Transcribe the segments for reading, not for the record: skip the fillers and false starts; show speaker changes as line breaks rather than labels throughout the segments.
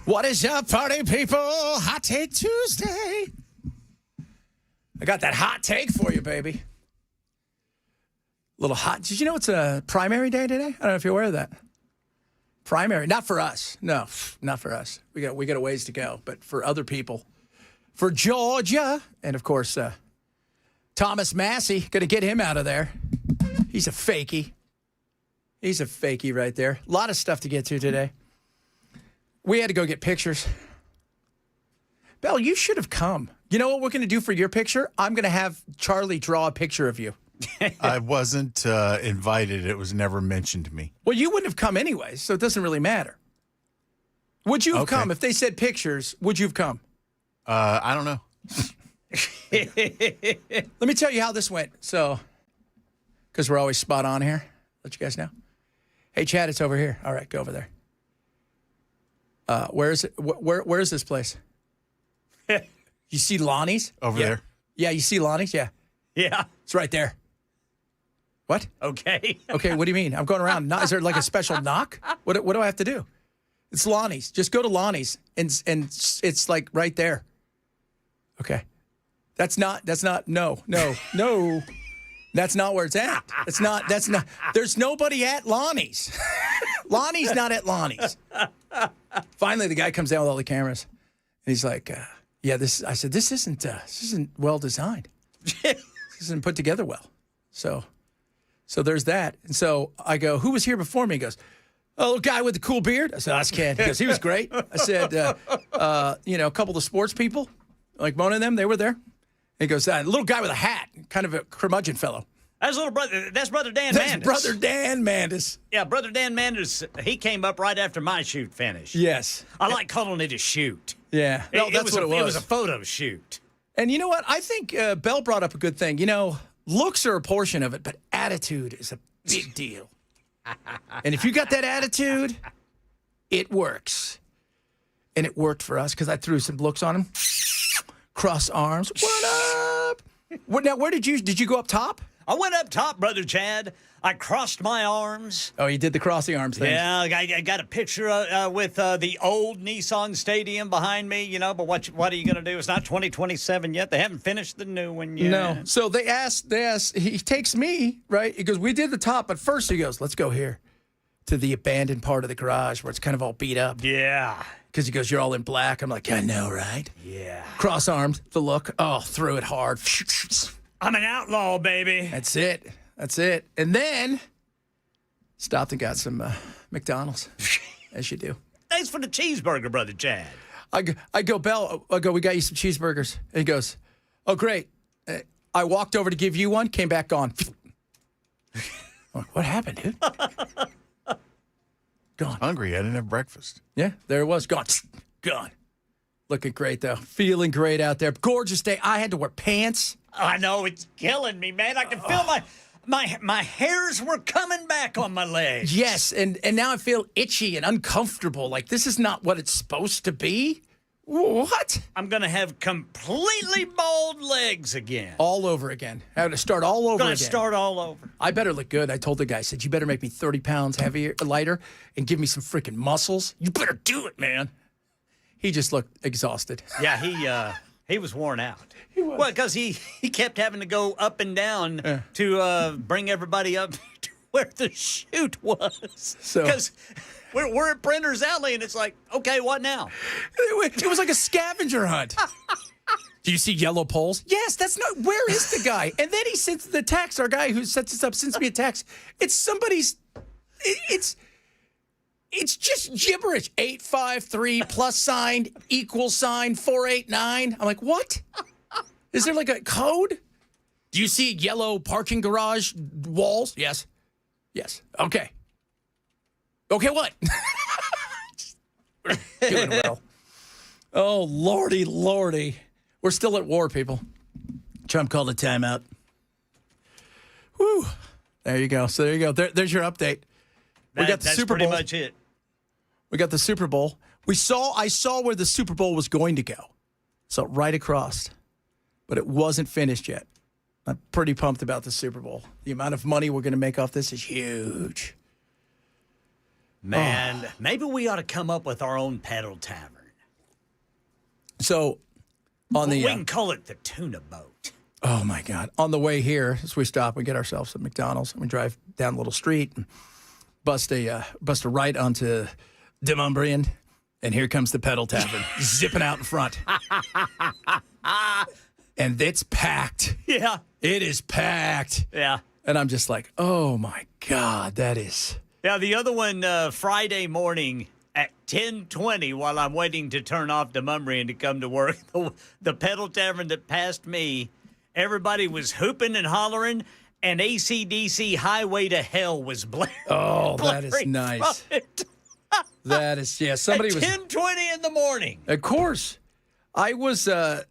What is up, party people? Hot Take Tuesday. I got that hot take for you, baby. Little hot. Did you know it's a primary day today? I don't know if you're aware of that. Primary, not for us. No, not for us. We got a ways to go, but for other people. For Georgia, and of course, Thomas Massey, going to get him out of there. He's a fakie. He's a fakie right there. A lot of stuff to get to today. We had to go get pictures. Belle, you should have come. You know what we're going to do for your picture? I'm going to have Charlie draw a picture of you.
I wasn't invited. It was never mentioned to me.
Well, you wouldn't have come anyway, so it doesn't really matter. Would you have come? If they said pictures, would you have come?
I don't know.
Let me tell you how this went. So, because we're always spot on here. Let you guys know. Hey, Chad, it's over here. All right, go over there. Where is it? Where is this place? You see Lonnie's?
Over there?
Yeah, you see Lonnie's? Yeah.
Yeah.
It's right there. What?
Okay.
Okay, what do you mean? I'm going around. Is there like a special knock? What do I have to do? It's Lonnie's. Just go to Lonnie's, and it's like right there. Okay. That's not, no. That's not where it's at. That's not, there's nobody at Lonnie's. Lonnie's not at Lonnie's. Finally, the guy comes down with all the cameras, and he's like, yeah, I said, this isn't well designed. This isn't put together well. So there's that. And so I go, who was here before me? He goes, a little guy with the cool beard. I said, that's Ken. He goes, he was great. I said, a couple of the sports people, like Mona and them, they were there. He goes, a little guy with a hat, kind of a curmudgeon fellow.
That's Brother Dan
That's
Mandis.
Brother Dan Mandis.
Yeah, Brother Dan Mandis, he came up right after my shoot finished.
Yes.
I like calling it a shoot.
Yeah. No, that's what it was.
It was a photo shoot.
And you know what? I think Belle brought up a good thing. You know, looks are a portion of it, but attitude is a big deal. And if you got that attitude, it works. And it worked for us because I threw some looks on him. Cross arms. What up? Now, where did you go up top?
I went up top, Brother Chad. I crossed my arms.
Oh, you did the crossing arms thing.
Yeah, I got a picture with the old Nissan Stadium behind me, you know, but what are you going to do? It's not 2027 yet. They haven't finished the new one yet.
No. So they asked, he takes me, right? He goes, we did the top, but first he goes, let's go here to the abandoned part of the garage where it's kind of all beat up.
Yeah.
Because he goes, you're all in black. I'm like, I know, right?
Yeah.
Cross arms, the look. Oh, threw it hard.
I'm an outlaw, baby.
That's it. And then stopped and got some McDonald's, as you do.
Thanks for the cheeseburger, Brother Chad.
I go, Belle, we got you some cheeseburgers. And he goes, oh, great. I walked over to give you one, came back gone. I'm like, what happened, dude? Gone.
Hungry. I didn't have breakfast.
Yeah, there it was. Gone. Looking great, though. Feeling great out there. Gorgeous day. I had to wear pants.
I know, it's killing me, man. I can feel my hairs were coming back on my legs.
Yes, and now I feel itchy and uncomfortable. Like, this is not what it's supposed to be. What?
I'm going to have completely bald legs again.
All over again. I have to start all over again.
Going to start all over.
I better look good. I told the guy, I said, you better make me 30 pounds lighter and give me some freaking muscles. You better do it, man. He just looked exhausted.
Yeah, he was worn out.
He was.
Well, because he kept having to go up and down to bring everybody up to where the shoot was. Because we're at Printer's Alley, and it's like, okay, what now?
It was like a scavenger hunt. Do you see yellow poles? Yes, that's not. Where is the guy? And then he sends the text. Our guy who sets us up sends me a text. It's somebody's. It's just gibberish. 853 +sign = 489. I'm like, what? Is there like a code? Do you see yellow parking garage walls? Yes. Okay. Okay, what? We're doing well. Oh, lordy. We're still at war, people. Trump called a timeout. Whew. There you go. So there you go. There's your update. We got the Super Bowl.
That's pretty much it.
We got the Super Bowl. I saw where the Super Bowl was going to go. So right across. But it wasn't finished yet. I'm pretty pumped about the Super Bowl. The amount of money we're going to make off this is huge.
Man, maybe we ought to come up with our own pedal tavern.
So on the
we can call it the tuna boat.
oh my God, on the way here, as we stop, we get ourselves a McDonald's, and we drive down a little street and bust a right onto Demumbrian, and here comes the Pedal Tavern zipping out in front. And it's packed.
Yeah.
It is packed.
Yeah.
And I'm just like, oh my God, that is.
Yeah, the other one Friday morning at 10:20 while I'm waiting to turn off Demumbrian to come to work, the Pedal Tavern that passed me, everybody was hooping and hollering, and AC/DC Highway to Hell was blaring.
Oh, that is nice. That is, yeah, somebody
at
was.
10:20 in the morning.
Of course. I was, I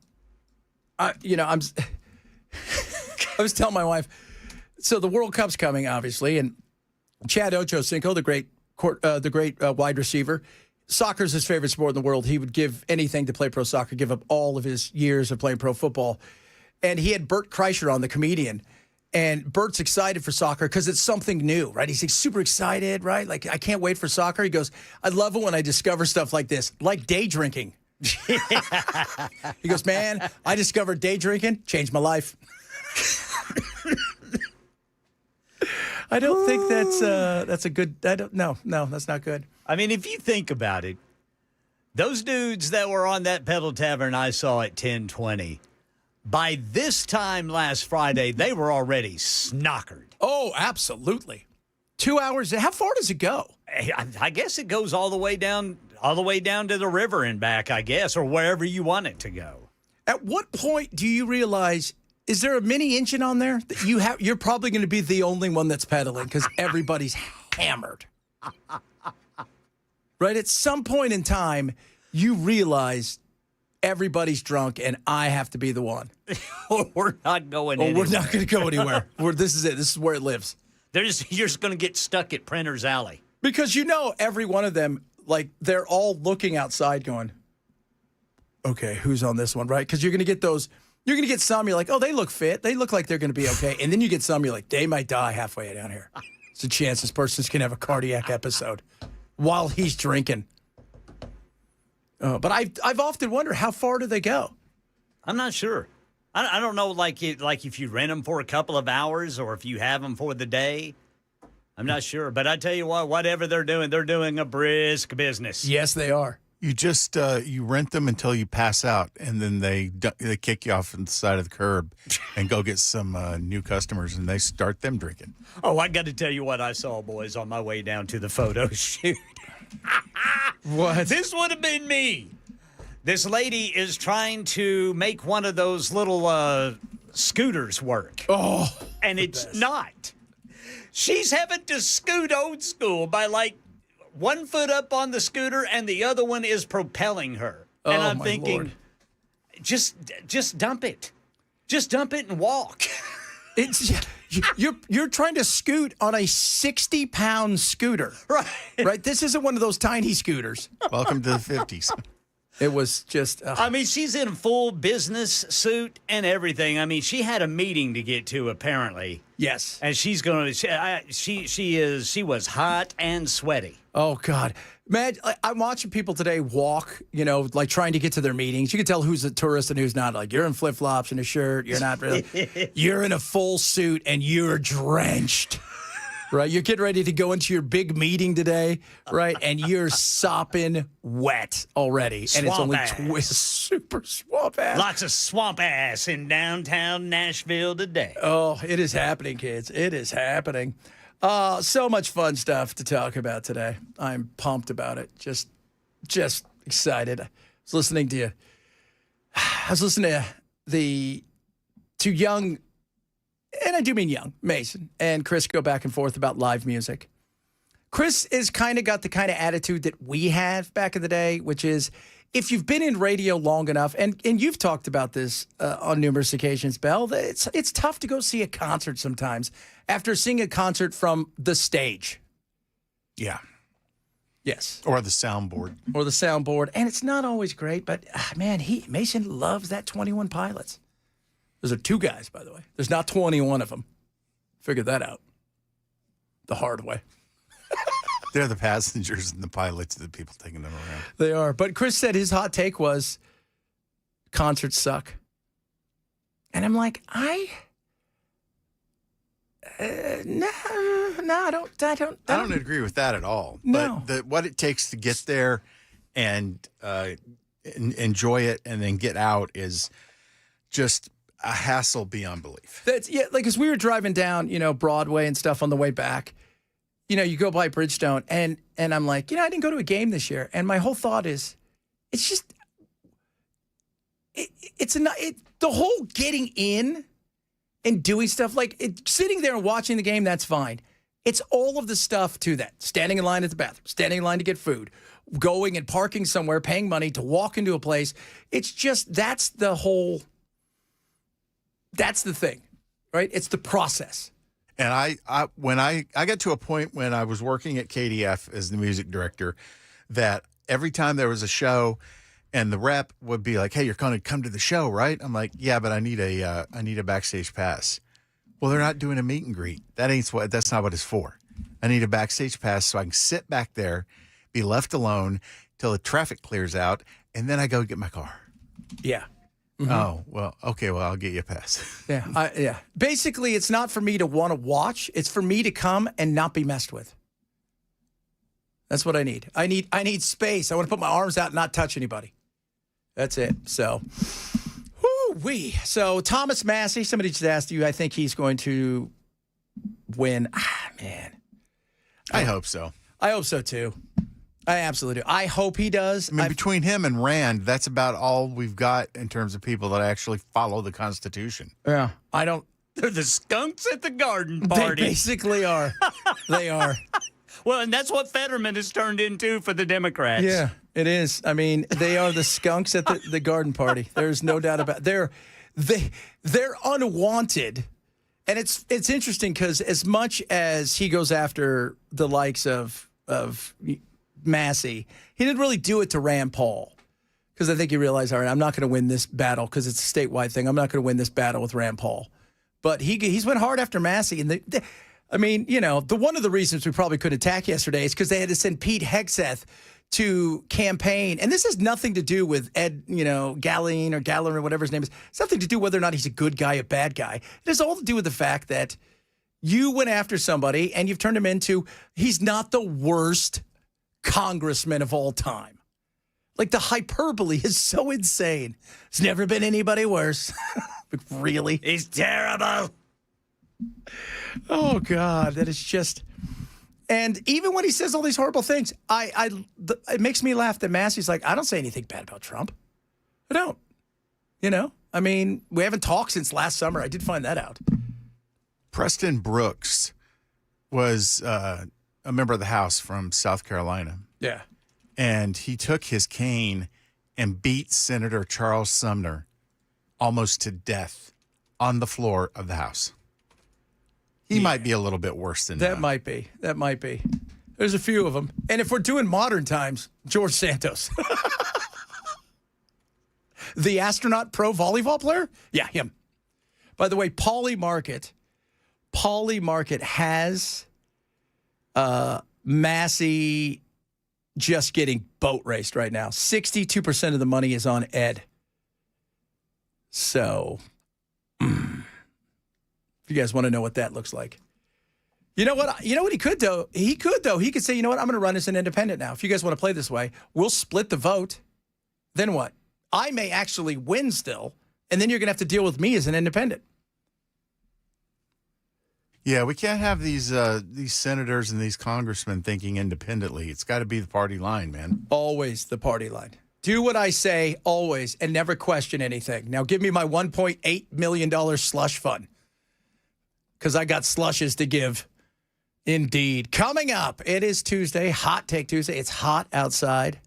was telling my wife, so the World Cup's coming, obviously, and Chad Ochocinco, the great wide receiver, soccer's his favorite sport in the world. He would give anything to play pro soccer, give up all of his years of playing pro football. And he had Bert Kreischer on, the comedian. And Bert's excited for soccer because it's something new, right? He's like, super excited, right? Like, I can't wait for soccer. He goes, I love it when I discover stuff like this, like day drinking. He goes, man, I discovered day drinking, changed my life. I don't think that's a good. No, that's not good.
I mean, if you think about it, those dudes that were on that Pedal Tavern I saw at 10:20, by this time last Friday, they were already snockered.
Oh, absolutely. 2 hours. How far does it go?
I guess it goes all the way down to the river and back, I guess, or wherever you want it to go.
At what point do you realize, is there a mini engine on there? That you're probably going to be the only one that's pedaling because everybody's hammered. Right? At some point in time, you realize everybody's drunk and I have to be the one.
Or we're not going anywhere.
We're not going to go anywhere. This is it. This is where it lives.
You're just going to get stuck at Printer's Alley.
Because every one of them, like, they're all looking outside going, okay, who's on this one, right? Because you're going to get those, you're going to get some, you're like, oh, they look fit. They look like they're going to be okay. And then you get some, you're like, they might die halfway down here. It's a chance this person's going to have a cardiac episode while he's drinking. But I've often wondered, how far do they go?
I'm not sure. I don't know, like if you rent them for a couple of hours or if you have them for the day. I'm not sure. But I tell you what, whatever they're doing a brisk business.
Yes, they are.
You just you rent them until you pass out, and then they kick you off on the side of the curb and go get some new customers, and they start them drinking.
Oh, I got to tell you what I saw, boys, on my way down to the photo shoot.
What?
This would have been me. This lady is trying to make one of those little scooters work.
Oh.
And it's not. She's having to scoot old school by like 1 foot up on the scooter and the other one is propelling her. And I'm thinking,
Lord.
just dump it. Just dump it and walk.
You're trying to scoot on a 60-pound scooter.
Right.
Right? This isn't one of those tiny scooters.
Welcome to the 50s.
It was just...
I mean, she's in full business suit and everything. I mean, she had a meeting to get to, apparently.
Yes.
And she's going to... She was hot and sweaty.
Oh, God. Man, I'm watching people today walk, like trying to get to their meetings. You can tell who's a tourist and who's not. Like, you're in flip-flops and a shirt. You're not really... You're in a full suit and you're drenched. Right? You're getting ready to go into your big meeting today, right? And you're sopping wet already.
Swamp
and it's only super swamp ass.
Lots of swamp ass in downtown Nashville today.
Oh, it is happening, kids. It is happening. So much fun stuff to talk about today. I'm pumped about it. Just excited. I was listening to the two young, and I do mean young, Mason and Chris go back and forth about live music. Chris is kind of got the kind of attitude that we had back in the day, which is if you've been in radio long enough, and you've talked about this on numerous occasions, Belle, it's tough to go see a concert sometimes after seeing a concert from the stage.
Yeah.
Yes.
Or the soundboard.
And it's not always great, but man, Mason loves that 21 Pilots. Those are two guys, by the way. There's not 21 of them. Figured that out the hard way.
They're the passengers and the pilots, the people taking them around.
They are. But Chris said his hot take was concerts suck. And I'm like, no, I don't
agree with that at all.
No.
But what it takes to get there and enjoy it and then get out is just a hassle beyond belief.
Like as we were driving down, Broadway and stuff on the way back, you go by Bridgestone and I'm like, I didn't go to a game this year. And my whole thought is, it's just, the whole getting in and doing stuff, like sitting there and watching the game, that's fine. It's all of the stuff to that. Standing in line at the bathroom, standing in line to get food, going and parking somewhere, paying money to walk into a place. It's just, that's the thing, right? It's the process.
And when I got to a point when I was working at KDF as the music director, that every time there was a show and the rep would be like, hey, you're going to come to the show, right? I'm like, yeah, but I need a backstage pass. Well, they're not doing a meet and greet. That's not what it's for. I need a backstage pass so I can sit back there, be left alone till the traffic clears out, and then I go get my car.
Yeah.
Mm-hmm. Oh, well, okay, well, I'll get you a pass.
Yeah. Basically, it's not for me to want to watch. It's for me to come and not be messed with. That's what I need. I need space. I want to put my arms out and not touch anybody. That's it. So, woo-wee. So, Thomas Massey, somebody just asked you, I think he's going to win. Man.
I hope so.
I hope so, too. I absolutely do. I hope he does.
I mean, between him and Rand, that's about all we've got in terms of people that actually follow the Constitution.
Yeah. I don't.
They're the skunks at the garden party.
They basically are. They are.
Well, and that's what Fetterman has turned into for the Democrats.
Yeah, it is. I mean, they are the skunks at the garden party. There's no doubt about it. They're unwanted. And it's interesting because as much as he goes after the likes of Massey, he didn't really do it to Rand Paul. Because I think he realized, all right, I'm not going to win this battle because it's a statewide thing. I'm not going to win this battle with Rand Paul. But he's went hard after Massey. And I mean, the one of the reasons we probably couldn't attack yesterday is because they had to send Pete Hegseth to campaign. And this has nothing to do with Ed, Galleen or Gallon or whatever his name is. It's nothing to do whether or not he's a good guy, a bad guy. It has all to do with the fact that you went after somebody and you've turned him into, he's not the worst congressman of all time. Like the hyperbole is so insane. There's never been anybody worse. But really?
He's terrible.
Oh, God, that is just... And even when he says all these horrible things, it makes me laugh that Massey's like, I don't say anything bad about Trump. I don't. I mean, we haven't talked since last summer. I did find that out.
Preston Brooks was a member of the House from South Carolina.
Yeah.
And he took his cane and beat Senator Charles Sumner almost to death on the floor of the House. He might be a little bit worse than
that. Might be. There's a few of them. And if we're doing modern times, George Santos. The astronaut pro volleyball player? Yeah, him. By the way, Pauly Market has Massey just getting boat raced right now. 62% of the money is on Ed. So, if you guys want to know what that looks like. You know what he could do? He could say, you know what? I'm going to run as an independent now. If you guys want to play this way, we'll split the vote. Then what? I may actually win still, and then you're going to have to deal with me as an independent.
Yeah, we can't have these senators and these congressmen thinking independently. It's got to be the party line, man.
Always the party line. Do what I say always and never question anything. Now give me my $1.8 million slush fund because I got slushes to give. Indeed. Coming up, it is Tuesday, Hot Take Tuesday. It's hot outside.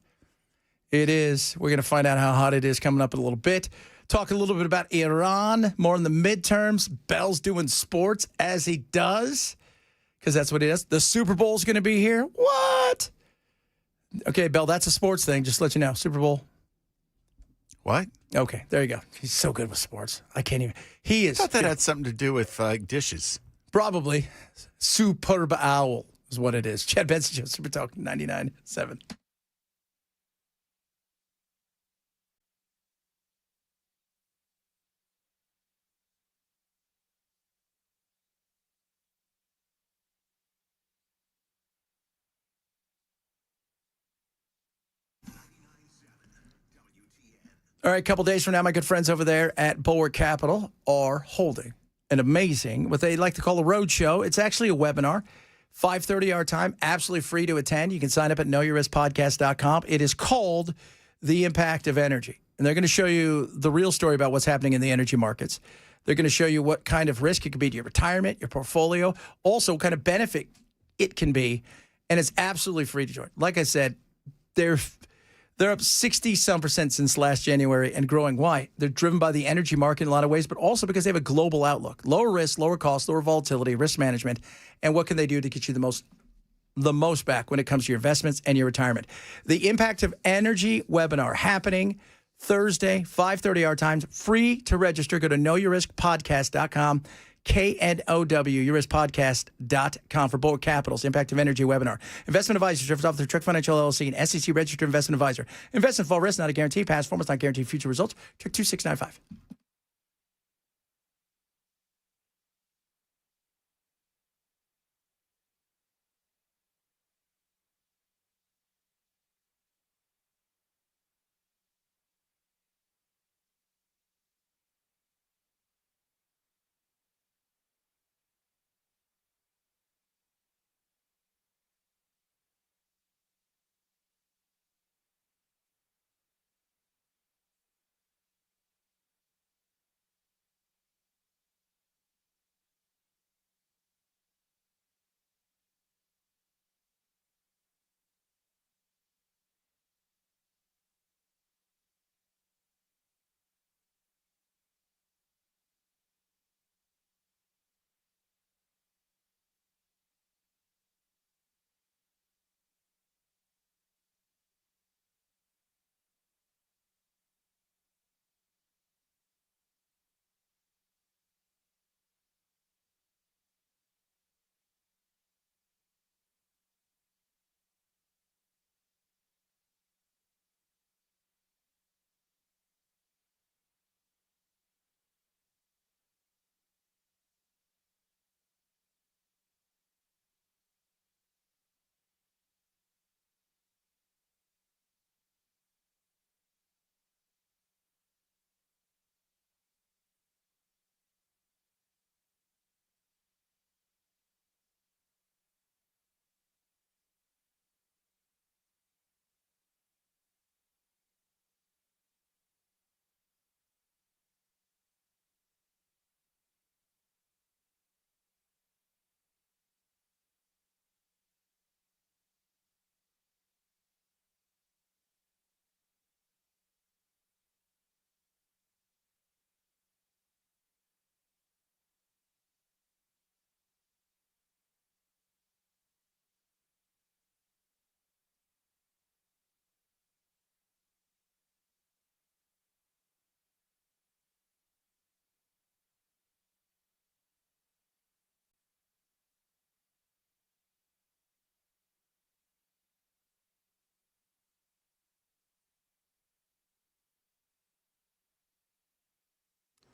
It is. We're going to find out how hot it is coming up in a little bit. Talk a little bit about Iran, more in the midterms. Bell's doing sports as he does because that's what he does. The Super Bowl's going to be here. What? Okay, Bell, that's a sports thing. Just to let you know. Super Bowl.
What?
Okay, there you go. He's so good with sports. I can't even. He is.
I thought that had something to do with dishes.
Probably. Super Bowl is what it is. Chad Benson Show, Super Talk 99.7. All right, a couple days from now, my good friends over there at Bulwark Capital are holding an amazing, what they like to call a road show. It's actually a webinar, 5:30 our time, absolutely free to attend. You can sign up at knowyourriskpodcast.com. It is called The Impact of Energy. And they're going to show you the real story about what's happening in the energy markets. They're going to show you what kind of risk it could be to your retirement, your portfolio, also what kind of benefit it can be. And it's absolutely free to join. Like I said, they're up 60-some% since last January and growing. Why? They're driven by the energy market in a lot of ways, but also because they have a global outlook. Lower risk, lower cost, lower volatility, risk management. And what can they do to get you the most back when it comes to your investments and your retirement? The Impact of Energy webinar happening Thursday, 5:30 our time. Free to register. Go to knowyourriskpodcast.com. KNOW, yourriskpodcast.com for Bulwark Capital's Impact of Energy webinar. Investment advisors driven off the Trick Financial LLC and SEC registered investment advisor. Investment fall risk, not a guarantee. Past performance, not guaranteed future results. Trick 2695.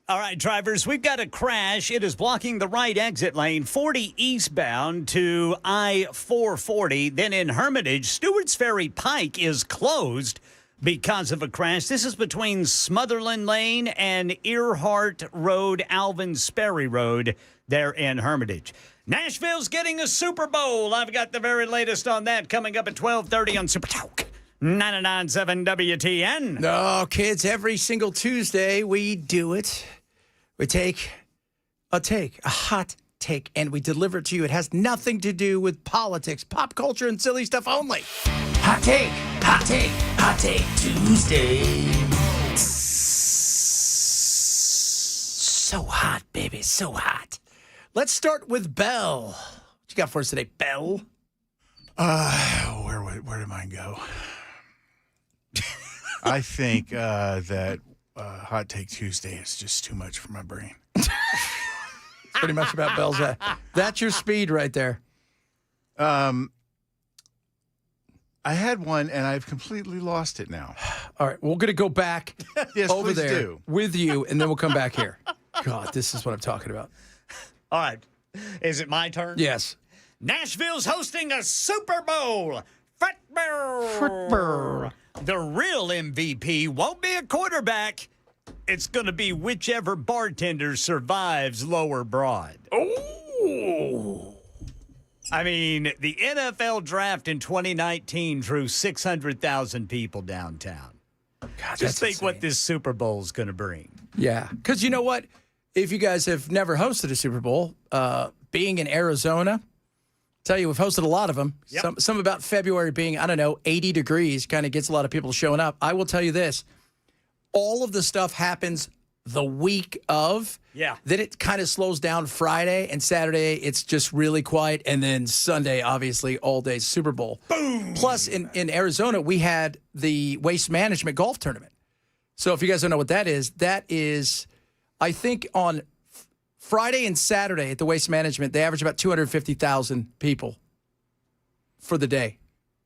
All right, drivers, we've got a crash. It is blocking the right exit lane, 40 eastbound to I-440. Then in Hermitage, Stewart's Ferry Pike is closed because of a crash. This is between Smotherland Lane and Earhart Road, Alvin Sperry Road there in Hermitage. Nashville's getting a Super Bowl. I've got the very latest on that coming up at 12:30 on Super Talk 99.7 WTN.
No, kids, every single Tuesday we do it. We take a hot take, and we deliver it to you. It has nothing to do with politics, pop culture, and silly stuff only. Hot take, hot take, hot take Tuesday. So hot, baby, so hot. Let's start with Belle. What you got for us today, Belle?
Where did mine go? I think that Hot Take Tuesday is just too much for my brain.
Pretty much about Belle's. That's your speed right there.
I had one, and I've completely lost it now.
All right, we're going to go back
Yes,
over
please
there
do.
with you, and then we'll come back here. God, this is what I'm talking about.
All right. Is it my turn?
Yes.
Nashville's hosting a Super Bowl. Football. the real MVP won't be a quarterback. It's going to be whichever bartender survives Lower Broad.
Oh.
I mean, the NFL draft in 2019 drew 600,000 people downtown.
God,
Just think
insane.
what this Super Bowl is going to bring.
Yeah, because you know what? If you guys have never hosted a Super Bowl, being in Arizona, tell you we've hosted a lot of them.
Yep.
Some about February being, 80 degrees kind of gets a lot of people showing up. I will tell you this. All of the stuff happens the week of.
Yeah.
Then it kind of slows down Friday and Saturday. It's just really quiet. And then Sunday, obviously, all day Super Bowl. Boom. Plus, in Arizona, we had the Waste Management Golf Tournament. So if you guys don't know what that is, I think on Friday and Saturday at the Waste Management, they average about 250,000 people for the day.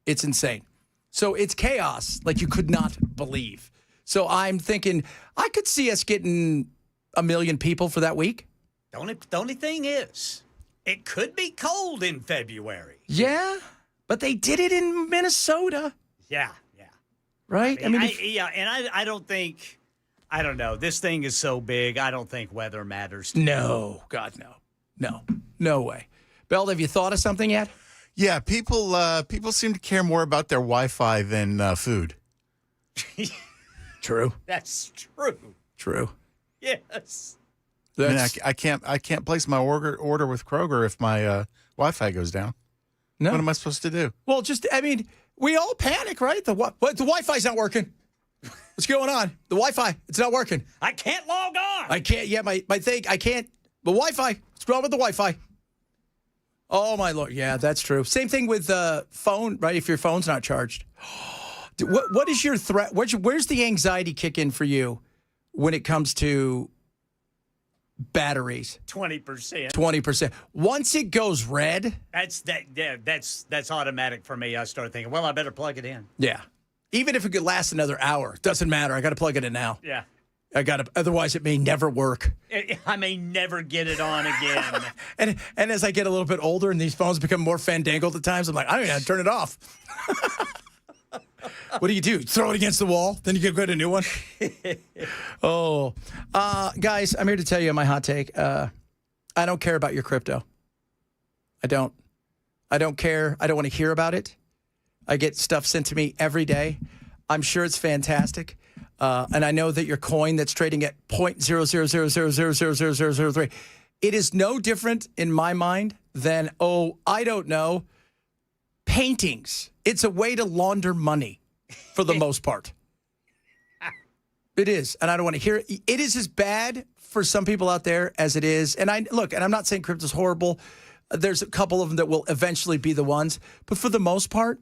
It's insane. So it's chaos like you could not believe. So I'm thinking I could see us getting 1 million people for that week.
The only thing is, it could be cold in February.
Yeah, but they did it in Minnesota,
Yeah.
right?
I don't think, I don't know. This thing is so big, I don't think weather matters.
No, God, no way. Bell, have you thought of something yet?
Yeah, people seem to care more about their Wi-Fi than food.
True.
That's true.
True.
Yes.
I mean,
That's,
I can't place my order with Kroger if my Wi-Fi goes down.
no.
What am I supposed to do?
Well, we all panic, right? The Wi-Fi's not working. What's going on? The Wi-Fi, it's not working.
I can't log on.
I can't. Yeah, my thing. I can't. The Wi-Fi. What's wrong with the Wi-Fi? Oh my Lord. Yeah, that's true. Same thing with phone, right? If your phone's not charged. What is your threat? Where's the anxiety kick in for you when it comes to batteries?
20%.
20%. Once it goes red.
That's automatic for me. I start thinking, well, I better plug it in.
Yeah. Even if it could last another hour, doesn't matter. I got to plug it in now.
Yeah.
Otherwise it may never work.
I may never get it on again.
And as I get a little bit older and these phones become more fandangled at times, I'm like, I don't even have to turn it off. What do? Throw it against the wall? Then you can get a new one? Oh. Guys, I'm here to tell you my hot take. I don't care about your crypto. I don't care. I don't want to hear about it. I get stuff sent to me every day. I'm sure it's fantastic. And I know that your coin that's trading at 0.000000003, it is no different in my mind than, I don't know, paintings. It's a way to launder money for the most part. It is. And I don't want to hear it. It is as bad for some people out there as it is. And I'm not saying crypto's horrible. There's a couple of them that will eventually be the ones. But for the most part,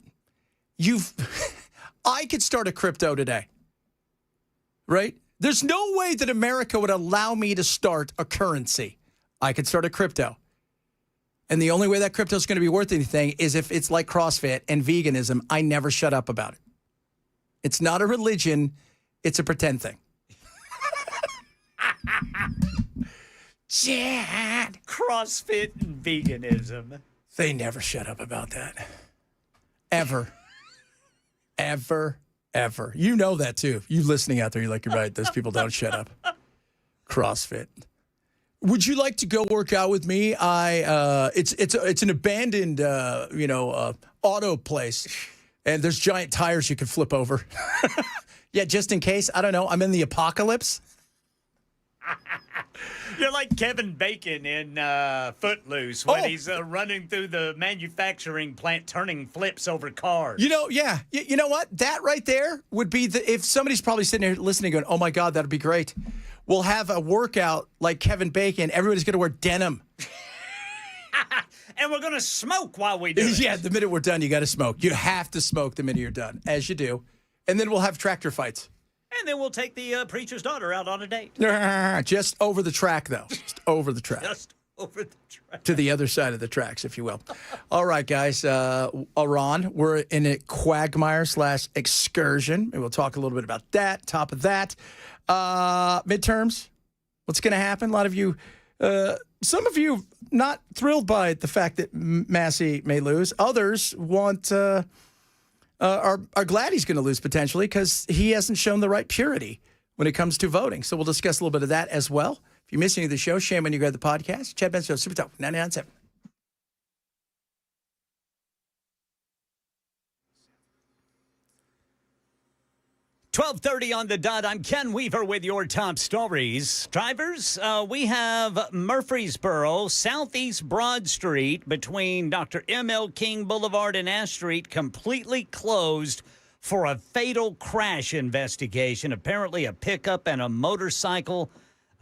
I could start a crypto today. Right? There's no way that America would allow me to start a currency. I could start a crypto. And the only way that crypto is going to be worth anything is if it's like CrossFit and veganism. I never shut up about it. It's not a religion. It's a pretend thing. Chad.
CrossFit and veganism.
They never shut up about that. Ever. Ever. You know that, too. You listening out there, you're like, you're right. Those people don't shut up. CrossFit. Would you like to go work out with me? It's an abandoned, auto place. And there's giant tires you can flip over. Yeah, just in case. I don't know. I'm in the apocalypse.
You're like Kevin Bacon in Footloose when he's running through the manufacturing plant turning flips over cars.
Yeah. You know what? That right there would be if somebody's probably sitting here listening going, oh, my God, that'd be great. We'll have a workout like Kevin Bacon. Everybody's going to wear denim.
And we're going to smoke while we do it.
Yeah, the minute we're done, you got to smoke. You have to smoke the minute you're done, as you do. And then we'll have tractor fights.
And then we'll take the preacher's daughter out on a date.
Just over the track, though. Just over the track.
Just over the track.
To the other side of the tracks, if you will. All right, guys. Iran, we're in a quagmire / excursion. And we'll talk a little bit about that. Top of that. Midterms. What's going to happen? A lot of you, some of you not thrilled by the fact that Massey may lose. Others want are glad he's going to lose potentially because he hasn't shown the right purity when it comes to voting. So we'll discuss a little bit of that as well. If you miss any of the show, shame on you grab the podcast. Chad Benson Show, Super Talk 99.7.
12:30 on the dot. I'm Ken Weaver with your top stories. Drivers, we have Murfreesboro, Southeast Broad Street between Dr. M.L. King Boulevard and Ash Street completely closed for a fatal crash investigation. Apparently a pickup and a motorcycle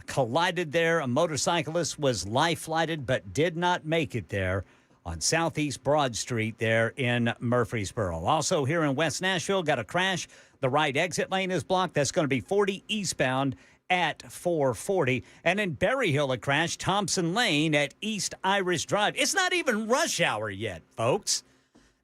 collided there. A motorcyclist was life-flighted but did not make it there on Southeast Broad Street there in Murfreesboro. Also here in West Nashville, got a crash. The right exit lane is blocked. That's going to be 40 eastbound at 440. And in Berryhill, a crash, Thompson Lane at East Irish Drive. It's not even rush hour yet, folks.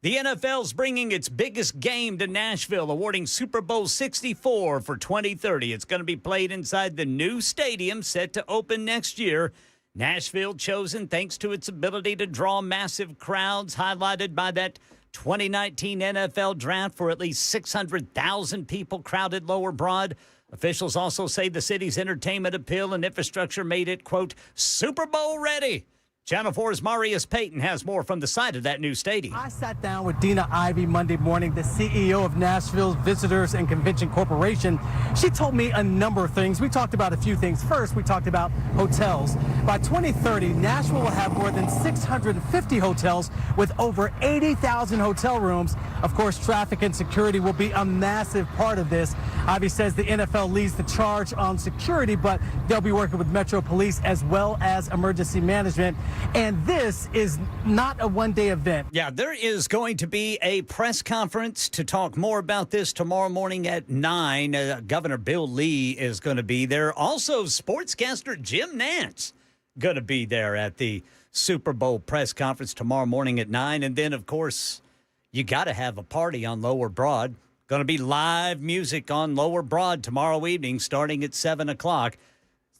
The NFL's bringing its biggest game to Nashville, awarding Super Bowl 64 for 2030. It's going to be played inside the new stadium set to open next year. Nashville chosen thanks to its ability to draw massive crowds, highlighted by that 2019 NFL draft for at least 600,000 people crowded Lower Broad. Officials also say the city's entertainment appeal and infrastructure made it, quote, Super Bowl ready. Channel 4's Marius Payton has more from the site of that new stadium.
I sat down with Dina Ivey Monday morning, the CEO of Nashville's Visitors and Convention Corporation. She told me a number of things. We talked about a few things. First, we talked about hotels. By 2030, Nashville will have more than 650 hotels with over 80,000 hotel rooms. Of course, traffic and security will be a massive part of this. Ivey says the NFL leads the charge on security, but they'll be working with Metro Police as well as emergency management. And this is not a one-day event.
Yeah, there is going to be a press conference to talk more about this tomorrow morning at 9. Governor Bill Lee is going to be there. Also, sportscaster Jim Nantz going to be there at the Super Bowl press conference tomorrow morning at 9. And then, of course, you got to have a party on Lower Broad. Going to be live music on Lower Broad tomorrow evening starting at 7 o'clock.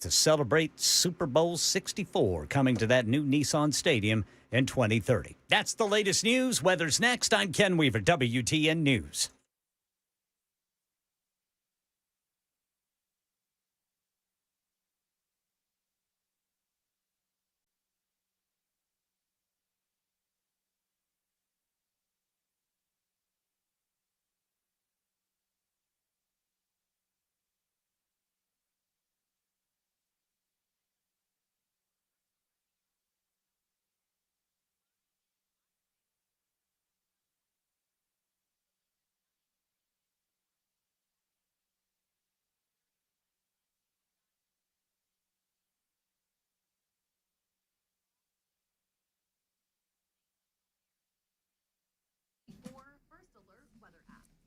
To celebrate Super Bowl 64 coming to that new Nissan Stadium in 2030. That's the latest news. Weather's next. I'm Ken Weaver, WTN News.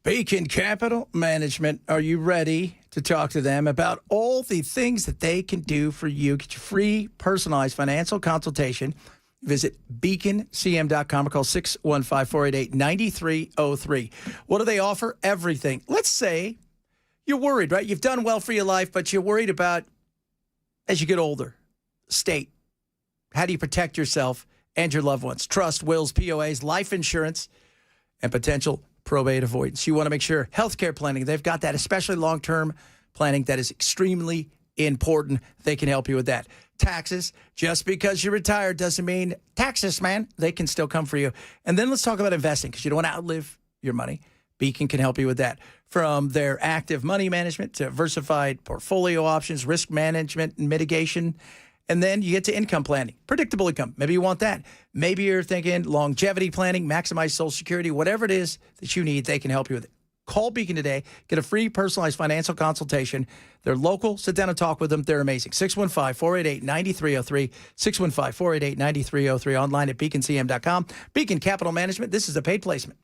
Beacon Capital Management, are you ready to talk to them about all the things that they can do for you? Get your free personalized financial consultation. Visit beaconcm.com or call 615-488-9303. What do they offer? Everything. Let's say you're worried, right? You've done well for your life, but you're worried about as you get older, state. How do you protect yourself and your loved ones? Trust, wills, POAs, life insurance, and potential probate avoidance. You want to make sure healthcare planning, they've got that, especially long-term planning that is extremely important. They can help you with that. Taxes, just because you're retired doesn't mean taxes, man. They can still come for you. And then let's talk about investing because you don't want to outlive your money. Beacon can help you with that. From their active money management to diversified portfolio options, risk management and mitigation. And then you get to income planning, predictable income. Maybe you want that. Maybe you're thinking longevity planning, maximize Social Security, whatever it is that you need, they can help you with it. Call Beacon today. Get a free personalized financial consultation. They're local. Sit down and talk with them. They're amazing. 615-488-9303. 615-488-9303. Online at beaconcm.com. Beacon Capital Management. This is a paid placement.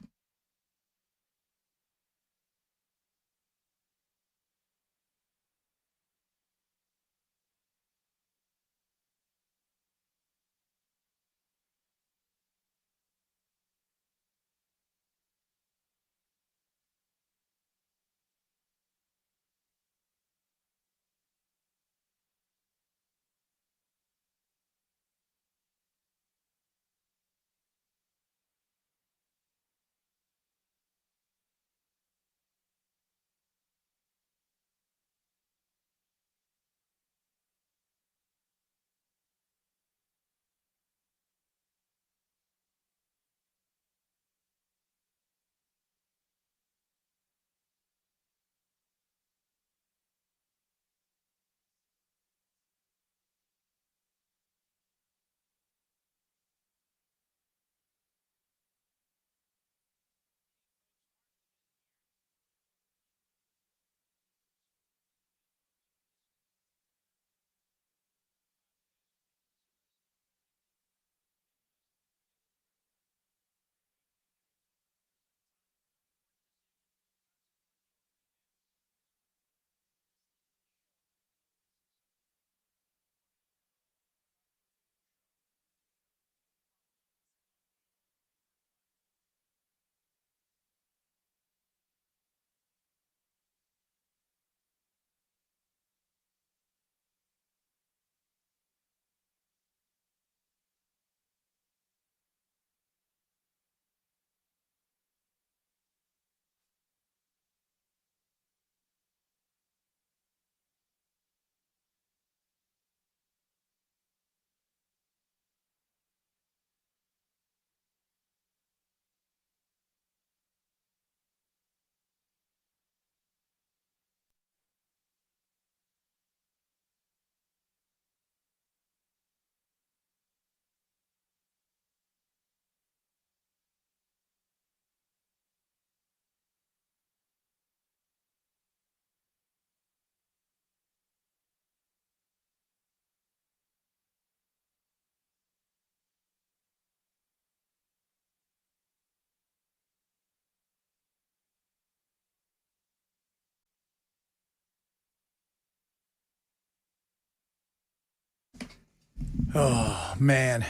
Oh, man.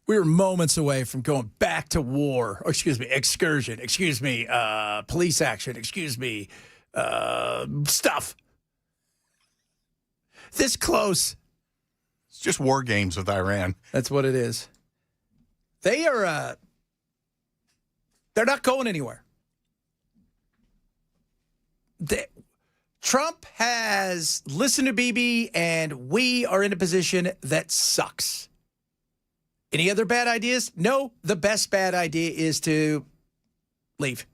We were moments away from going back to war. Or, excuse me, excursion. Excuse me, police action. Excuse me, stuff. This close.
It's just war games with Iran.
That's what it is. They are, they're not going anywhere. Trump has listened to Bibi, and we are in a position that sucks. Any other bad ideas? No, the best bad idea is to leave.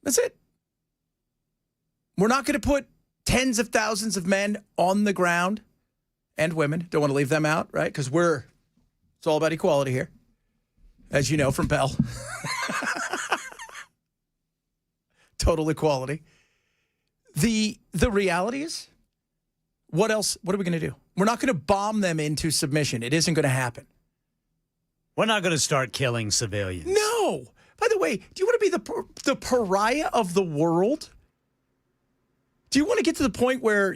That's it. We're not going to put tens of thousands of men on the ground, and women. Don't want to leave them out, right? Because it's all about equality here, as you know from Pell. Total equality. The reality is, what else? What are we going to do? We're not going to bomb them into submission. It isn't going to happen.
We're not going to start killing civilians.
No. By the way, do you want to be the pariah of the world? Do you want to get to the point where,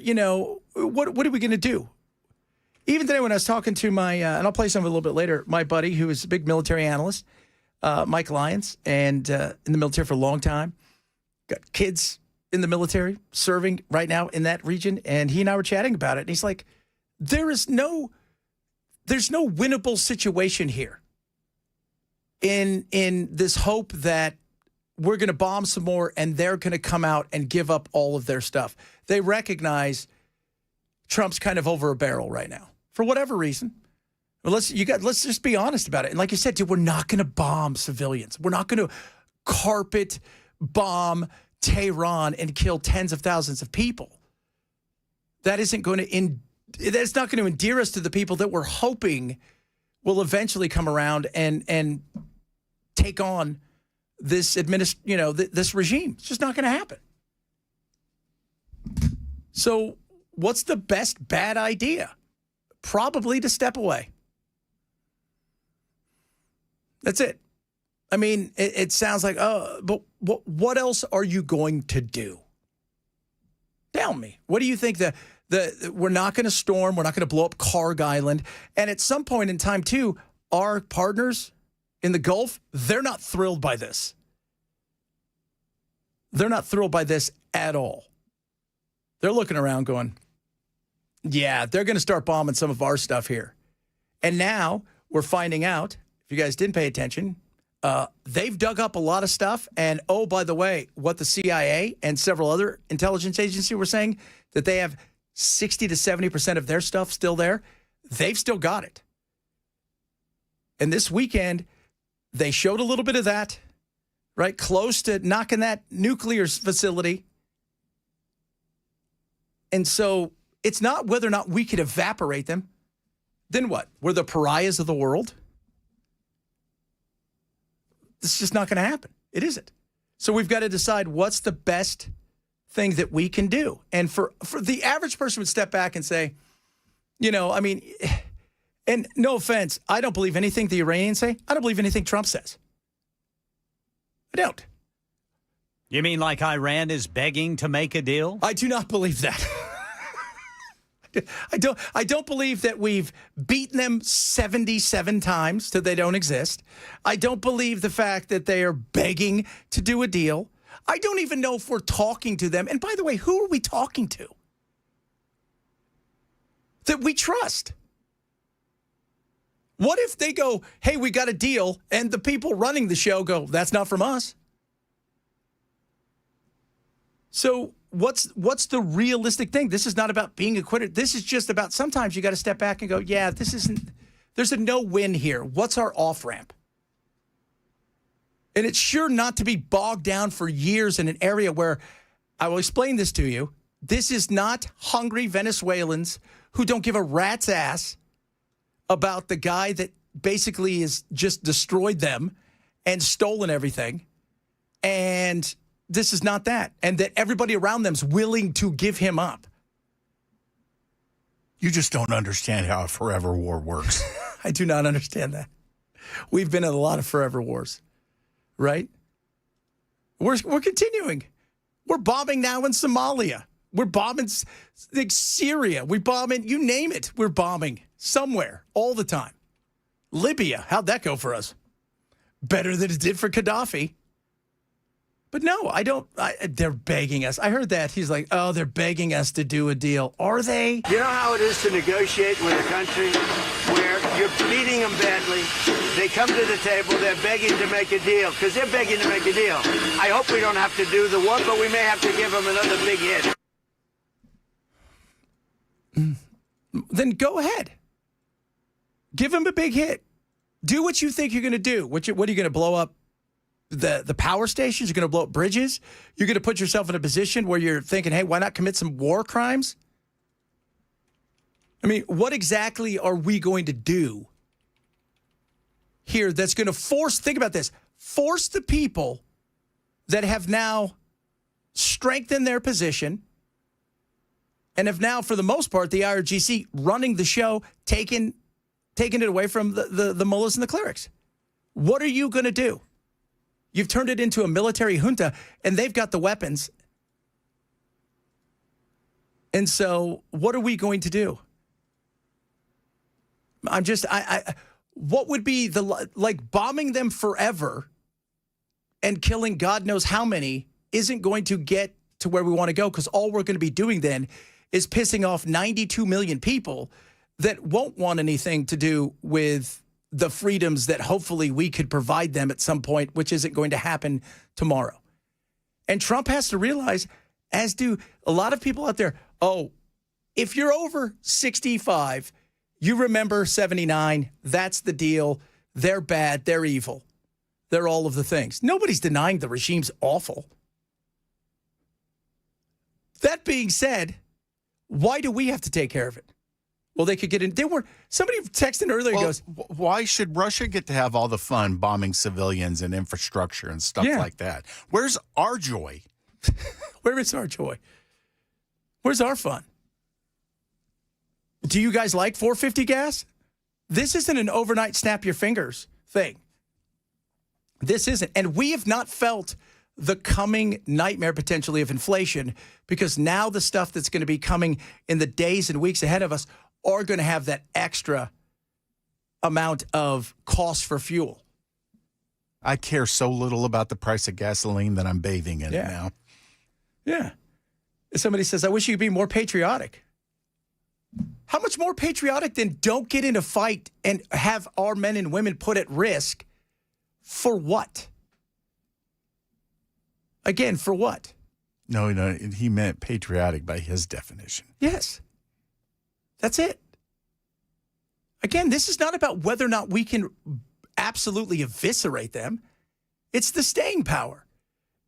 what are we going to do? Even today when I was talking to my, and I'll play some of it a little bit later, my buddy who is a big military analyst, Mike Lyons, and in the military for a long time. Got kids in the military serving right now in that region, and he and I were chatting about it. And he's like, there's no winnable situation here in this hope that we're going to bomb some more and they're going to come out and give up all of their stuff. They recognize Trump's kind of over a barrel right now for whatever reason. Well, let's just be honest about it. And like you said, dude, we're not going to bomb civilians. We're not going to carpet bomb Tehran and kill tens of thousands of people. That's not going to endear us to the people that we're hoping will eventually come around and take on this this regime. It's just not going to happen. So what's the best bad idea? Probably to step away. That's it. I mean, it sounds like, but what else are you going to do? Tell me. What do you think we're not going to storm, we're not going to blow up Karg Island, and at some point in time, too, our partners in the Gulf, they're not thrilled by this. They're not thrilled by this at all. They're looking around going, yeah, they're going to start bombing some of our stuff here. And now we're finding out, if you guys didn't pay attention, they've dug up a lot of stuff. And, oh, by the way, what the CIA and several other intelligence agencies were saying, that they have 60 to 70% of their stuff still there. They've still got it. And this weekend, they showed a little bit of that, right? Close to knocking that nuclear facility. And so it's not whether or not we could evaporate them. Then what? We're the pariahs of the world? It's just not going to happen. It isn't. So we've got to decide what's the best thing that we can do. And for the average person would step back and say, and no offense, I don't believe anything the Iranians say. I don't believe anything Trump says. I don't.
You mean like Iran is begging to make a deal?
I do not believe that. I don't believe that we've beaten them 77 times till they don't exist. I don't believe the fact that they are begging to do a deal. I don't even know if we're talking to them. And by the way, who are we talking to that we trust? What if they go, hey, we got a deal, and the people running the show go, that's not from us? So what's the realistic thing? This is not about being acquitted. This is just about sometimes you got to step back and go, yeah, there's a no-win here. What's our off-ramp? And it's sure not to be bogged down for years in an area where, I will explain this to you, this is not hungry Venezuelans who don't give a rat's ass about the guy that basically has just destroyed them and stolen everything. And this is not that. And that everybody around them is willing to give him up.
You just don't understand how a forever war works.
I do not understand that. We've been in a lot of forever wars, right? We're continuing. We're bombing now in Somalia. We're bombing like Syria. We're bombing, you name it. We're bombing somewhere all the time. Libya, how'd that go for us? Better than it did for Gaddafi. But no, they're begging us. I heard that. He's like, oh, they're begging us to do a deal. Are they?
You know how it is to negotiate with a country where you're beating them badly. They come to the table, they're begging to make a deal, because they're begging to make a deal. I hope we don't have to do the one, but we may have to give them another big hit.
Then go ahead. Give them a big hit. Do what you think you're going to do. What are you going to blow up? The power stations? You're going to blow up bridges? You're going to put yourself in a position where you're thinking, hey, why not commit some war crimes? I mean, what exactly are we going to do here that's going to think about this, force the people that have now strengthened their position and have now, for the most part, the IRGC running the show, taking it away from the mullahs and the clerics. What are you going to do? You've turned it into a military junta, and they've got the weapons. And so what are we going to do? What would be bombing them forever and killing God knows how many isn't going to get to where we want to go, because all we're going to be doing then is pissing off 92 million people that won't want anything to do with the freedoms that hopefully we could provide them at some point, which isn't going to happen tomorrow. And Trump has to realize, as do a lot of people out there, oh, if you're over 65, you remember 79, that's the deal. They're bad, they're evil. They're all of the things. Nobody's denying the regime's awful. That being said, why do we have to take care of it? Well, they could get in. Somebody texted earlier goes,
why should Russia get to have all the fun bombing civilians and infrastructure and stuff like that? Where's our joy?
Where is our joy? Where's our fun? Do you guys like 450 gas? This isn't an overnight snap your fingers thing. This isn't. And we have not felt the coming nightmare potentially of inflation, because now the stuff that's going to be coming in the days and weeks ahead of us are going to have that extra amount of cost for fuel.
I care so little about the price of gasoline that I'm bathing in it now.
Yeah. Somebody says, I wish you could be more patriotic. How much more patriotic than don't get in a fight and have our men and women put at risk for what? Again, for what?
No, he meant patriotic by his definition.
Yes. That's it. Again, this is not about whether or not we can absolutely eviscerate them. It's the staying power.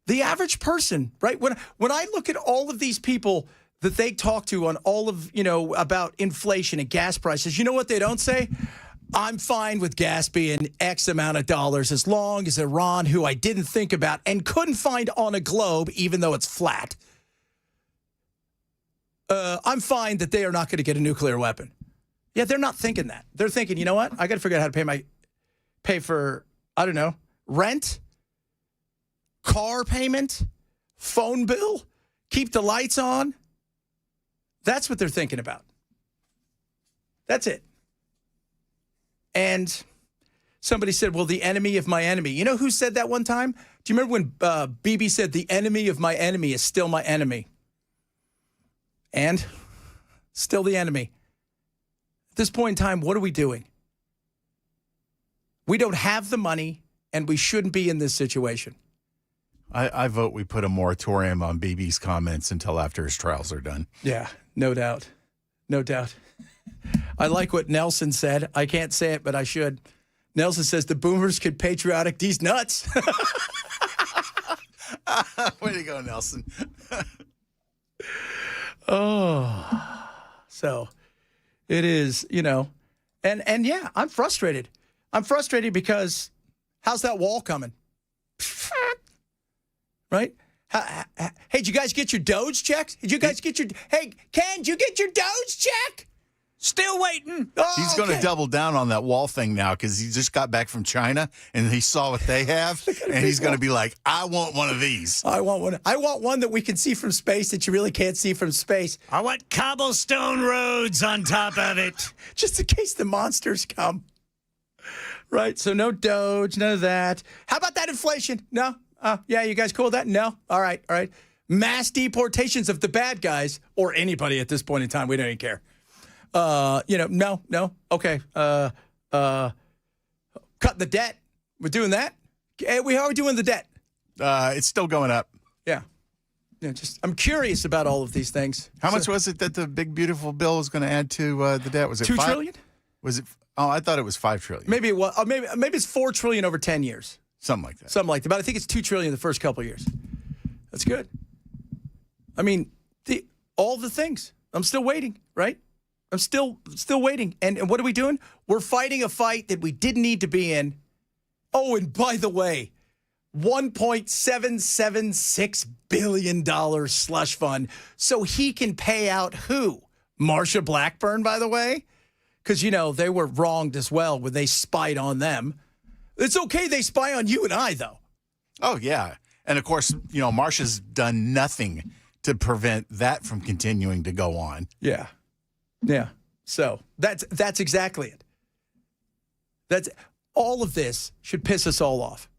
The average person, right? When I look at all of these people that they talk to on all of, about inflation and gas prices, you know what they don't say? I'm fine with gas being X amount of dollars as long as Iran, who I didn't think about and couldn't find on a globe, even though it's flat, I'm fine that they are not going to get a nuclear weapon. Yeah, they're not thinking that. They're thinking, you know what? I got to figure out how to pay for, I don't know, rent, car payment, phone bill, keep the lights on. That's what they're thinking about. That's it. And somebody said, well, the enemy of my enemy. You know who said that one time? Do you remember when Bibi said, the enemy of my enemy is still my enemy? And still the enemy. At this point in time, what are we doing? We don't have the money, and we shouldn't be in this situation.
I vote we put a moratorium on Bibi's comments until after his trials are done.
Yeah, no doubt. No doubt. I like what Nelson said. I can't say it, but I should. Nelson says the boomers could patriotic these nuts.
Way to go, Nelson.
Oh, so it is, and yeah, I'm frustrated. I'm frustrated because how's that wall coming? Right? Hey, did you guys get your Doge checks? Did you guys get your, hey, Ken, did you get your Doge check?
Still waiting.
Oh,
He's going to
okay.
double down on that wall thing now because he just got back from China and he saw what they have, and he's going to be like, I want one of these.
I want one. I want one that we can see from space that you really can't see from space,
I want cobblestone roads on top of it.
just in case the monsters come. Right. So no Doge, none of that. How about that inflation? No. Yeah, you guys cool with that? No. All right. All right. Mass deportations of the bad guys or anybody at this point in time. We don't even care. No. Okay. Cut the debt. We're doing that. How are we doing the debt?
It's still going up.
Yeah. I'm curious about all of these things.
How much was it that the big beautiful bill was going to add to the debt? Was it
$2
$5
trillion?
Was it? Oh, I thought it was $5 trillion.
Maybe it was. Maybe it's $4 trillion over 10 years.
Something like that.
Something like that. But I think it's $2 trillion the first couple of years. That's good. I mean, all the things. I'm still waiting, right? I'm still waiting. And what are we doing? We're fighting a fight that we didn't need to be in. Oh, and by the way, $1.776 billion slush fund so he can pay out who? Marsha Blackburn, by the way? Because, they were wronged as well when they spied on them. It's okay they spy on you and I, though.
Oh, yeah. And, of course, Marsha's done nothing to prevent that from continuing to go on.
Yeah. Yeah. So that's exactly it. All of this should piss us all off.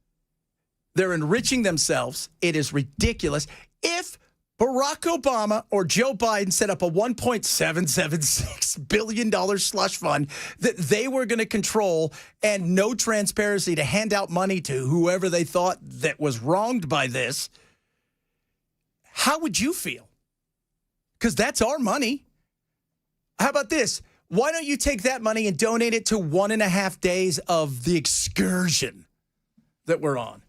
They're enriching themselves. It is ridiculous. If Barack Obama or Joe Biden set up a $1.776 billion slush fund that they were going to control and no transparency to hand out money to whoever they thought that was wronged by this, how would you feel? Because that's our money. How about this? Why don't you take that money and donate it to 1.5 days of the excursion that we're on?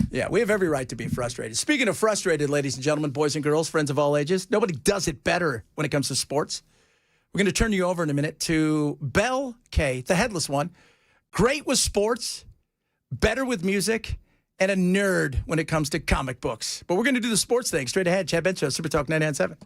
Yeah, we have every right to be frustrated. Speaking of frustrated, ladies and gentlemen, boys and girls, friends of all ages, nobody does it better when it comes to sports. We're going to turn you over in a minute to Bell K, the headless one. Great with sports, better with music, and a nerd when it comes to comic books. But we're going to do the sports thing straight ahead. Chad Bench Show, Super Talk 997.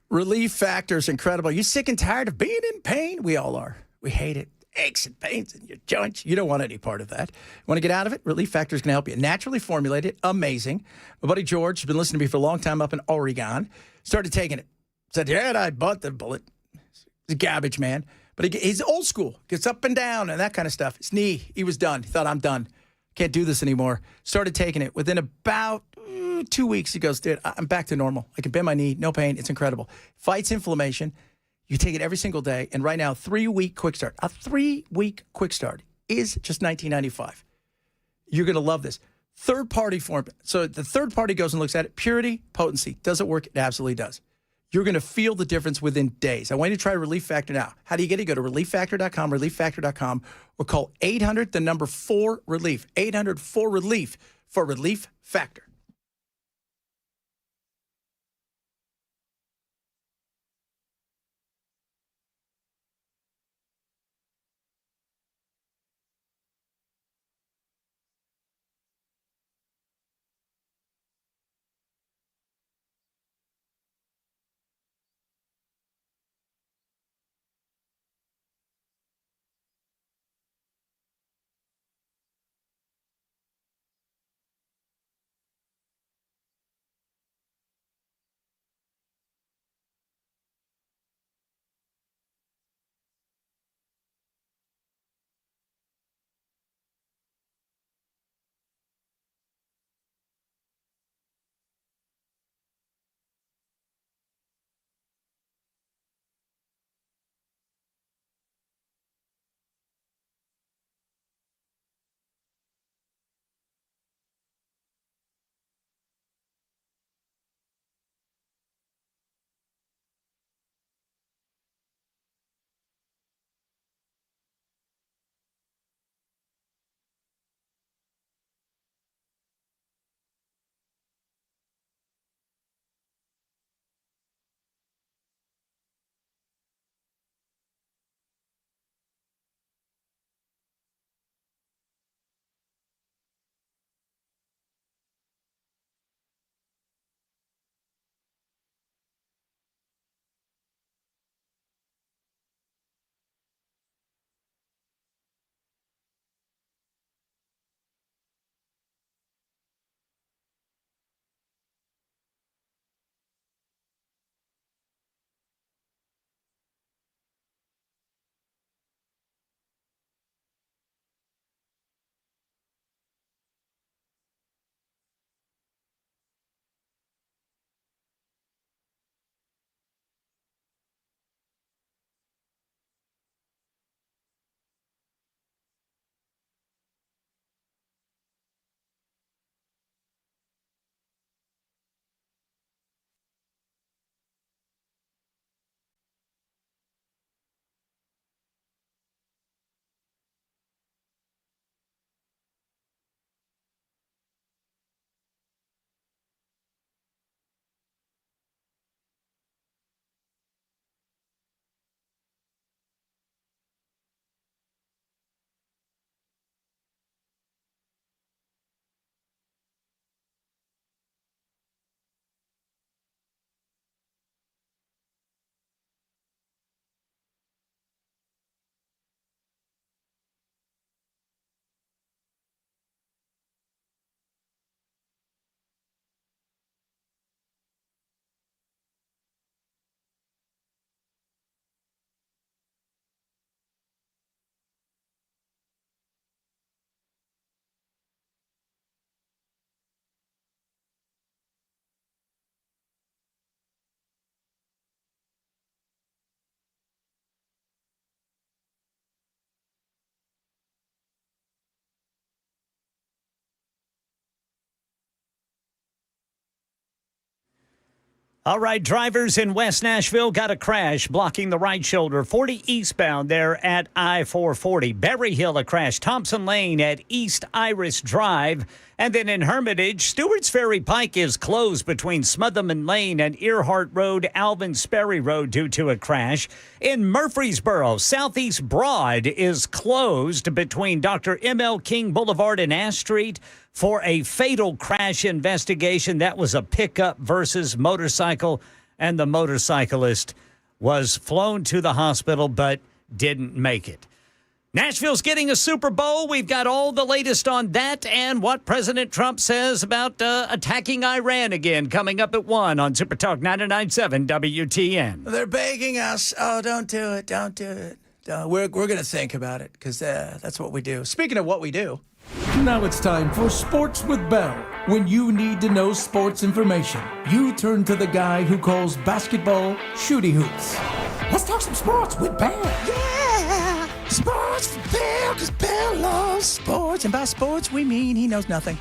Relief factor is incredible. You sick and tired of being in pain? We all are. We hate it. Aches and pains in your joints. You don't want any part of that. Want to get out of it? Relief Factor is going to help you. Naturally formulated, amazing. My buddy George has been listening to me for a long time up in Oregon. Started taking it. Said, yeah, I bought the bullet. He's a garbage man. But he's old school. Gets up and down and that kind of stuff. His knee, he was done. He thought, I'm done. Can't do this anymore. Started taking it. Within about 2 weeks, he goes, dude, I'm back to normal. I can bend my knee, no pain. It's incredible. Fights inflammation. You take it every single day. And right now, 3-week quick start. A 3-week quick start is just $19.95. You're going to love this. Third-party form. So the third party goes and looks at it. Purity, potency. Does it work? It absolutely does. You're going to feel the difference within days. I want you to try Relief Factor now. How do you get it? Go to relieffactor.com, relieffactor.com, or call 800-4-RELIEF, 800-4-RELIEF for Relief Factor.
All right, drivers in West Nashville got a crash blocking the right shoulder. 40 eastbound there at I-440. Berry Hill, a crash. Thompson Lane at East Iris Drive. And then in Hermitage, Stewart's Ferry Pike is closed between Smotherman Lane and Earhart Road, Alvin Sperry Road due to a crash. In Murfreesboro, Southeast Broad is closed between Dr. M.L. King Boulevard and Ash Street for a fatal crash investigation. That was a pickup versus motorcycle, and the motorcyclist was flown to the hospital but didn't make it. Nashville's getting a Super Bowl. We've got all the latest on that and what President Trump says about attacking Iran again, coming up at 1 on Super Talk 99.7 WTN.
They're begging us. Oh, don't do it. Don't do it. We're going to think about it because that's what we do. Speaking of what we do.
Now it's time for Sports with Bell. When you need to know sports information, you turn to the guy who calls basketball shooty hoops. Let's talk some sports with Bell.
Yeah! Sports with Bell, because Bell loves sports. And by sports, we mean he knows nothing.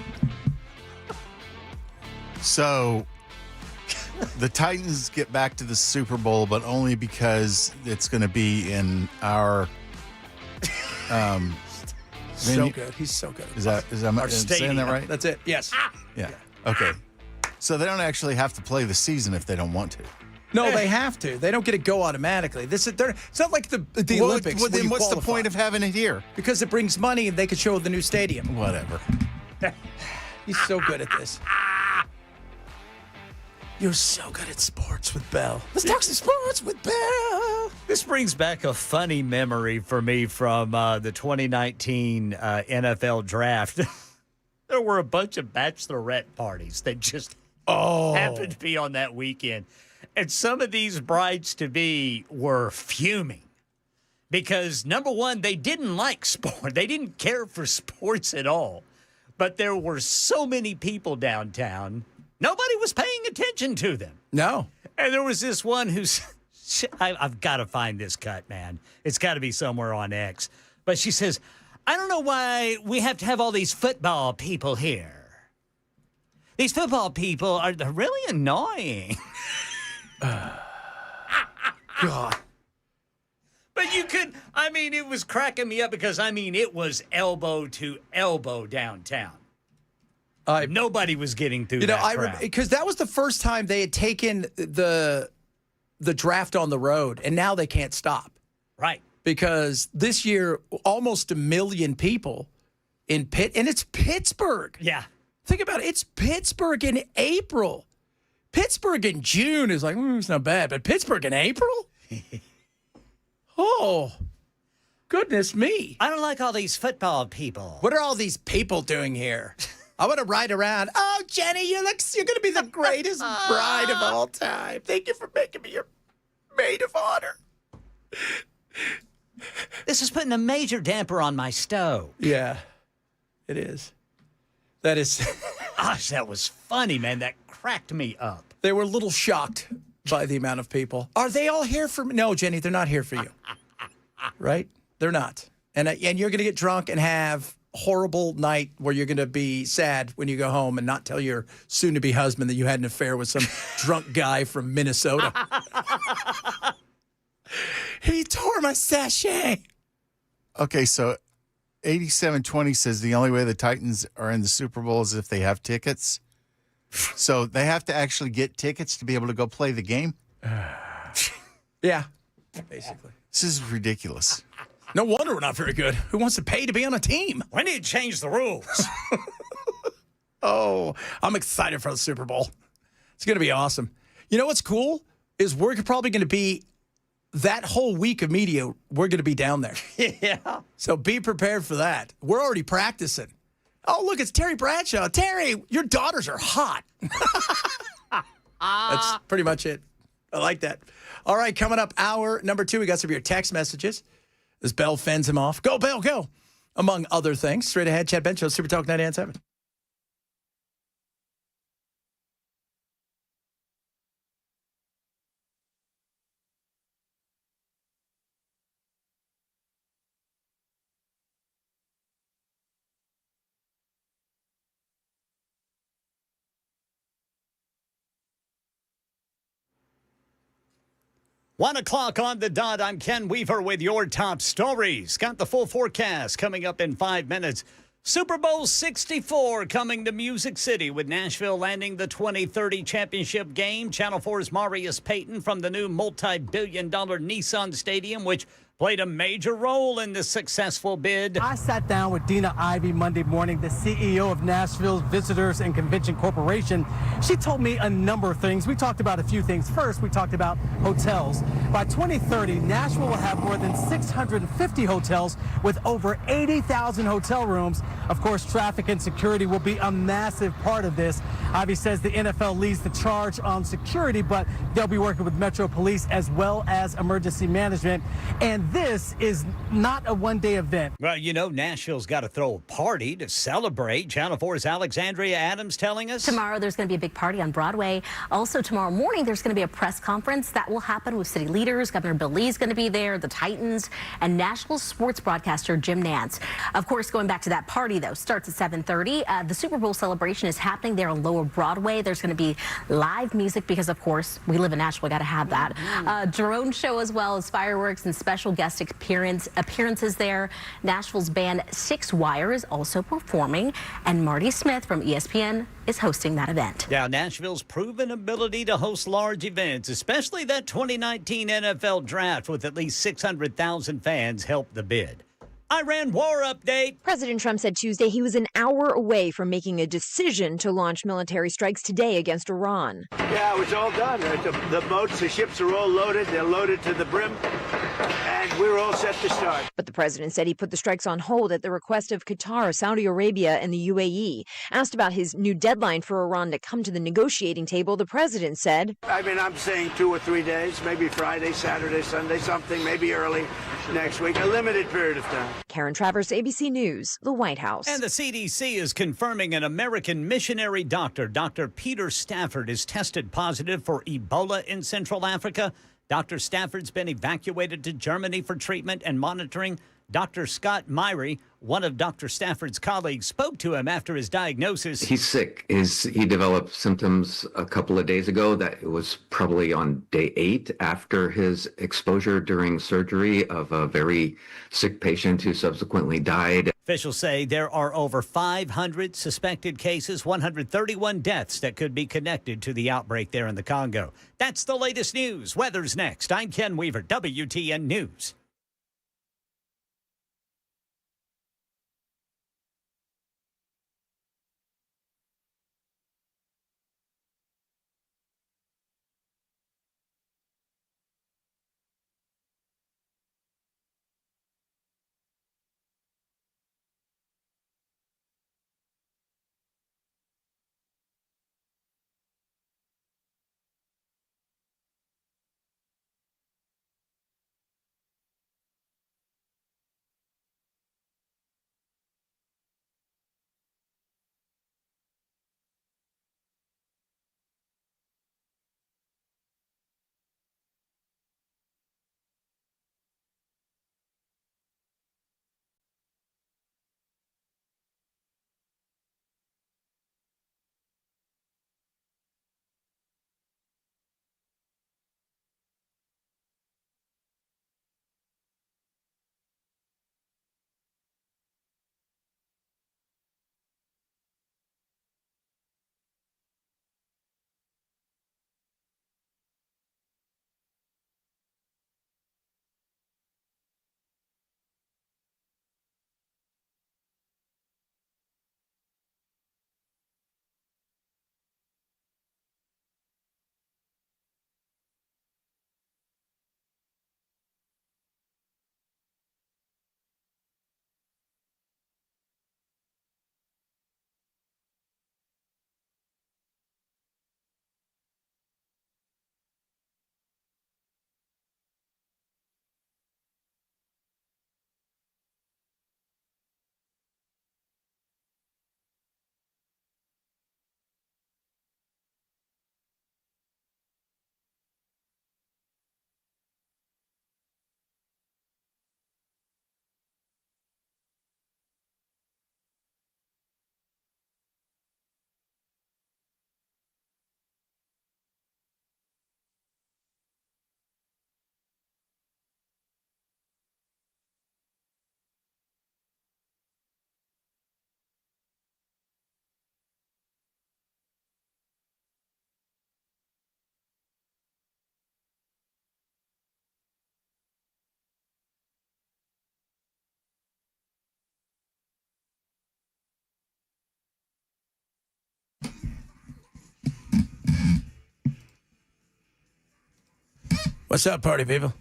So the Titans get back to the Super Bowl, but only because it's going to be in our
So
venue.
good. He's so good.
Is that am I saying that right?
That's it. Yes.
Yeah. Okay. So they don't actually have to play the season if they don't want to.
No, they have to. They don't get to go automatically. It's not like the Olympics.
Well,
where
then
you
what's the
qualify.
point of having it here?
Because it brings money and they could show the new stadium.
Whatever.
He's so good at this. You're so good at sports with Bell. Let's talk some sports with Bell.
This brings back a funny memory for me from the 2019 NFL draft. There were a bunch of bachelorette parties that just happened to be on that weekend. And some of these brides-to-be were fuming because, number one, they didn't like sport. They didn't care for sports at all. But there were so many people downtown, nobody was paying attention to them.
No.
And there was this one who's, I've got to find this cut, man. It's got to be somewhere on X. But she says, I don't know why we have to have all these football people here. These football people they're really annoying.
God.
But you could, it was cracking me up because, it was elbow to elbow downtown. Nobody was getting through that crowd.
Because that was the first time they had taken the draft on the road, and now they can't stop.
Right.
Because this year, almost 1 million people in and it's Pittsburgh.
Yeah.
Think about it. It's Pittsburgh in April. Pittsburgh in June is like, it's not bad, but Pittsburgh in April? Oh, goodness me.
I don't like all these football people.
What are all these people doing here? I want to ride around. Oh, Jenny, you're going to be the greatest bride of all time. Thank you for making me your maid of honor.
This is putting a major damper on my stove.
Yeah, it is. That is.
Gosh, that was funny, man. That cracked me up.
They were a little shocked by the amount of people. Are they all here for me? No, Jenny, they're not here for you. Right? They're not. And you're going to get drunk and have a horrible night where you're going to be sad when you go home and not tell your soon-to-be husband that you had an affair with some drunk guy from Minnesota. He tore my sachet.
Okay, so 8720 says the only way the Titans are in the Super Bowl is if they have tickets. So they have to actually get tickets to be able to go play the game?
Yeah, basically.
This is ridiculous.
No wonder we're not very good. Who wants to pay to be on a team?
We need to change the rules.
Oh, I'm excited for the Super Bowl. It's going to be awesome. You know what's cool is we're probably going to be that whole week of media, we're going to be down there.
Yeah.
So be prepared for that. We're already practicing. Oh, look, it's Terry Bradshaw. Terry, your daughters are hot. That's pretty much it. I like that. All right, coming up, hour number 2, we got some of your text messages. As Bell fends him off. Go, Bell, go. Among other things. Straight ahead, Chad Bench, Super Talk 99.7.
1 o'clock on the dot. I'm Ken Weaver with your top stories. Got the full forecast coming up in 5 minutes. Super Bowl 64 coming to Music City with Nashville landing the 2030 championship game. Channel 4's Marius Payton from the new multi-billion-dollar Nissan Stadium, which played a major role in the successful bid.
I sat down with Dina Ivey Monday morning, the CEO of Nashville's Visitors and Convention Corporation. She told me a number of things. We talked about a few things. First, we talked about hotels. By 2030, Nashville will have more than 650 hotels with over 80,000 hotel rooms. Of course, traffic and security will be a massive part of this. Ivey says the NFL leads the charge on security, but they'll be working with Metro Police as well as emergency management. And this is not a one-day event.
Well, you know, Nashville's got to throw a party to celebrate. Channel 4's Alexandria Adams telling us.
Tomorrow there's going to be a big party on Broadway. Also tomorrow morning there's going to be a press conference that will happen with city leaders. Governor Bill Lee's going to be there, the Titans, and Nashville sports broadcaster Jim Nantz. Of course, going back to that party, though, starts at 7:30. The Super Bowl celebration is happening there on Lower Broadway. There's going to be live music because, of course, we live in Nashville. Got to have that. Drone show as well as fireworks and special guest appearances there. Nashville's band Six Wire is also performing, and Marty Smith from ESPN is hosting that event.
Now, Nashville's proven ability to host large events, especially that 2019 NFL draft with at least 600,000 fans, helped the bid. Iran war update.
President Trump said Tuesday he was an hour away from making a decision to launch military strikes today against Iran.
Yeah, it was all done. The boats, the ships are all loaded. They're loaded to the brim. And we're all set to start.
But the president said he put the strikes on hold at the request of Qatar, Saudi Arabia, and the UAE. Asked about his new deadline for Iran to come to the negotiating table, the president said,
I'm saying 2 or 3 days, maybe Friday, Saturday, Sunday, something, maybe early next week, a limited period of time.
Karen Travers, ABC News, the White House.
And the CDC is confirming an American missionary doctor, Dr. Peter Stafford, is tested positive for Ebola in Central Africa. Dr. Stafford's been evacuated to Germany for treatment and monitoring. Dr. Scott Myrie, one of Dr. Stafford's colleagues, spoke to him after his diagnosis.
He's sick. He developed symptoms a couple of days ago. That it was probably on day 8 after his exposure during surgery of a very sick patient who subsequently died.
Officials say there are over 500 suspected cases, 131 deaths that could be connected to the outbreak there in the Congo. That's the latest news. Weather's next. I'm Ken Weaver, WTN News.
What's up, party people?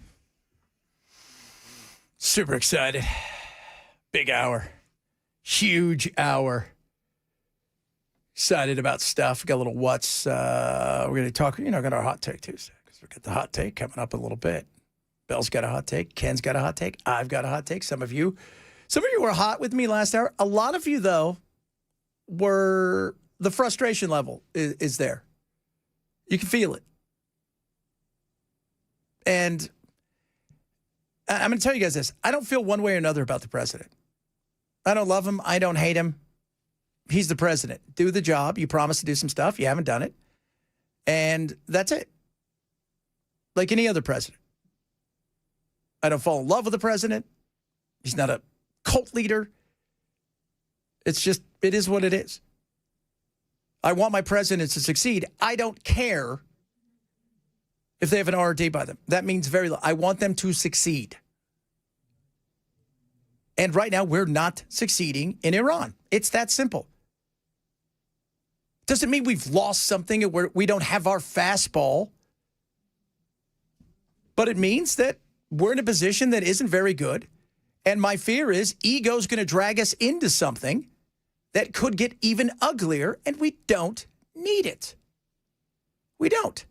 Super excited. Big hour. Huge hour. Excited about stuff. Got a little what's. We're going to talk, got our hot take Tuesday. Because we've got the hot take coming up in a little bit. Bell's got a hot take. Ken's got a hot take. I've got a hot take. Some of you were hot with me last hour. A lot of you, though, were, the frustration level is there. You can feel it. And I'm going to tell you guys this. I don't feel one way or another about the president. I don't love him. I don't hate him. He's the president. Do the job. You promised to do some stuff. You haven't done it. And that's it. Like any other president. I don't fall in love with the president. He's not a cult leader. It's just, it is what it is. I want my president to succeed. I don't care if they have an RD by them. That means very little. I want them to succeed. And right now, we're not succeeding in Iran. It's that simple. Doesn't mean we've lost something where we don't have our fastball. But it means that we're in a position that isn't very good. And my fear is ego's going to drag us into something that could get even uglier, and we don't need it. We don't.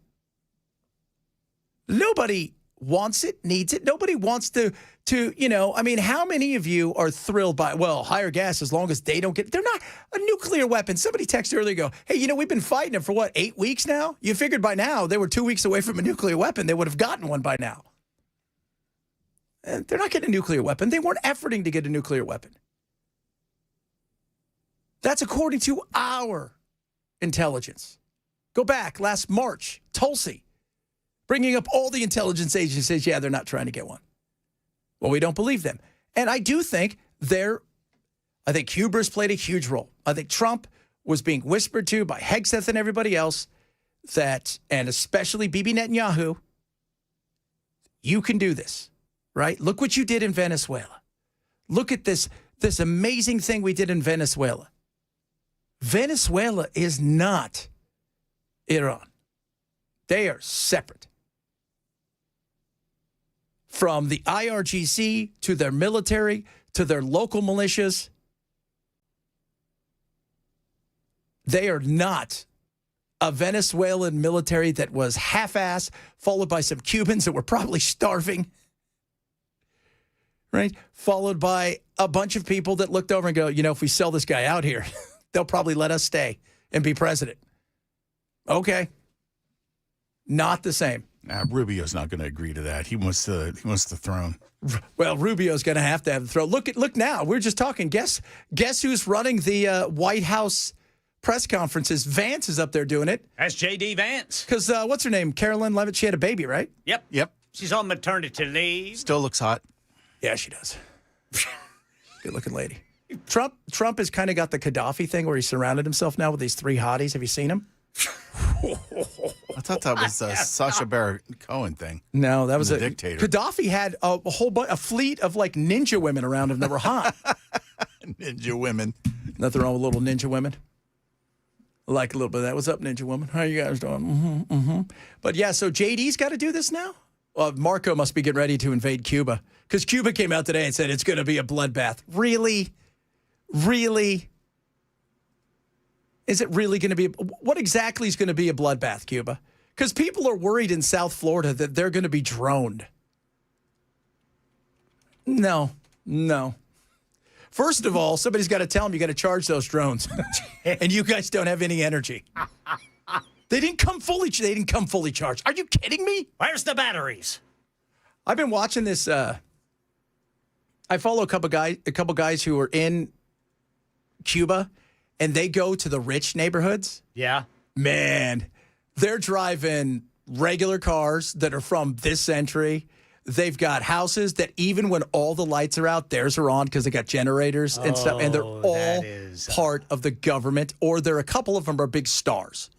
Nobody wants it, needs it. Nobody wants to how many of you are thrilled by, higher gas as long as they don't get, they're not a nuclear weapon. Somebody texted earlier, go, hey, we've been fighting it for 8 weeks now? You figured by now they were 2 weeks away from a nuclear weapon. They would have gotten one by now. And they're not getting a nuclear weapon. They weren't efforting to get a nuclear weapon. That's according to our intelligence. Go back last March, Tuesdsay, bringing up all the intelligence agencies. Yeah, they're not trying to get one. Well, we don't believe them. And I do think I think hubris played a huge role. I think Trump was being whispered to by Hegseth and everybody else and especially Bibi Netanyahu, you can do this, right? Look what you did in Venezuela. Look at this amazing thing we did in Venezuela. Venezuela is not Iran. They are separate. From the IRGC to their military to their local militias, they are not a Venezuelan military that was half-assed, followed by some Cubans that were probably starving, right? Followed by a bunch of people that looked over and go, if we sell this guy out here, they'll probably let us stay and be president. Okay. Not the same.
Rubio's not going to agree to that. He wants the throne.
Well, Rubio's going to have the throne. Look now. We're just talking. Guess who's running the White House press conferences? Vance is up there doing it.
That's J.D. Vance.
Because what's her name? Carolyn Levitt. She had a baby, right?
Yep. She's on maternity leave.
Still looks hot.
Yeah, she does. Good-looking lady. Trump has kind of got the Gaddafi thing where he surrounded himself now with these 3 hotties. Have you seen him?
I thought that was the Sacha Baron Cohen thing.
No, that was
a dictator.
Gaddafi had a fleet of like ninja women around him that were hot.
Ninja women.
Nothing wrong with little ninja women. I like a little bit of that. What's up, ninja woman? How you guys doing? But yeah, so JD's got to do this now? Well, Marco must be getting ready to invade Cuba because Cuba came out today and said it's going to be a bloodbath. Really? Really? Is it really going to be? What exactly is going to be a bloodbath, Cuba? Because people are worried in South Florida that they're going to be droned. No. First of all, somebody's got to tell them you got to charge those drones, and you guys don't have any energy. They didn't come fully charged. Are you kidding me?
Where's the batteries?
I've been watching this. I follow a couple guys who are in Cuba. And they go to the rich neighborhoods.
Yeah.
Man, they're driving regular cars that are from this century. They've got houses that even when all the lights are out, theirs are on because they got generators and stuff. And they're all part of the government, or a couple of them are big stars.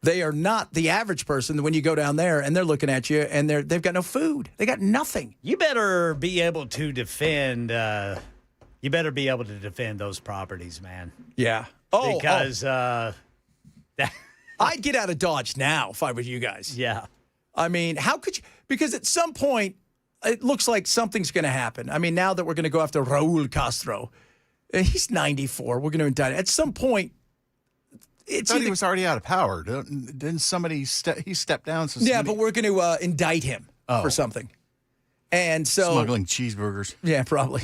They are not the average person when you go down there and they're looking at you and they've got no food. They got nothing.
You better be able to defend... You better be able to defend those properties, man.
Yeah.
Because
I'd get out of Dodge now if I were you guys.
Yeah.
I mean, how could you? Because at some point, it looks like something's going to happen. I mean, now that we're going to go after Raul Castro, he's 94. We're going to indict him. At some point, it's
he was already out of power. Didn't somebody he stepped down? So
yeah, but we're going to indict him for something. And so
smuggling cheeseburgers.
Yeah, probably.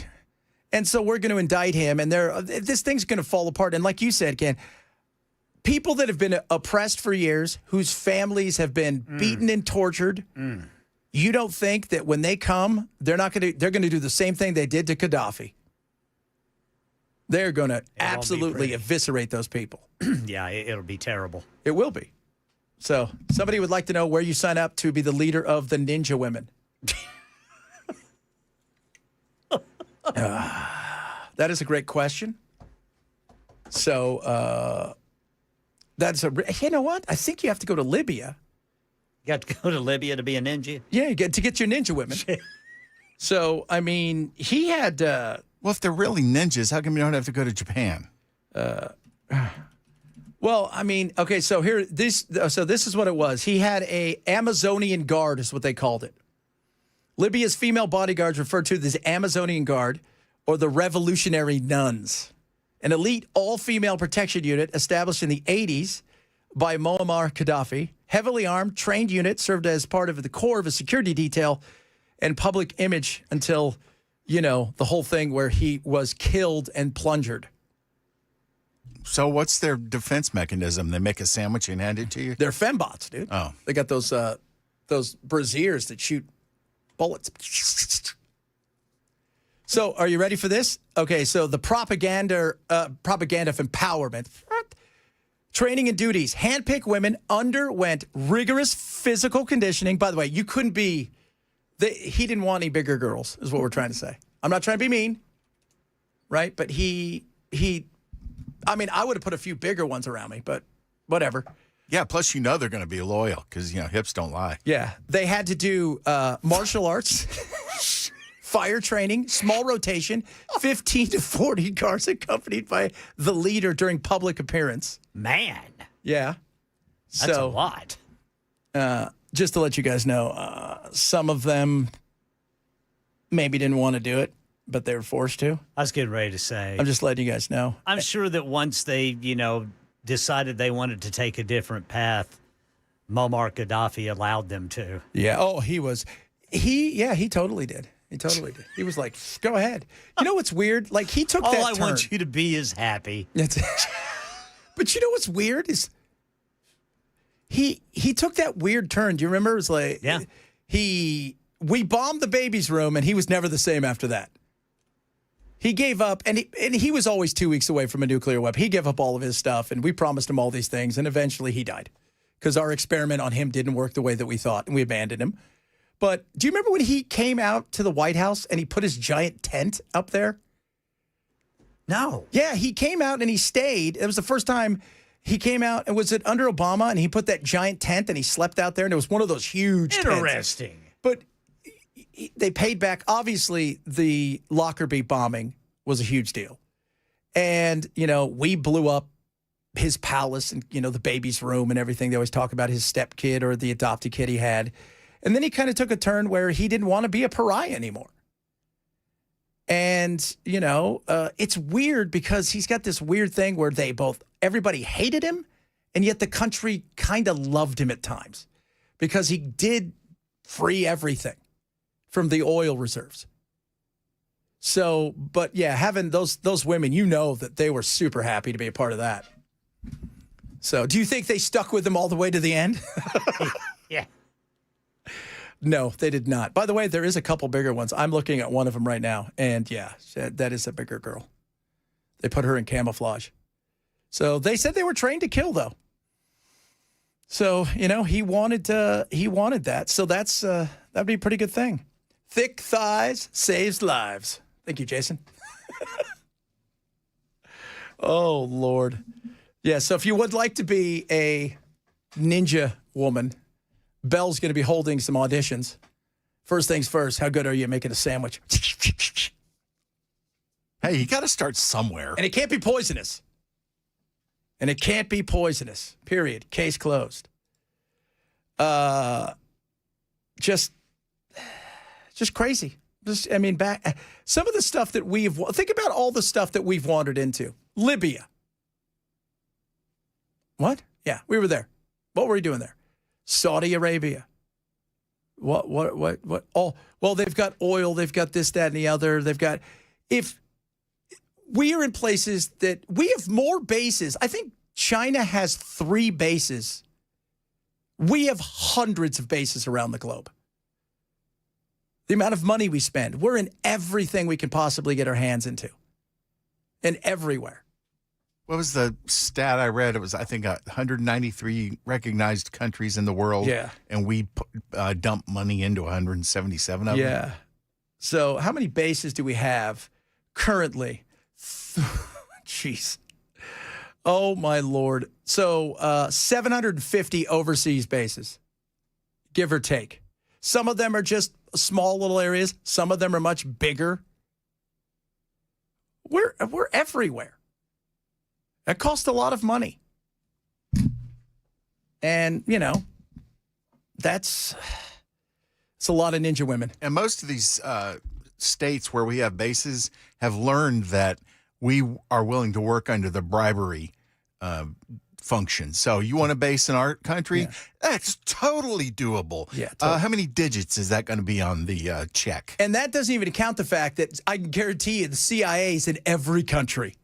And so we're going to indict him, and this thing's going to fall apart. And like you said, Ken, people that have been oppressed for years, whose families have been beaten and tortured. You don't think that when they come, they're going to do the same thing they did to Gaddafi? They're going to absolutely eviscerate those people.
Yeah, it'll be terrible.
It will be. So somebody would like to know where you sign up to be the leader of the Ninja Women. That is a great question. So you know what? I think you have to go to Libya.
You got to go to Libya to be a ninja?
Yeah, you get to get your ninja women. So, I mean, he had...
well, if they're really ninjas, how come you don't have to go to Japan?
Well, I mean, okay, so this is what it was. He had a Amazonian guard is what they called it. Libya's female bodyguards referred to as Amazonian Guard or the Revolutionary Nuns, an elite all-female protection unit established in the 80s by Muammar Gaddafi. Heavily armed, trained unit served as part of the core of a security detail and public image until, the whole thing where he was killed and plundered.
So what's their defense mechanism? They make a sandwich and hand it to you?
They're fembots, dude.
Oh.
They got those braziers that shoot bullets. So are you ready for this? Okay, so the propaganda of empowerment. Training and duties. Handpicked women underwent rigorous physical conditioning. By the way, you couldn't be... he didn't want any bigger girls, is what we're trying to say. I'm not trying to be mean, right? But I mean, I would have put a few bigger ones around me, but whatever.
Yeah, plus they're going to be loyal because, hips don't lie.
Yeah. They had to do martial arts, fire training, small rotation, 15 to 40 guards accompanied by the leader during public appearance.
Man.
Yeah.
That's a lot.
Just to let you guys know, some of them maybe didn't want to do it, but they were forced to.
I was getting ready to say.
I'm just letting you guys know.
I'm sure that once they, decided they wanted to take a different path, Muammar Gaddafi allowed them to.
Yeah. Oh, he totally did. He totally did. He was like, go ahead. You know what's weird? Like, he took that turn.
All I want you to be is happy.
But you know what's weird is he took that weird turn. Do you remember? It was like,
yeah.
We bombed the baby's room, and he was never the same after that. He gave up, and he was always 2 weeks away from a nuclear weapon. He gave up all of his stuff, and we promised him all these things, and eventually he died because our experiment on him didn't work the way that we thought, and we abandoned him. But do you remember when he came out to the White House and he put his giant tent up there?
No.
Yeah, he came out and he stayed. It was the first time he came out, and was it under Obama? And he put that giant tent and he slept out there, and it was one of those huge tents.
Interesting.
But they paid back. Obviously, the Lockerbie bombing was a huge deal. And, we blew up his palace and, the baby's room and everything. They always talk about his stepkid or the adopted kid he had. And then he kind of took a turn where he didn't want to be a pariah anymore. And, it's weird because he's got this weird thing where everybody hated him, and yet the country kind of loved him at times because he did free everything from the oil reserves. So, but yeah, having those women, that they were super happy to be a part of that. So, do you think they stuck with him all the way to the end?
Yeah.
No, they did not. By the way, there is a couple bigger ones. I'm looking at one of them right now, and yeah, that is a bigger girl. They put her in camouflage. So they said they were trained to kill, though. So, he wanted that. So that'd be a pretty good thing. Thick thighs saves lives. Thank you, Jason. Oh, Lord. Yeah, so if you would like to be a ninja woman, Belle's going to be holding some auditions. First things first, how good are you at making a sandwich?
Hey, you got to start somewhere.
And it can't be poisonous. Period. Case closed. just crazy. I mean, some of the stuff that think about all the stuff that we've wandered into. Libya. What? Yeah, we were there. What were we doing there? Saudi Arabia. What? Oh, well, they've got oil. They've got this, that, and the other. If we are in places that we have more bases. I think China has 3 bases. We have hundreds of bases around the globe. The amount of money we spend, we're in everything we can possibly get our hands into. And everywhere.
What was the stat I read? It was, I think, 193 recognized countries in the world.
Yeah.
And we dump money into 177 of them.
Yeah. So how many bases do we have currently? Jeez. Oh, my Lord. So 750 overseas bases, give or take. Some of them are just small little areas. Some of them are much bigger. We're everywhere. That costs a lot of money. And, it's a lot of ninja women.
And most of these states where we have bases have learned that we are willing to work under the bribery function. So you want a base in our country? Yeah. That's totally doable.
Yeah. Totally.
How many digits is that going to be on the check?
And that doesn't even account the fact that I can guarantee you the CIA is in every country.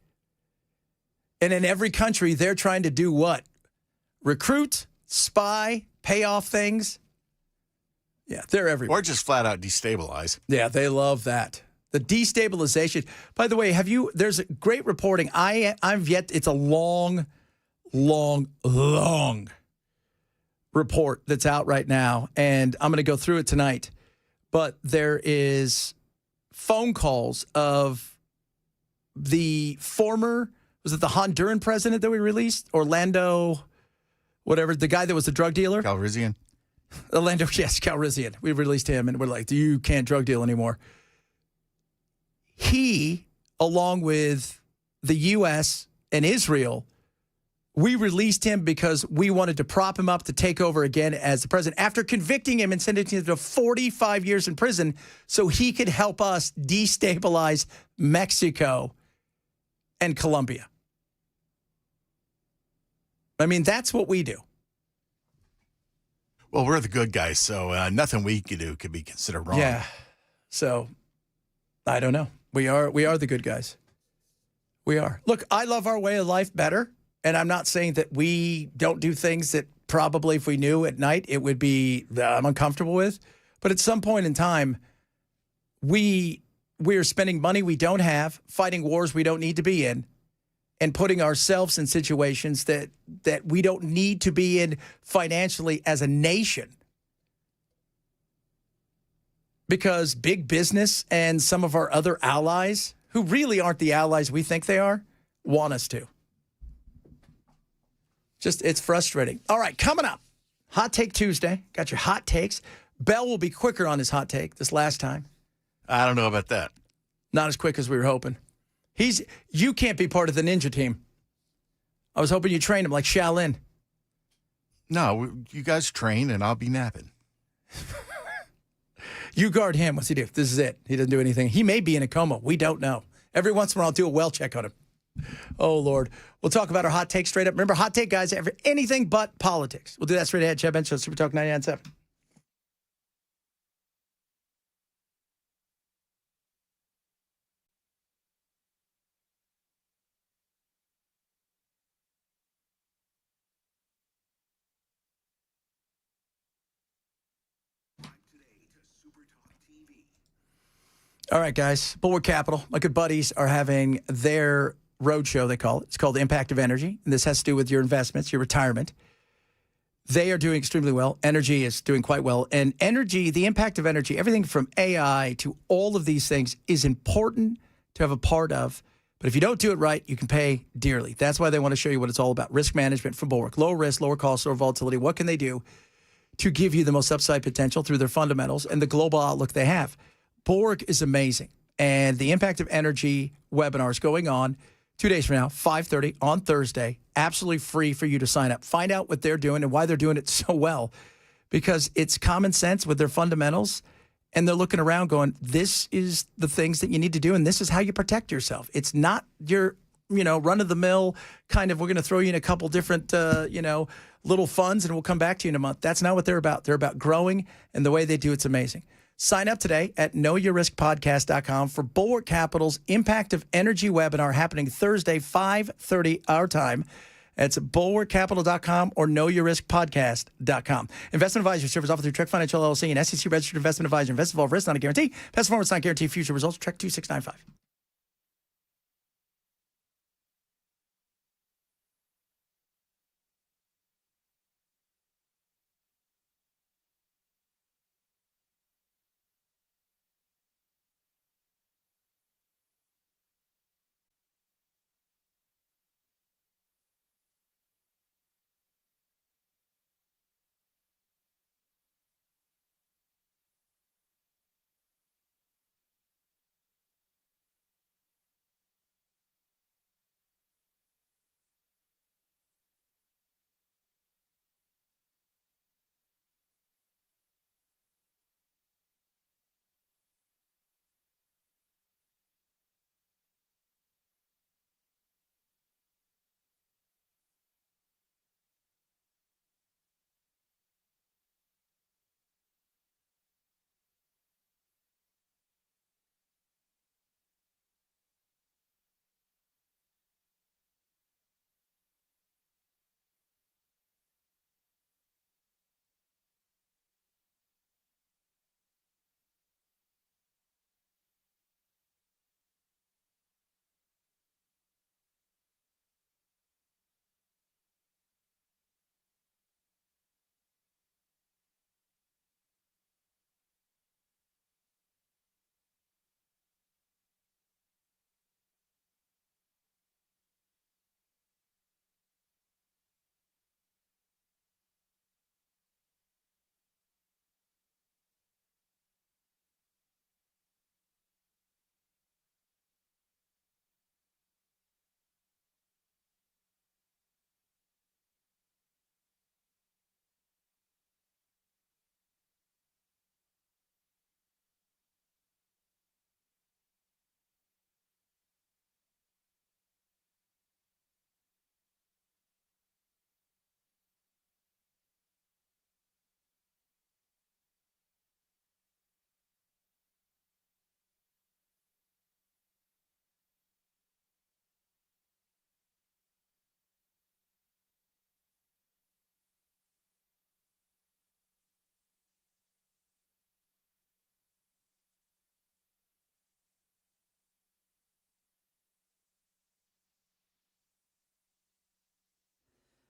And in every country, they're trying to do what? Recruit, spy, pay off things. Yeah, they're everywhere.
Or just flat out destabilize.
Yeah, they love that. The destabilization. By the way, there's great reporting. It's a long report that's out right now, and I'm going to go through it tonight. But there is phone calls of the former, was it the Honduran president that we released? Orlando, whatever, the guy that was the drug dealer?
Calrissian.
Orlando, yes, Calrissian. We released him, and we're like, you can't drug deal anymore. He, along with the U.S. and Israel, we released him because we wanted to prop him up to take over again as the president after convicting him and sentencing him to 45 years in prison so he could help us destabilize Mexico and Colombia. I mean, that's what we do.
Well, we're the good guys, so nothing we could do could be considered wrong.
Yeah. So, I don't know. We are the good guys. We are. Look, I love our way of life better, and I'm not saying that we don't do things that probably if we knew at night it would be I'm uncomfortable with. But at some point in time, we are spending money we don't have, fighting wars we don't need to be in, and putting ourselves in situations that we don't need to be in financially as a nation. Because big business and some of our other allies, who really aren't the allies we think they are, want us to. It's frustrating. All right, coming up, Hot Take Tuesday. Got your hot takes. Bell will be quicker on his hot take this last time.
I don't know about that.
Not as quick as we were hoping. You can't be part of the ninja team. I was hoping you trained him like Shaolin.
No, you guys train and I'll be napping.
You guard him. What's he do? This is it. He doesn't do anything. He may be in a coma. We don't know. Every once in a while, I'll do a well check on him. Oh, Lord. We'll talk about our hot take straight up. Remember, hot take, guys, anything but politics. We'll do that straight ahead. Chad Bench Show, Super Talk 99.7. All right, guys. Bulwark Capital, my good buddies, are having their roadshow, they call it. It's called The Impact of Energy. And this has to do with your investments, your retirement. They are doing extremely well. Energy is doing quite well. And energy, the impact of energy, everything from AI to all of these things is important to have a part of. But if you don't do it right, you can pay dearly. That's why they want to show you what it's all about. Risk management from Bulwark. Low risk, lower cost, lower volatility. What can they do to give you the most upside potential through their fundamentals and the global outlook they have? Bulwark is amazing. And the Impact of Energy webinar is going on 2 days from now, 5:30 on Thursday. Absolutely free for you to sign up. Find out what they're doing and why they're doing it so well. because it's common sense with their fundamentals. And they're looking around going, this is the things that you need to do, and this is how you protect yourself. It's not your, run-of-the-mill kind of, we're going to throw you in a couple different, little funds, and we'll come back to you in a month. That's not what they're about. They're about growing, and the way they do it's amazing. Sign up today at knowyourriskpodcast.com for Bulwark Capital's Impact of Energy webinar happening Thursday, 5:30 our time. It's bulwarkcapital.com or knowyourriskpodcast.com. Investment advisory service offered through Trek Financial LLC, an SEC-registered investment advisor. Investment involved risk, not a guarantee. Past performance not guarantee future results. Trek 2695.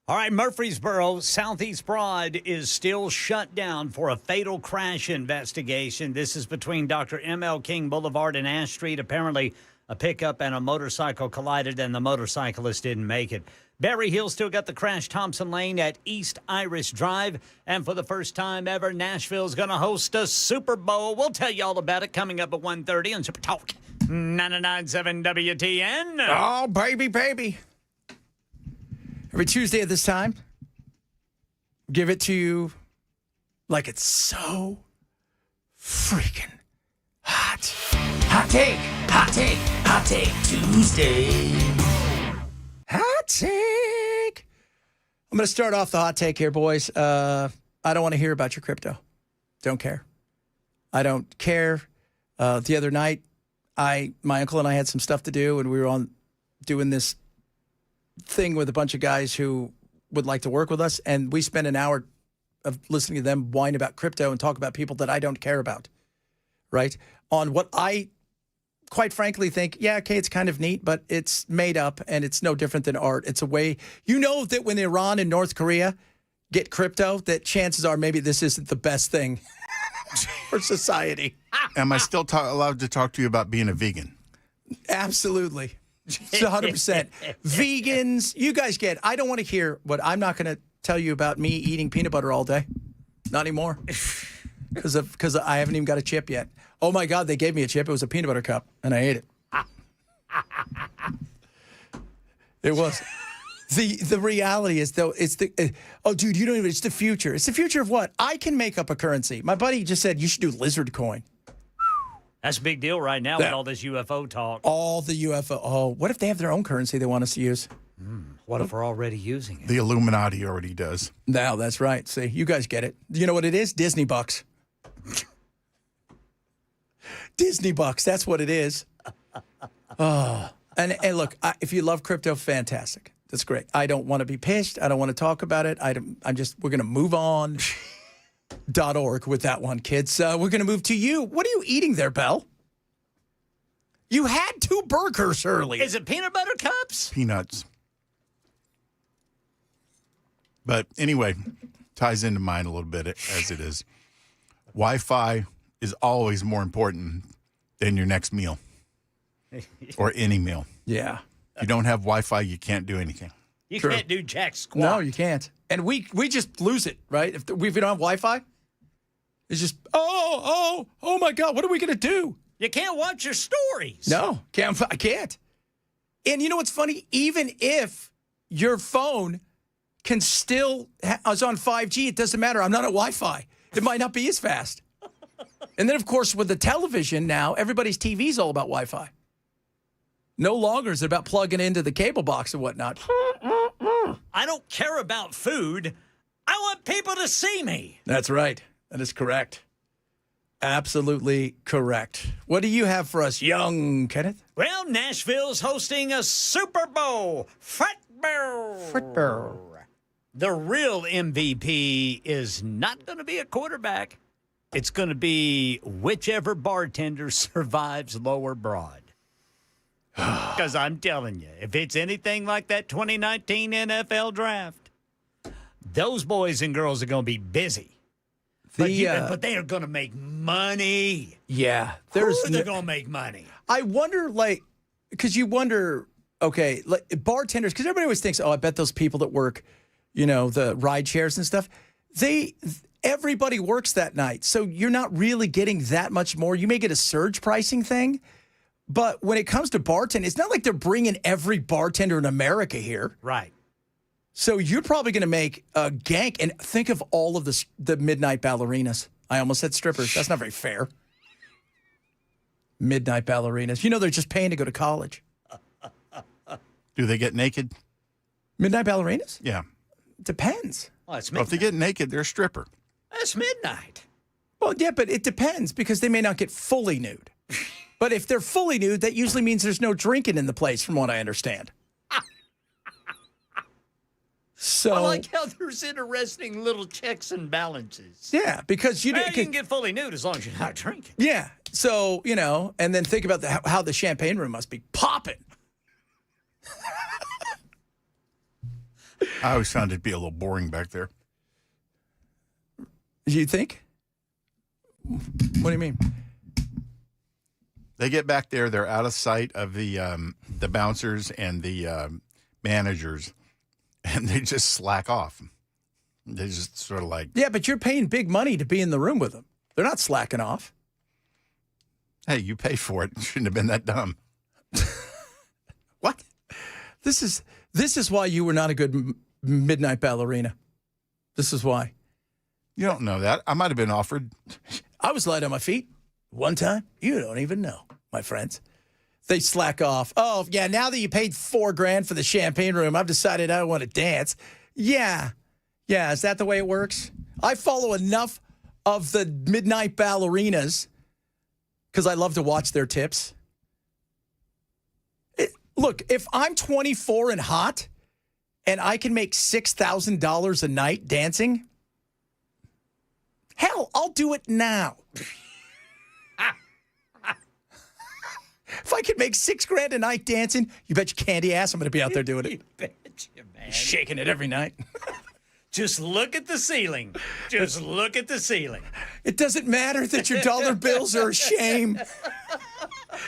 All right, Murfreesboro, Southeast Broad is still shut down for a fatal crash investigation. This is between Dr. M.L. King Boulevard and Ash Street. Apparently, a pickup and a motorcycle collided, and the motorcyclist didn't make it. Berry Hill still got the crash. Thompson Lane at East Iris Drive. And for the first time ever, Nashville's going to host a Super Bowl. We'll tell you all about it coming up at 1:30 on Super Talk 99.7 WTN.
Oh, baby, baby. Every Tuesday at this time, give it to you like it's so freaking hot. Hot take, hot take, hot take Tuesday. Hot take. I'm going to start off the hot take here, boys. I don't want to hear about your crypto. Don't care. I don't care. The other night, my uncle and I had some stuff to do, and we were on doing this thing with a bunch of guys who would like to work with us, and we spent an hour of listening to them whine about crypto and talk about people that I don't care about, right? On what I, quite frankly, think, yeah, okay, it's kind of neat, but it's made up, and it's no different than art. It's a way, that when Iran and North Korea get crypto, that chances are maybe this isn't the best thing for society.
Am I still allowed to talk to you about being a vegan?
Absolutely. It's 100%. Vegans, you guys get, I don't want to hear what, I'm not going to tell you about me eating peanut butter all day. Not anymore. Because I haven't even got a chip yet. Oh my God, they gave me a chip. It was a peanut butter cup, and I ate it. It was. The reality is, though, it's oh, dude, you don't even, it's the future. It's the future of what? I can make up a currency. My buddy just said you should do lizard coin.
That's a big deal right now with all this UFO talk.
All the UFO. Oh, what if they have their own currency they want us to use?
What if we're already using it?
The Illuminati already does.
No, that's right. See, you guys get it. You know what it is? Disney bucks. Disney bucks. That's what it is. Oh, and look, if you love crypto, fantastic. That's great. I don't want to be pissed. I don't want to talk about it. We're going to move on. .org with that one, kids. We're going to move to you. What are you eating there, Belle? You had 2 burgers earlier.
Is it peanut butter cups?
Peanuts. But anyway, ties into mine a little bit as it is. Wi-Fi is always more important than your next meal or any meal.
Yeah.
If you don't have Wi-Fi, you can't do anything.
You can't do jack squat.
No, you can't. And we just lose it, right? If we don't have Wi-Fi, it's just, oh my God, what are we going to do?
You can't watch your stories.
No, I can't. And you know what's funny? Even if your phone can still is on 5G, it doesn't matter. I'm not at Wi-Fi. It might not be as fast. And then, of course, with the television now, everybody's TV is all about Wi-Fi. No longer is it about plugging into the cable box and whatnot.
I don't care about food. I want people to see me.
That's right. That is correct. Absolutely correct. What do you have for us, young Kenneth?
Well, Nashville's hosting a Super Bowl. Football. The real MVP is not going to be a quarterback. It's going to be whichever bartender survives Lower Broad. Because I'm telling you, if it's anything like that 2019 NFL draft, those boys and girls are going to be busy. But they are going to make money.
Yeah.
They're going to make money.
I wonder, because you wonder, okay, bartenders, because everybody always thinks, I bet those people that work, the ride shares and stuff, everybody works that night. So you're not really getting that much more. You may get a surge pricing thing. But when it comes to bartending, it's not like they're bringing every bartender in America here.
Right.
So you're probably going to make a gank. And think of all of the midnight ballerinas. I almost said strippers. That's not very fair. Midnight ballerinas. They're just paying to go to college.
Do they get naked?
Midnight ballerinas?
Yeah.
Depends.
Well, it's
Well, if they get naked, they're a stripper.
That's midnight.
Well, yeah, but it depends because they may not get fully nude. But if they're fully nude, that usually means there's no drinking in the place, from what I understand. So
I like how there's interesting little checks and balances.
Yeah, because you
can get fully nude as long as you're not drinking.
Yeah. So, and then think about how the champagne room must be popping.
I always found it to be a little boring back there.
You think? What do you mean?
They get back there, they're out of sight of the bouncers and the managers, and they just slack off. They just sort of like...
Yeah, but you're paying big money to be in the room with them. They're not slacking off.
Hey, you pay for it. It shouldn't have been that dumb.
What? This is why you were not a good midnight ballerina. This is why.
You don't know that. I might have been offered.
I was light on my feet one time. You don't even know, my friends. They slack off. Oh, yeah, now that you paid $4,000 for the champagne room, I've decided I don't want to dance. Yeah. Yeah, is that the way it works? I follow enough of the midnight ballerinas because I love to watch their tips. Look, if I'm 24 and hot and I can make $6,000 a night dancing, hell, I'll do it now. If I could make $6,000 a night dancing, you bet your candy ass I'm going to be out there doing it.
You bet you, man.
Shaking it every night.
Just look at the ceiling. Just look at the ceiling.
It doesn't matter that your dollar bills are a shame.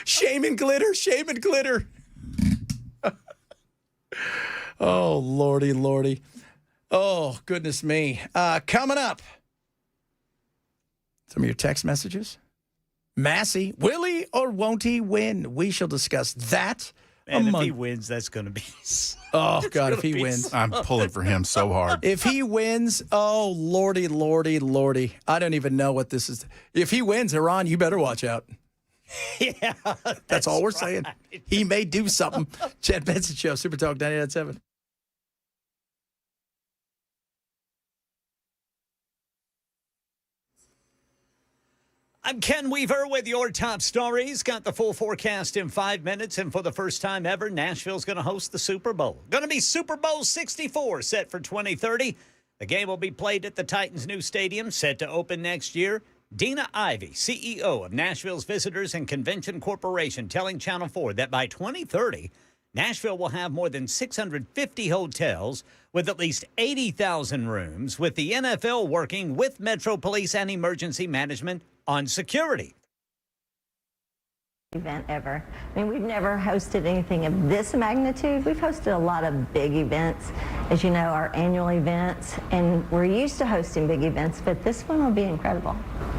Shame and glitter, shame and glitter. Oh, Lordy, Lordy. Oh, goodness me. Coming up, some of your text messages. Massey, will he or won't he win? We shall discuss that
And if he
month.
wins, that's going to be.
Oh, God, if he wins.
I'm pulling for him so hard.
If he wins, oh, lordy, lordy, lordy. I don't even know what this is. If he wins, Iran, you better watch out.
Yeah.
That's all we're saying. He may do something. Chad Benson Show, Super Talk 99.7.
I'm Ken Weaver with your top stories. Got the full forecast in 5 minutes. And for the first time ever, Nashville's going to host the Super Bowl. Going to be Super Bowl 64 set for 2030. The game will be played at the Titans' new stadium, set to open next year. Dina Ivey, CEO of Nashville's Visitors and Convention Corporation, telling Channel 4 that by 2030, Nashville will have more than 650 hotels with at least 80,000 rooms, with the NFL working with Metro Police and Emergency Management on security.
Event ever. I mean, we've never hosted anything of this magnitude. We've hosted a lot of big events, as you know, our annual events, and we're used to hosting big events, but this one will be incredible.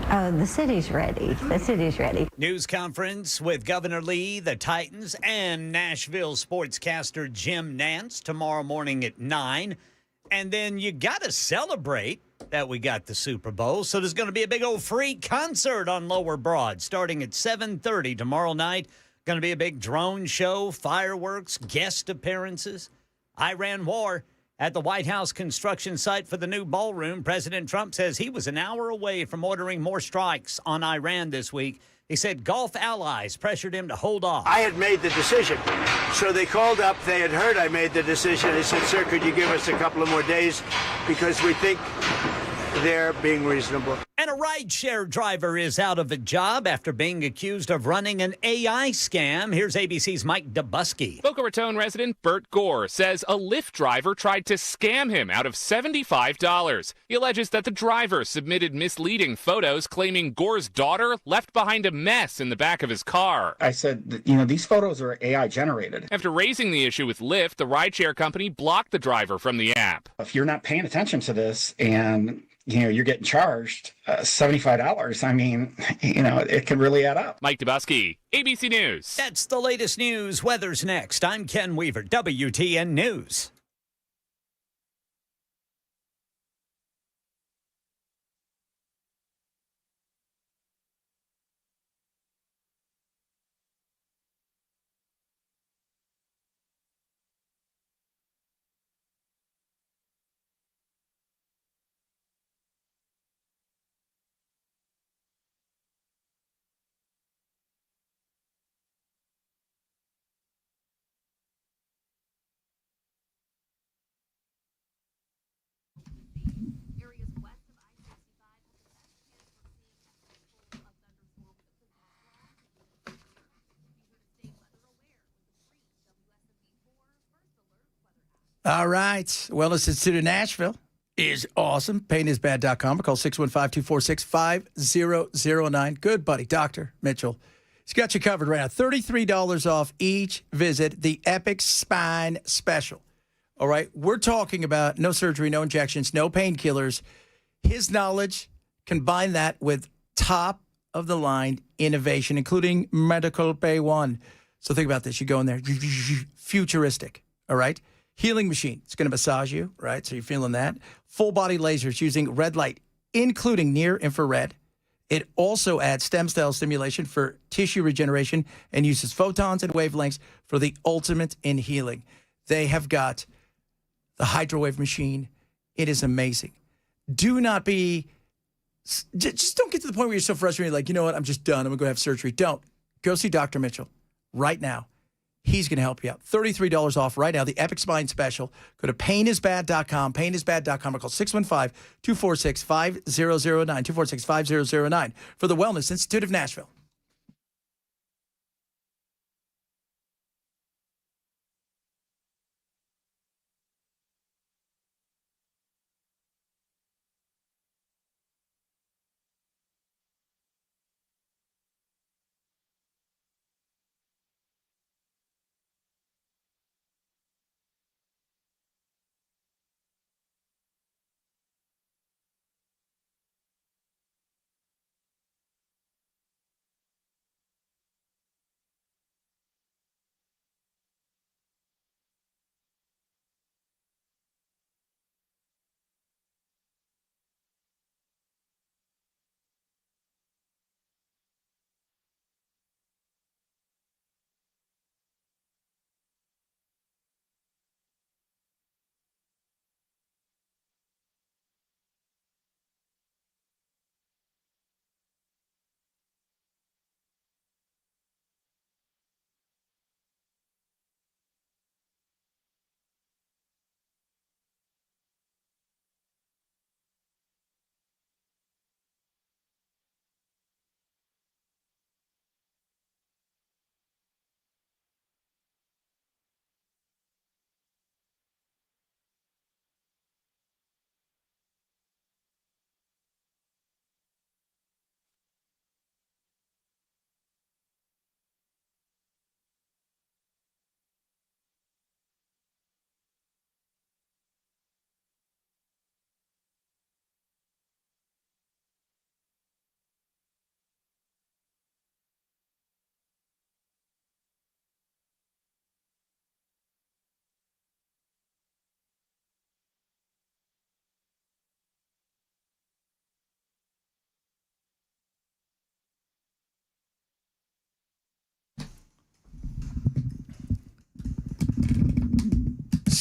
Oh, the city's ready. The city's ready.
News conference with Governor Lee, the Titans, and Nashville sportscaster Jim Nance tomorrow morning at 9. And then you got to celebrate that we got the Super Bowl. So there's going to be a big old free concert on Lower Broad starting at 7:30 tomorrow night. Going to be a big drone show, fireworks, guest appearances. Iran war at the White House construction site for the new ballroom. President Trump says he was an hour away from ordering more strikes on Iran this week. He said Gulf allies pressured him to hold off.
I had made the decision. So they called up. They had heard I made the decision. They said, sir, could you give us a couple of more days? Because we think they're being reasonable.
And a rideshare driver is out of a job after being accused of running an AI scam. Here's ABC's Mike Dubusky.
Boca Raton resident Bert Gore says a Lyft driver tried to scam him out of $75. He alleges that the driver submitted misleading photos claiming Gore's daughter left behind a mess in the back of his car.
I said, you know, these photos are AI generated.
After raising the issue with Lyft, the rideshare company blocked the driver from the app.
If you're not paying attention to this and you're getting charged $75. I mean, it can really add up.
Mike Dubusky, ABC News.
That's the latest news. Weather's next. I'm Ken Weaver, WTN News.
All right. Wellness Institute of Nashville is awesome. Painisbad.com or call 615-246-5009. Good buddy, Dr. Mitchell. He's got you covered right now. $33 off each visit, the Epic Spine Special. All right. We're talking about no surgery, no injections, no painkillers. His knowledge, combine that with top-of-the-line innovation, including Medical Bay 1. So think about this. You go in there, futuristic, all right? Healing machine. It's going to massage you, right? So you're feeling that. Full body lasers using red light, including near infrared. It also adds stem cell stimulation for tissue regeneration and uses photons and wavelengths for the ultimate in healing. They have got the Hydrowave machine. It is amazing. Do not be, just don't get to the point where you're so frustrated, like, you know what, I'm just done. I'm going to go have surgery. Don't. Go see Dr. Mitchell right now. He's going to help you out. $33 off right now, the Epic Spine Special. Go to painisbad.com, painisbad.com, or call 615-246-5009, 246-5009 for the Wellness Institute of Nashville.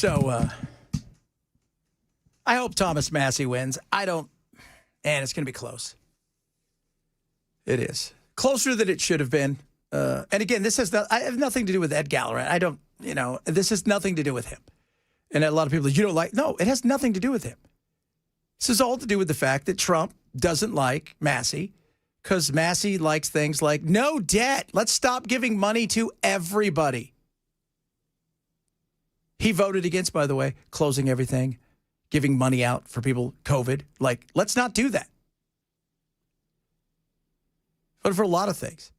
So I hope Thomas Massey wins. And it's going to be close. It is. Closer than it should have been. And again, I have nothing to do with Ed Gallagher. This has nothing to do with him. And a lot of people, no, it has nothing to do with him. This is all to do with the fact that Trump doesn't like Massey because Massey likes things like no debt. Let's stop giving money to everybody. He voted against, by the way, closing everything, giving money out for people, COVID. Like, let's not do that. But for a lot of things.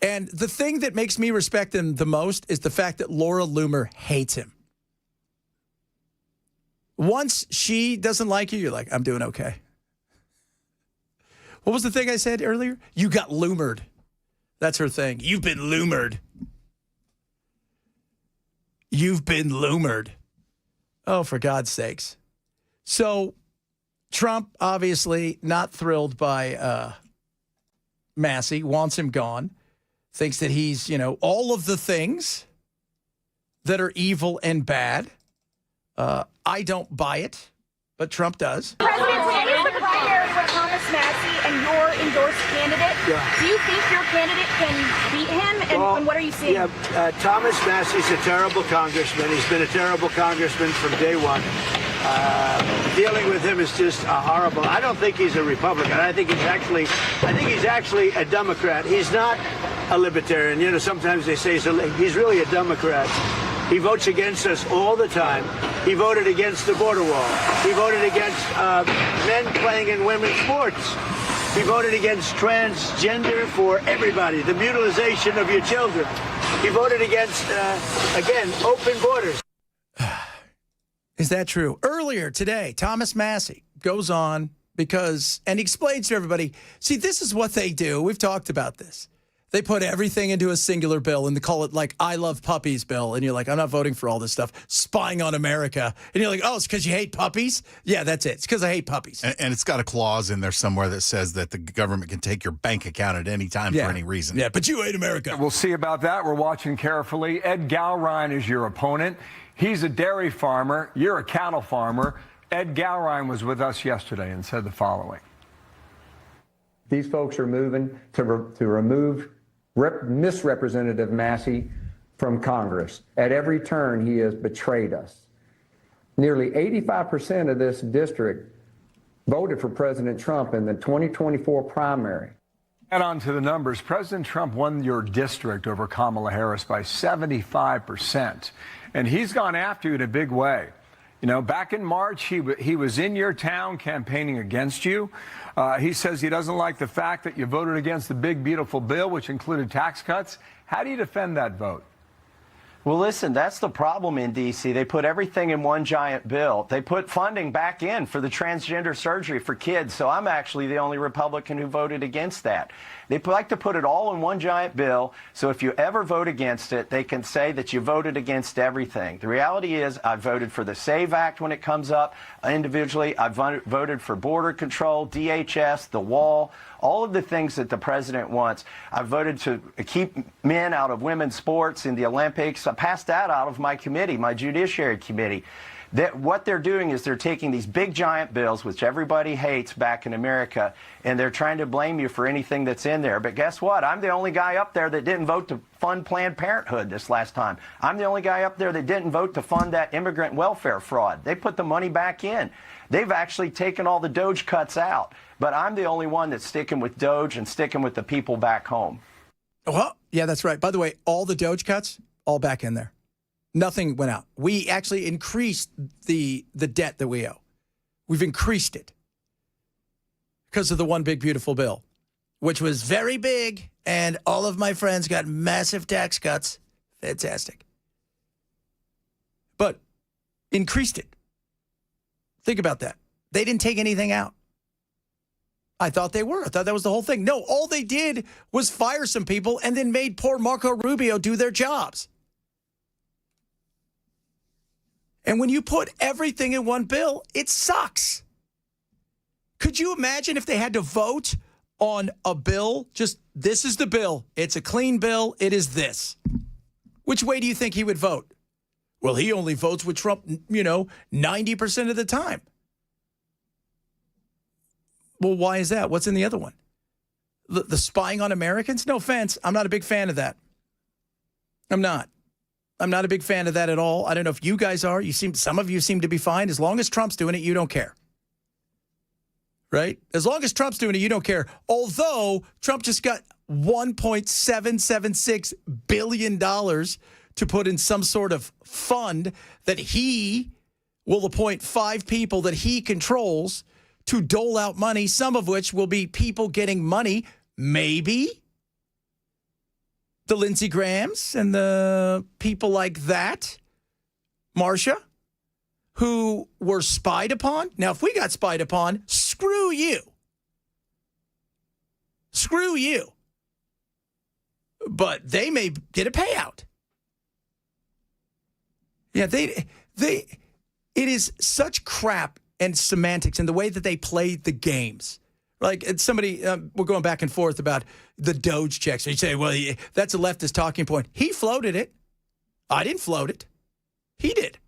And the thing that makes me respect him the most is the fact that Laura Loomer hates him. Once she doesn't like you, you're like, I'm doing okay. What was the thing I said earlier? You got Loomered. That's her thing. You've been Loomered. You've been Loomered. Oh, for God's sakes. So Trump, obviously not thrilled by Massey, wants him gone, thinks that he's, all of the things that are evil and bad. I don't buy it, but Trump does.
President, today is the primary for Thomas Massey and your endorsed candidate. Yeah. Do you think your candidate can beat him? And what are you seeing?
Yeah, Thomas Massey's a terrible congressman. He's been a terrible congressman from day one. Dealing with him is just horrible. I don't think he's a Republican. I think he's actually a Democrat. He's not a libertarian. Sometimes they say he's really a Democrat. He votes against us all the time. He voted against the border wall. He voted against men playing in women's sports. He voted against transgender for everybody, the mutilization of your children. He voted against, again, open borders.
Is that true? Earlier today, Thomas Massey goes on and he explains to everybody, see, this is what they do. We've talked about this. They put everything into a singular bill and they call it like I love puppies bill. And you're like, I'm not voting for all this stuff. Spying on America. And you're like, oh, it's because you hate puppies? Yeah, that's it. It's because I hate puppies.
And it's got a clause in there somewhere that says that the government can take your bank account at any time for any reason.
Yeah, but you hate America.
We'll see about that. We're watching carefully. Ed Gallagher is your opponent. He's a dairy farmer. You're a cattle farmer. Ed Gallagher was with us yesterday and said the following.
These folks are moving to remove Misrepresentative Massey from Congress. At every turn, he has betrayed us. Nearly 85% of this district voted for President Trump in the 2024 primary.
And on to the numbers. President Trump won your district over Kamala Harris by 75%. And he's gone after you in a big way. Back in March, he was in your town campaigning against you. He says he doesn't like the fact that you voted against the big, beautiful bill, which included tax cuts. How do you defend that vote?
Well, listen, that's the problem in D.C. They put everything in one giant bill. They put funding back in for the transgender surgery for kids. So I'm actually the only Republican who voted against that. They like to put it all in one giant bill. So if you ever vote against it, they can say that you voted against everything. The reality is I voted for the SAVE Act when it comes up individually. I voted for border control, DHS, the wall, all of the things that the president wants. I voted to keep men out of women's sports in the Olympics. I passed that out of my committee, my Judiciary Committee. What they're doing is they're taking these big giant bills, which everybody hates back in America, and they're trying to blame you for anything that's in there. But guess what? I'm the only guy up there that didn't vote to fund Planned Parenthood this last time. I'm the only guy up there that didn't vote to fund that immigrant welfare fraud. They put the money back in. They've actually taken all the Doge cuts out. But I'm the only one that's sticking with Doge and sticking with the people back home.
Well, yeah, that's right. By the way, all the Doge cuts, all back in there. Nothing went out. We actually increased the debt that we owe. We've increased it because of the one big, beautiful bill, which was very big, and all of my friends got massive tax cuts. Fantastic. But increased it. Think about that. They didn't take anything out. I thought they were. I thought that was the whole thing. No, all they did was fire some people and then made poor Marco Rubio do their jobs. And when you put everything in one bill, it sucks. Could you imagine if they had to vote on a bill? Just, this is the bill. It's a clean bill. It is this. Which way do you think he would vote? Well, he only votes with Trump, 90% of the time. Well, why is that? What's in the other one? The spying on Americans? No offense. I'm not a big fan of that. I'm not a big fan of that at all. I don't know if you guys are. Some of you seem to be fine. As long as Trump's doing it, you don't care. Right? As long as Trump's doing it, you don't care. Although Trump just got $1.776 billion to put in some sort of fund that he will appoint 5 people that he controls to dole out money, some of which will be people getting money, maybe the Lindsey Grahams and the people like that, Marcia, who were spied upon. Now, if we got spied upon, screw you. Screw you. But they may get a payout. Yeah, it is such crap and semantics and the way that they play the games. Like somebody, we're going back and forth about the Doge checks. So you say, well, that's a leftist talking point. He floated it. I didn't float it. He did.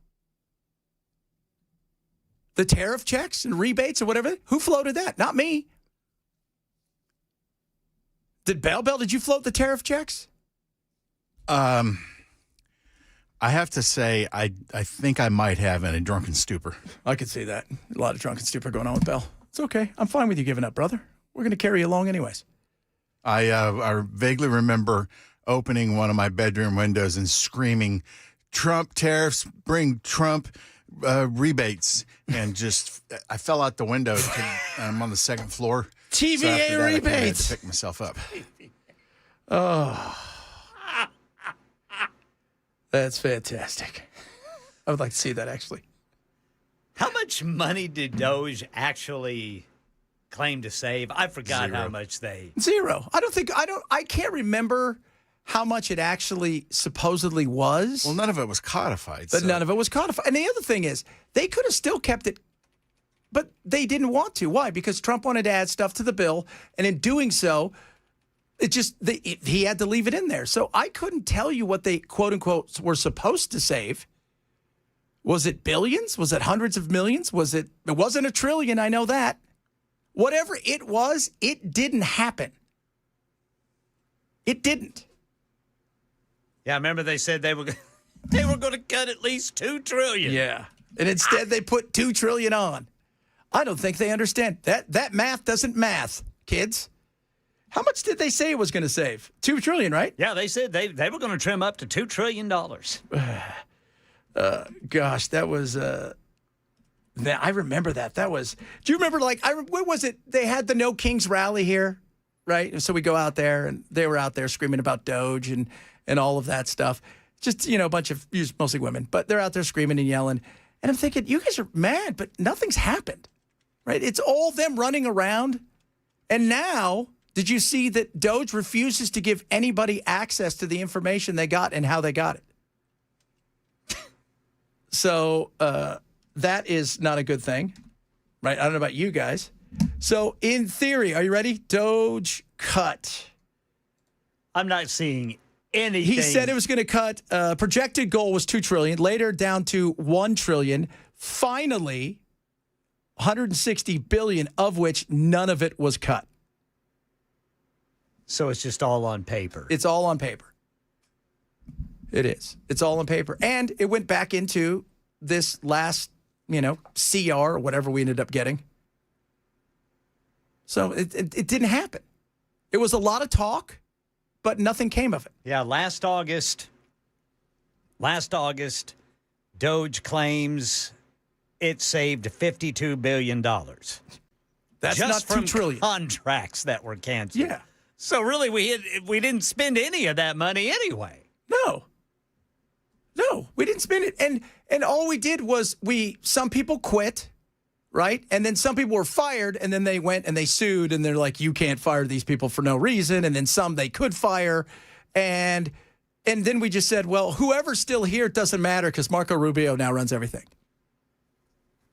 The tariff checks and rebates or whatever, who floated that? Not me. Did did you float the tariff checks?
I have to say, I think I might have in a drunken stupor.
I could see that. A lot of drunken stupor going on with Bell. It's okay. I'm fine with you giving up, brother. We're going to carry you along anyways.
I vaguely remember opening one of my bedroom windows and screaming, Trump tariffs bring Trump rebates. And just, I fell out the window. I'm on the second floor.
TVA
so
rebates.
I had to pick myself up.
Oh. That's fantastic. I would like to see that, actually.
How much money did Doge actually claim to save? I forgot how much they...
Zero. I can't remember how much it actually supposedly was.
Well, none of it was codified.
But none of it was codified. And the other thing is, they could have still kept it, but they didn't want to. Why? Because Trump wanted to add stuff to the bill, and in doing so, he had to leave it in there. So I couldn't tell you what they, quote unquote, were supposed to save. Was it billions? Was it hundreds of millions? It wasn't $1 trillion, I know that. Whatever it was, it didn't happen. It didn't.
Yeah, I remember they said they were going to cut at least $2 trillion.
Yeah. And instead they put $2 trillion on. I don't think they understand. That math doesn't math, kids. How much did they say it was going to save? $2 trillion, right?
Yeah, they said they were going to trim up to $2 trillion.
Gosh, that was... I remember that. That was... Do you remember, what was it? They had the No Kings rally here, right? And so we go out there, and they were out there screaming about Doge and all of that stuff. Just, a bunch of, mostly women. But they're out there screaming and yelling. And I'm thinking, you guys are mad, but nothing's happened, right? It's all them running around. And now... Did you see that Doge refuses to give anybody access to the information they got and how they got it? So that is not a good thing, right? I don't know about you guys. So in theory, are you ready? Doge cut.
I'm not seeing anything.
He said it was going to cut. Projected goal was $2 trillion. Later down to $1 trillion. Finally, $160 billion, of which none of it was cut.
So it's just all on paper.
It's all on paper. It is. It's all on paper. And it went back into this last, CR or whatever we ended up getting. So it didn't happen. It was a lot of talk, but nothing came of it.
Yeah, last August, Doge claims it saved $52 billion.
That's
just
not
from
$2 trillion.
Contracts that were canceled.
Yeah.
So really, we didn't spend any of that money anyway.
No, we didn't spend it. And all we did was some people quit, right? And then some people were fired, and then they went and they sued, and they're like, you can't fire these people for no reason. And then some they could fire. And then we just said, well, whoever's still here, it doesn't matter because Marco Rubio now runs everything.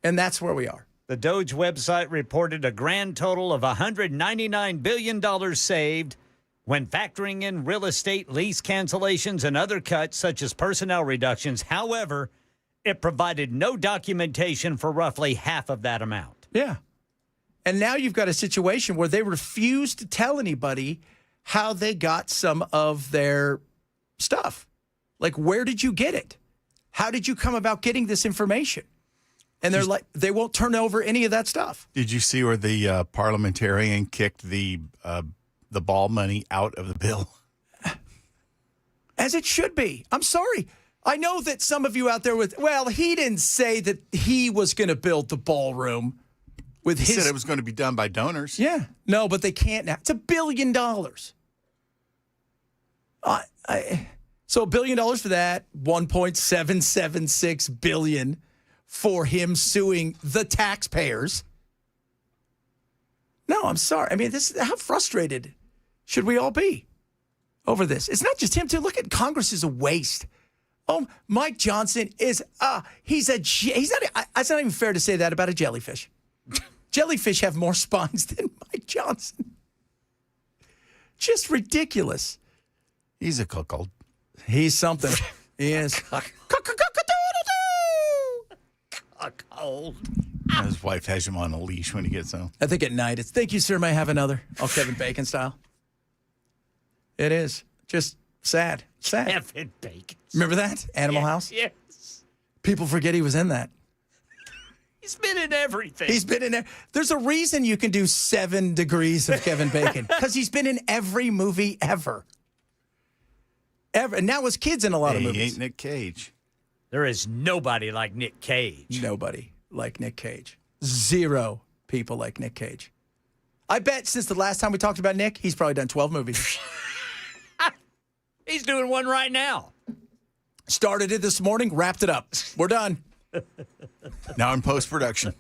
And that's where we are.
The Doge website reported a grand total of $199 billion saved When factoring in real estate lease cancellations and other cuts such as personnel reductions, however, it provided no documentation for roughly half of that amount.
Yeah. And now you've got a situation where they refuse to tell anybody how they got some of their stuff. Like, where did you get it? How did you come about getting this information? And they're like, they won't turn over any of that stuff.
Did you see where the parliamentarian kicked the ball money out of the bill?
As it should be. I'm sorry. I know that some of you out there he didn't say that he was going to build the ballroom with
He
his.
said it was going to be done by donors.
Yeah. No, but they can't now. It's $1 billion. So $1 billion for that, $1.776 billion for him suing the taxpayers. No, I'm sorry. I mean, how frustrated should we all be over this? It's not just him, too. Look at Congress is a waste. Oh, Mike Johnson is it's not even fair to say that about a jellyfish. Jellyfish have more spines than Mike Johnson. Just ridiculous.
He's a cuckold.
He's something. He is.
Cuckold.
His wife has him on a leash when he gets home.
I think at night it's, thank you, sir, may I have another? All Kevin Bacon style. It is. Just sad. Sad.
Kevin Bacon.
Remember that? Animal House?
Yes.
People forget he was in that.
He's been in everything.
He's been in there. There's a reason you can do 7 degrees of Kevin Bacon. Because he's been in every movie ever. Ever. And now his kid's in a lot of movies.
He ain't Nick Cage.
There is nobody like Nick Cage.
Nobody like Nick Cage. 0 people like Nick Cage. I bet since the last time we talked about Nick, he's probably done 12 movies.
He's doing one right now.
Started it this morning, wrapped it up. We're done.
Now in post-production.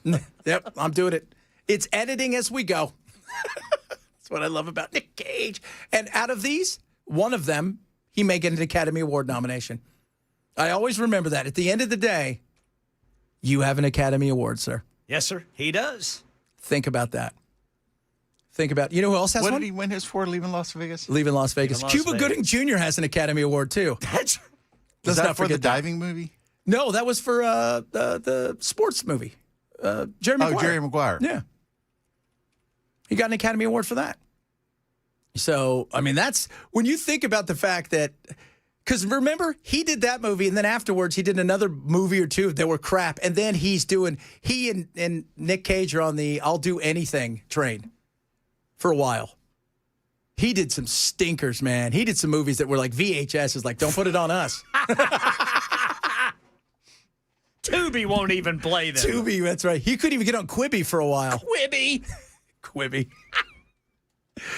Yep, I'm doing it. It's editing as we go. That's what I love about Nick Cage. And out of these, one of them, he may get an Academy Award nomination. I always remember that. At the end of the day, you have an Academy Award, sir.
Yes, sir. He does.
Think about that. You know who else has
What
one?
did he win his for, leaving Las Vegas?
Leaving Las Vegas.
Las
Cuba
Vegas.
Gooding Jr. has an Academy Award, too.
Was
Let's
that
not
for the
forget that.
diving movie?
No, that was for the sports movie. Jerry Maguire.
Jerry Maguire.
Yeah. He got an Academy Award for that. So, I mean, that's when you think about the fact that, because remember, he did that movie, and then afterwards he did another movie or two that were crap, and then he and Nick Cage are on the I'll do anything train for a while. He did some stinkers, man. He did some movies that were like VHS is like, don't put it on us.
Tubi won't even play them.
Tubi, that's right. He couldn't even get on Quibi for a while.
Quibi.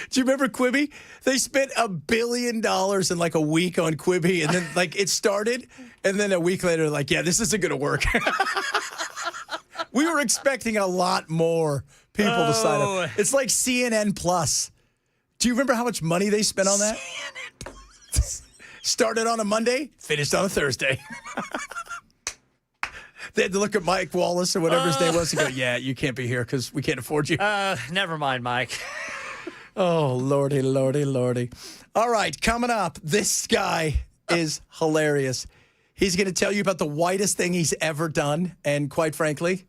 Do you remember Quibi? They spent $1 billion in like a week on Quibi, and then like it started, and then a week later, like, yeah, this isn't going to work. We were expecting a lot more people to sign up. It's like CNN Plus. Do you remember how much money they spent on that? CNN Plus. Started on a Monday, finished on a Thursday. They had to look at Mike Wallace or whatever his name was and go, yeah, you can't be here because we can't afford you.
Never mind, Mike.
Oh, lordy, lordy, lordy. All right, coming up, this guy is hilarious. He's going to tell you about the whitest thing he's ever done. And quite frankly,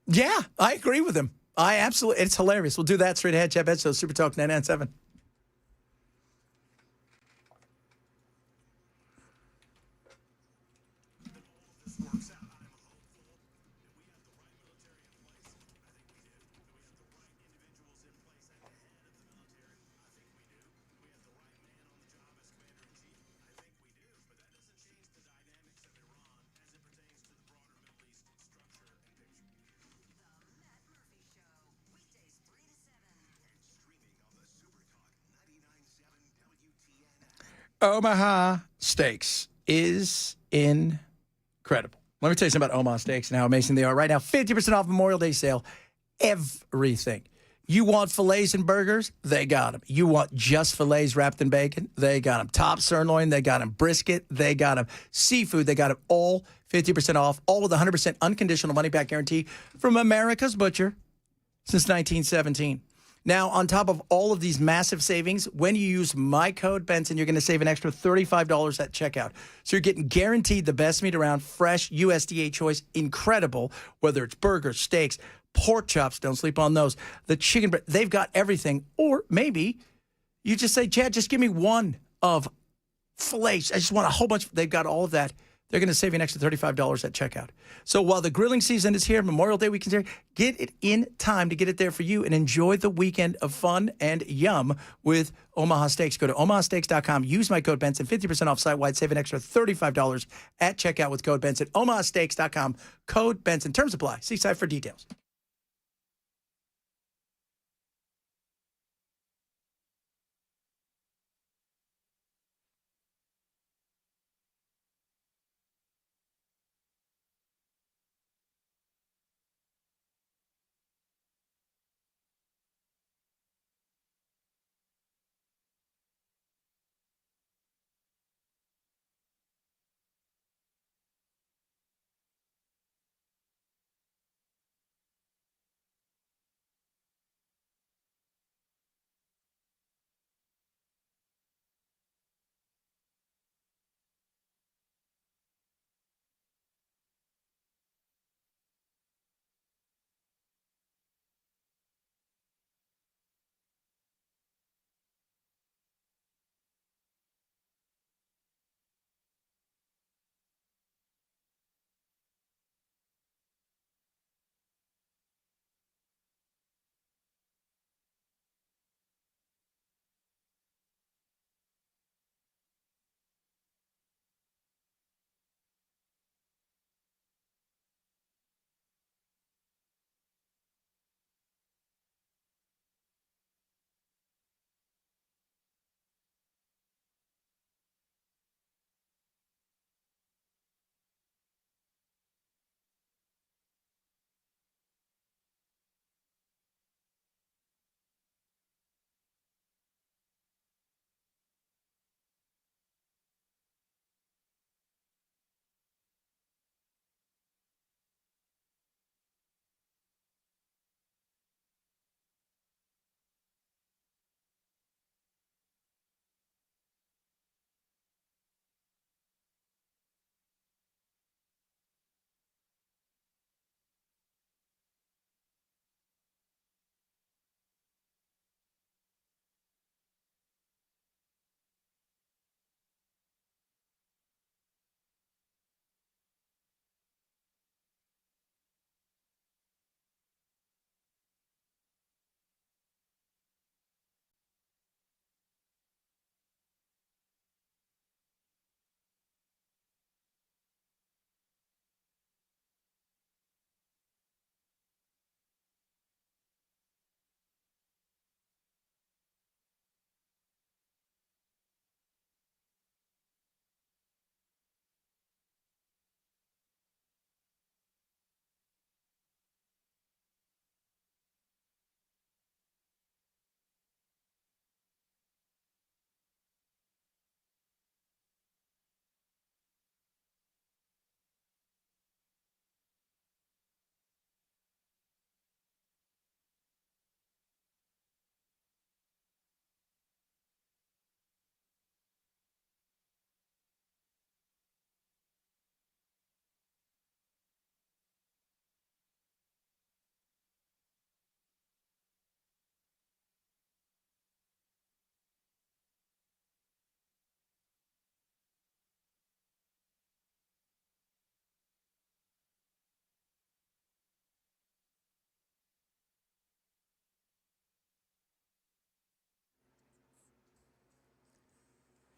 yeah, I agree with him. It's hilarious. We'll do that straight ahead. Chad Bedso, Super Talk 997. Omaha Steaks is incredible. Let me tell you something about Omaha Steaks and how amazing they are. Right now, 50% off Memorial Day sale. Everything. You want fillets and burgers? They got them. You want just fillets wrapped in bacon? They got them. Top sirloin? They got them. Brisket? They got them. Seafood? They got them all 50% off, all with 100% unconditional money-back guarantee from America's Butcher since 1917. Now, on top of all of these massive savings, when you use my code Benson, you're going to save an extra $35 at checkout. So you're getting guaranteed the best meat around, fresh USDA choice, incredible, whether it's burgers, steaks, pork chops, don't sleep on those, the chicken breast, they've got everything. Or maybe you just say, Chad, just give me one of fillets. I just want a whole bunch. They've got all of that. They're going to save you an extra $35 at checkout. So while the grilling season is here, Memorial Day weekend's here, get it in time to get it there for you and enjoy the weekend of fun and yum with Omaha Steaks. Go to omahasteaks.com. Use my code Benson. 50% off site-wide. Save an extra $35 at checkout with code Benson. omahasteaks.com. Code Benson. Terms apply. See site for details.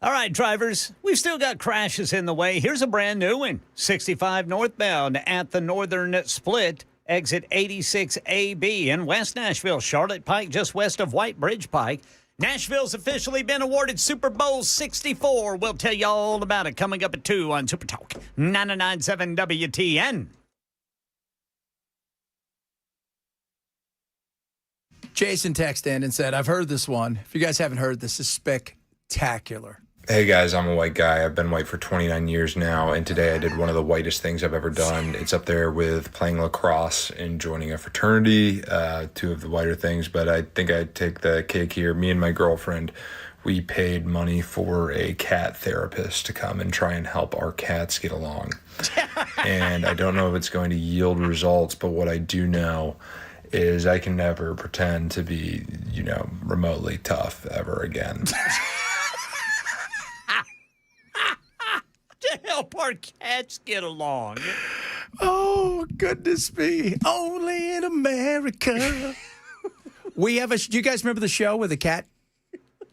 All right, drivers, we've still got crashes in the way. Here's a brand new one. 65 northbound at the northern split, exit 86AB in West Nashville, Charlotte Pike, just west of White Bridge Pike. Nashville's officially been awarded Super Bowl 64. We'll tell you all about it coming up at 2 on Super Talk 99.7 WTN.
Jason texted in and said, I've heard this one. If you guys haven't heard, this is spectacular.
Hey guys, I'm a white guy. I've been white for 29 years now, and today I did one of the whitest things I've ever done. It's up there with playing lacrosse and joining a fraternity, two of the whiter things, but I think I'd take the cake here. Me and my girlfriend, we paid money for a cat therapist to come and try and help our cats get along. And I don't know if it's going to yield results, but what I do know is I can never pretend to be, remotely tough ever again.
To help our cats get along.
Oh, goodness me. Only in America. Do you guys remember the show with the cat?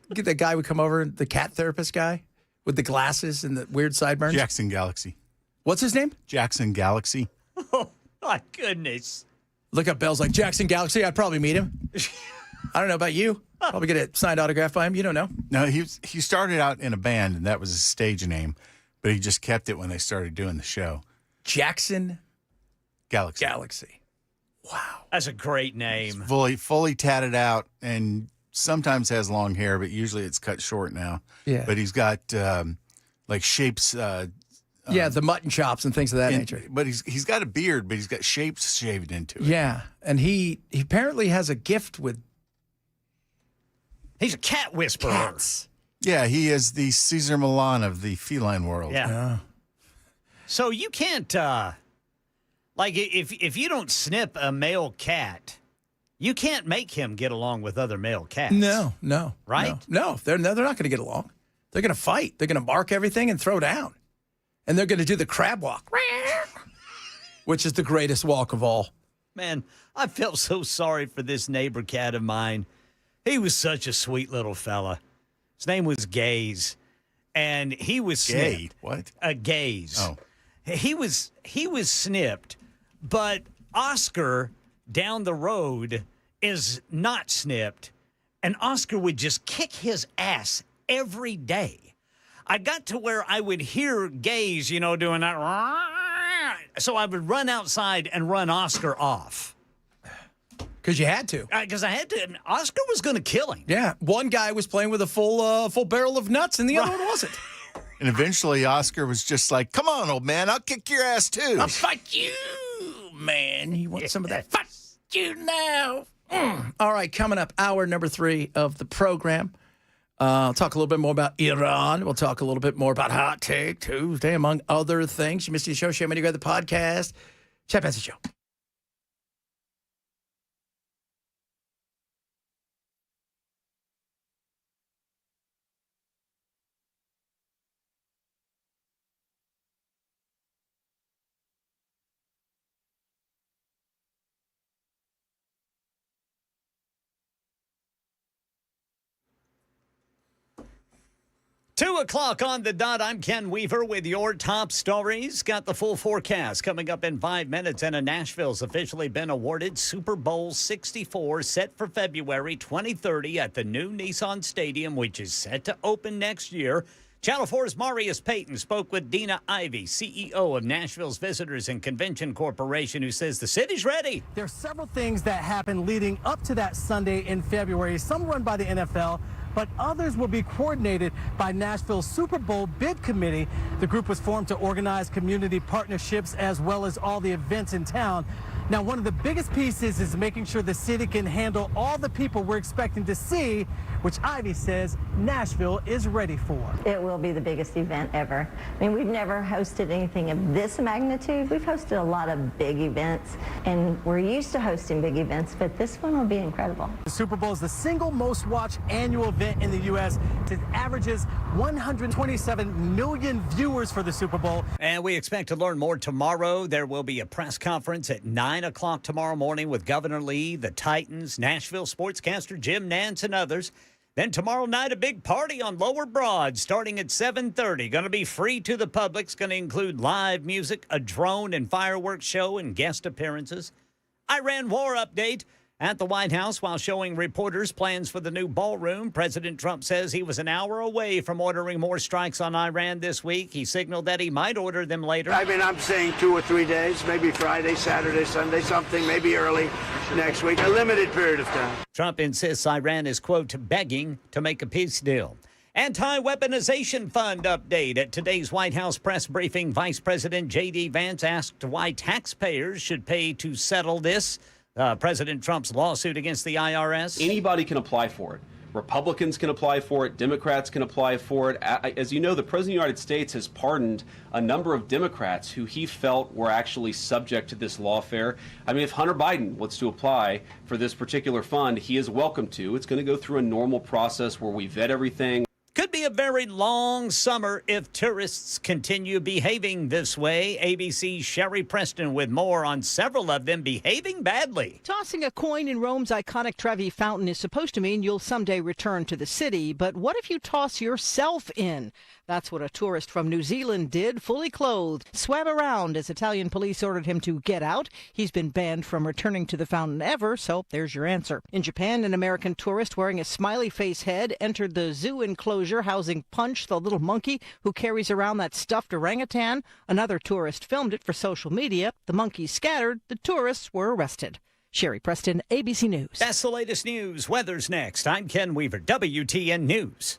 The guy would come over, the cat therapist guy with the glasses and the weird sideburns?
Jackson Galaxy.
What's his name?
Jackson Galaxy.
Oh, my goodness.
Look up Bell's like, Jackson Galaxy. I'd probably meet him. I don't know about you. Probably get a signed autograph by him. You don't know.
No, he started out in a band, and that was his stage name, but he just kept it when they started doing the show.
Jackson
Galaxy.
Wow.
That's a great name.
He's fully tatted out and sometimes has long hair, but usually it's cut short now.
Yeah.
But he's got shapes.
The mutton chops and things of that nature.
But he's got a beard, but he's got shapes shaved into it.
Yeah. And he apparently has a gift with
He's a cat whisperer.
cats.
Yeah, he is the Caesar Milan of the feline world.
Yeah. So you can't, if you don't snip a male cat, you can't make him get along with other male cats.
No.
Right?
No, they're not going to get along. They're going to fight. They're going to bark everything and throw down. And they're going to do the crab walk, which is the greatest walk of all.
Man, I felt so sorry for this neighbor cat of mine. He was such a sweet little fella. His name was Gaze, and he was snipped.
What?
Gaze.
Oh.
He was snipped, but Oscar down the road is not snipped, and Oscar would just kick his ass every day. I got to where I would hear Gaze, doing that, so I would run outside and run Oscar off.
Because you had to.
Because I had to. And Oscar was going to kill him.
Yeah. One guy was playing with a full barrel of nuts, and the other one wasn't.
And eventually Oscar was just like, come on, old man, I'll kick your ass too.
I'll fight you, man. You want some of that? Fight you now. All right, coming up, hour number 3 of the program. I'll talk a little bit more about Iran. We'll talk a little bit more about Hot Take Tuesday, among other things. You missed the show, share, grab the podcast. Chat Passage Show.
2 o'clock on the dot. I'm Ken Weaver with your top stories. Got the full forecast coming up in 5 minutes. And Nashville's officially been awarded Super Bowl 64, set for February 2030 at the new Nissan Stadium, which is set to open next year. Channel 4's Marius Payton spoke with Dina Ivey, CEO of Nashville's Visitors and Convention Corporation, who says the city's ready.
There are several things that happen leading up to that Sunday in February, some run by the NFL, but others will be coordinated by Nashville's Super Bowl Bid Committee. The group was formed to organize community partnerships as well as all the events in town. Now, one of the biggest pieces is making sure the city can handle all the people we're expecting to see, which Ivy says Nashville is ready for.
It will be the biggest event ever. I mean, we've never hosted anything of this magnitude. We've hosted a lot of big events, and we're used to hosting big events, but this one will be incredible.
The Super Bowl is the single most watched annual event in the U.S. It averages 127 million viewers for the Super Bowl.
And we expect to learn more tomorrow. There will be a press conference at 9 o'clock tomorrow morning with Governor Lee, the Titans, Nashville sportscaster Jim Nantz, and others. Then tomorrow night, a big party on Lower Broad starting at 7:30. Going to be free to the public. It's going to include live music, a drone and fireworks show, and guest appearances. Iran war update. At the White House, while showing reporters plans for the new ballroom, President Trump says he was an hour away from ordering more strikes on Iran this week. He signaled that he might order them later.
I mean, I'm saying 2 or 3 days, maybe Friday, Saturday, Sunday, something, maybe early next week, a limited period of time.
Trump insists Iran is, quote, begging to make a peace deal. Anti-weaponization fund update. At today's White House press briefing, Vice President J.D. Vance asked why taxpayers should pay to settle this. President Trump's lawsuit against the IRS.
Anybody can apply for it. Republicans can apply for it. Democrats can apply for it. As you know, the President of the United States has pardoned a number of Democrats who he felt were actually subject to this lawfare. I mean, if Hunter Biden wants to apply for this particular fund, he is welcome to. It's going to go through a normal process where we vet everything.
Could be a very long summer if tourists continue behaving this way. ABC's Sherry Preston with more on several of them behaving badly.
Tossing a coin in Rome's iconic Trevi fountain is supposed to mean you'll someday return to the city. But what if you toss yourself in? That's what a tourist from New Zealand did, fully clothed. Swam around as Italian police ordered him to get out. He's been banned from returning to the fountain ever, so there's your answer. In Japan, an American tourist wearing a smiley face head entered the zoo enclosure housing Punch, the little monkey who carries around that stuffed orangutan. Another tourist filmed it for social media. The monkey scattered. The tourists were arrested. Sherry Preston, ABC News.
That's the latest news. Weather's next. I'm Ken Weaver, WTN News.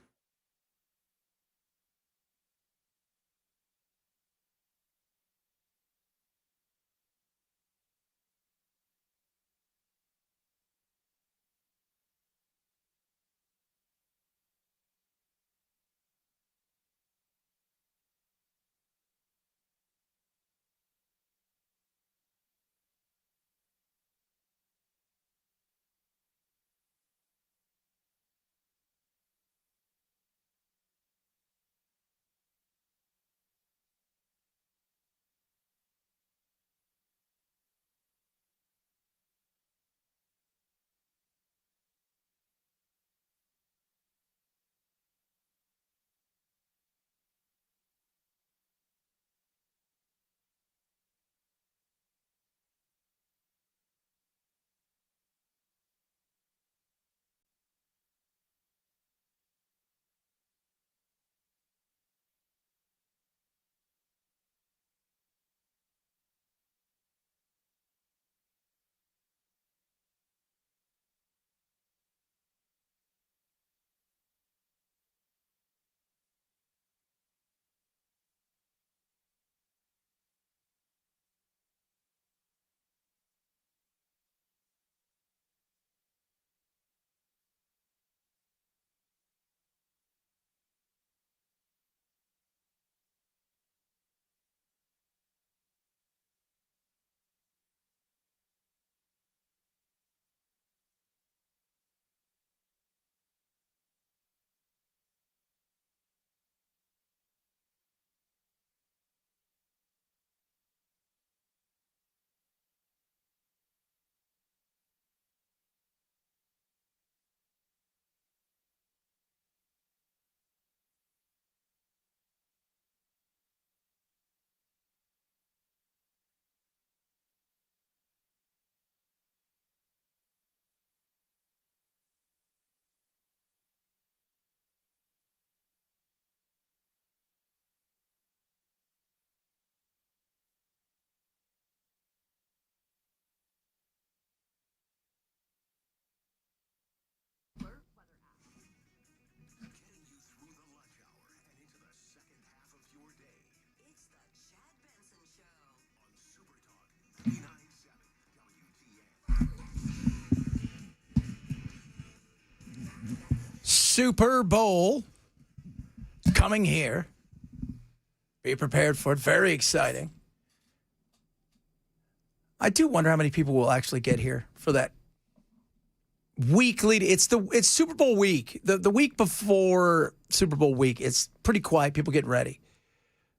Super Bowl coming here. Be prepared for it. Very exciting. I do wonder how many people will actually get here for that week leading. It's Super Bowl week. The week before Super Bowl week, it's pretty quiet. People getting ready.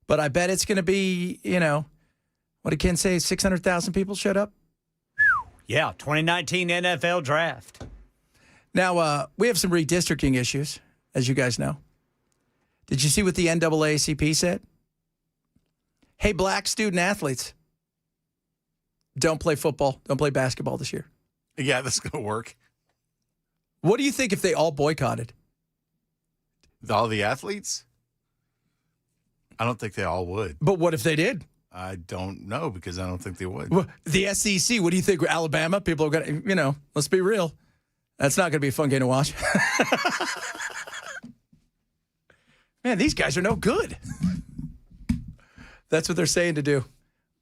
But I bet it's going to be, what did Ken say? 600,000 people showed up?
Yeah, 2019 NFL Draft.
Now, we have some redistricting issues, as you guys know. Did you see what the NAACP said? Hey, black student athletes, don't play football, don't play basketball this year.
Yeah, that's going to work.
What do you think if they all boycotted?
All the athletes? I don't think they all would.
But what if they did?
I don't know because I don't think they would.
Well, the SEC, what do you think? Alabama, people are going to, let's be real. That's not going to be a fun game to watch. Man, these guys are no good. That's what they're saying to do.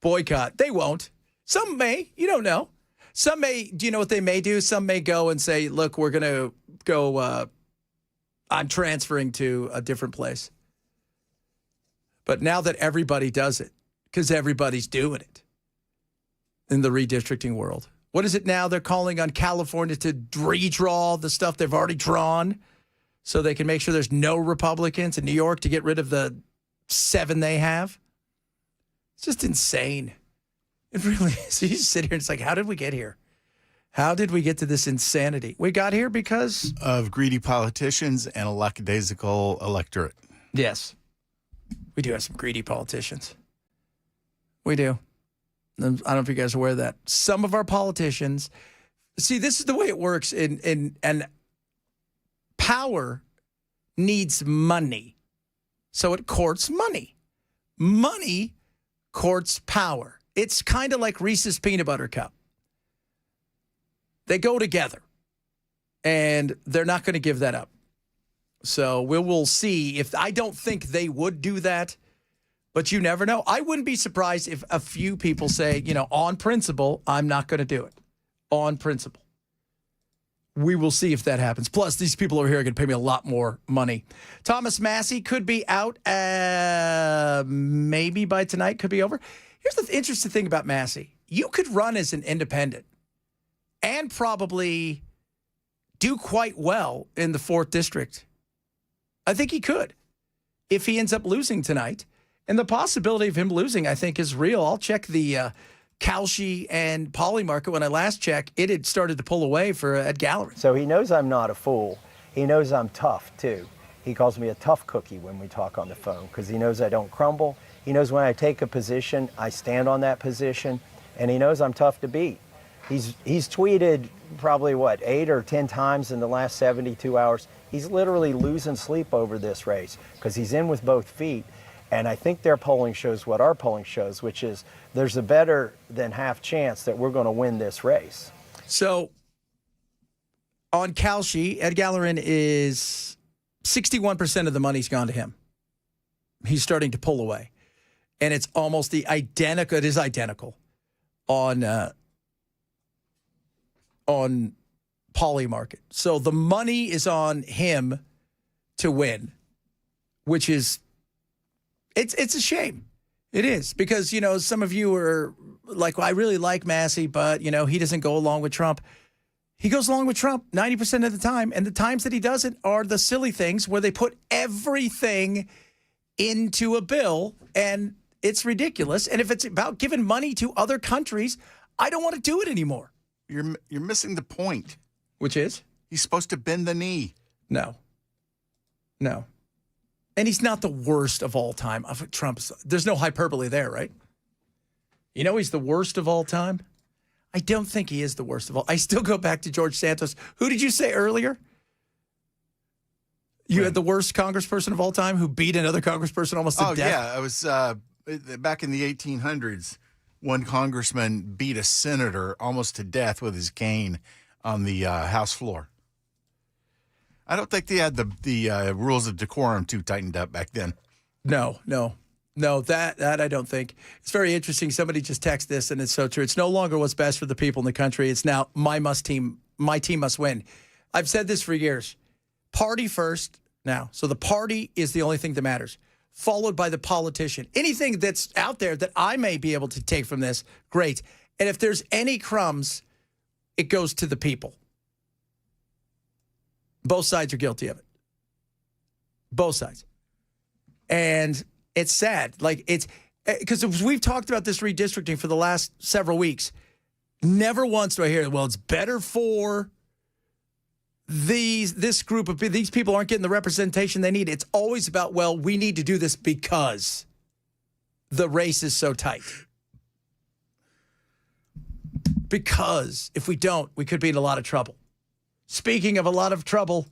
Boycott. They won't. Some may. You don't know. Some may. Do you know what they may do? Some may go and say, look, we're going to go, I'm transferring to a different place. But now that everybody does it, because everybody's doing it in the redistricting world. What is it now? They're calling on California to redraw the stuff they've already drawn so they can make sure there's no Republicans in New York to get rid of the 7 they have. It's just insane. It really is. You just sit here and it's like, how did we get here? How did we get to this insanity? We got here because
of greedy politicians and a lackadaisical electorate.
Yes. We do have some greedy politicians. We do. I don't know if you guys are aware of that. Some of our politicians, see, this is the way it works and power needs money. So it courts money. Money courts power. It's kind of like Reese's Peanut Butter Cup. They go together, and they're not going to give that up. So we'll see. If I don't think they would do that, but you never know. I wouldn't be surprised if a few people say, on principle, I'm not going to do it. On principle. We will see if that happens. Plus, these people over here are going to pay me a lot more money. Thomas Massie could be out maybe by tonight, could be over. Here's the interesting thing about Massie. You could run as an independent and probably do quite well in the 4th District. I think he could if he ends up losing tonight. And the possibility of him losing, I think, is real. I'll check the Kalshi and Poly market. When I last checked, it had started to pull away for Ed Gallery.
So he knows I'm not a fool. He knows I'm tough, too. He calls me a tough cookie when we talk on the phone because he knows I don't crumble. He knows when I take a position, I stand on that position, and he knows I'm tough to beat. He's tweeted probably, 8 or 10 times in the last 72 hours. He's literally losing sleep over this race because he's in with both feet. And I think their polling shows what our polling shows, which is there's a better than half chance that we're going to win this race.
So on Kalshi, Ed Gallerin is 61% of the money's gone to him. He's starting to pull away. And it's almost it is identical on Poly market. So the money is on him to win, which is it's a shame. It is because, some of you are like, well, I really like Massie, but, he doesn't go along with Trump. He goes along with Trump 90% of the time. And the times that he doesn't are the silly things where they put everything into a bill and it's ridiculous. And if it's about giving money to other countries, I don't want to do it anymore.
You're missing the point.
Which is?
He's supposed to bend the knee.
No. And he's not the worst of all time. There's no hyperbole there, right? He's the worst of all time? I don't think he is the worst of all. I still go back to George Santos. Who did you say earlier? You had the worst congressperson of all time who beat another congressperson almost to death?
Yeah. It was back in the 1800s. One congressman beat a senator almost to death with his cane on the House floor. I don't think they had the rules of decorum too tightened up back then.
No, that I don't think. It's very interesting. Somebody just texted this, and it's so true. It's no longer what's best for the people in the country. It's now my team must win. I've said this for years. Party first now. So the party is the only thing that matters, followed by the politician. Anything that's out there that I may be able to take from this, great. And if there's any crumbs, it goes to the people. Both sides are guilty of it. Both sides. And it's sad. Because we've talked about this redistricting for the last several weeks. Never once do I hear, well, it's better for this group of these people aren't getting the representation they need. It's always about, well, we need to do this because the race is so tight. Because if we don't, we could be in a lot of trouble. Speaking of a lot of trouble,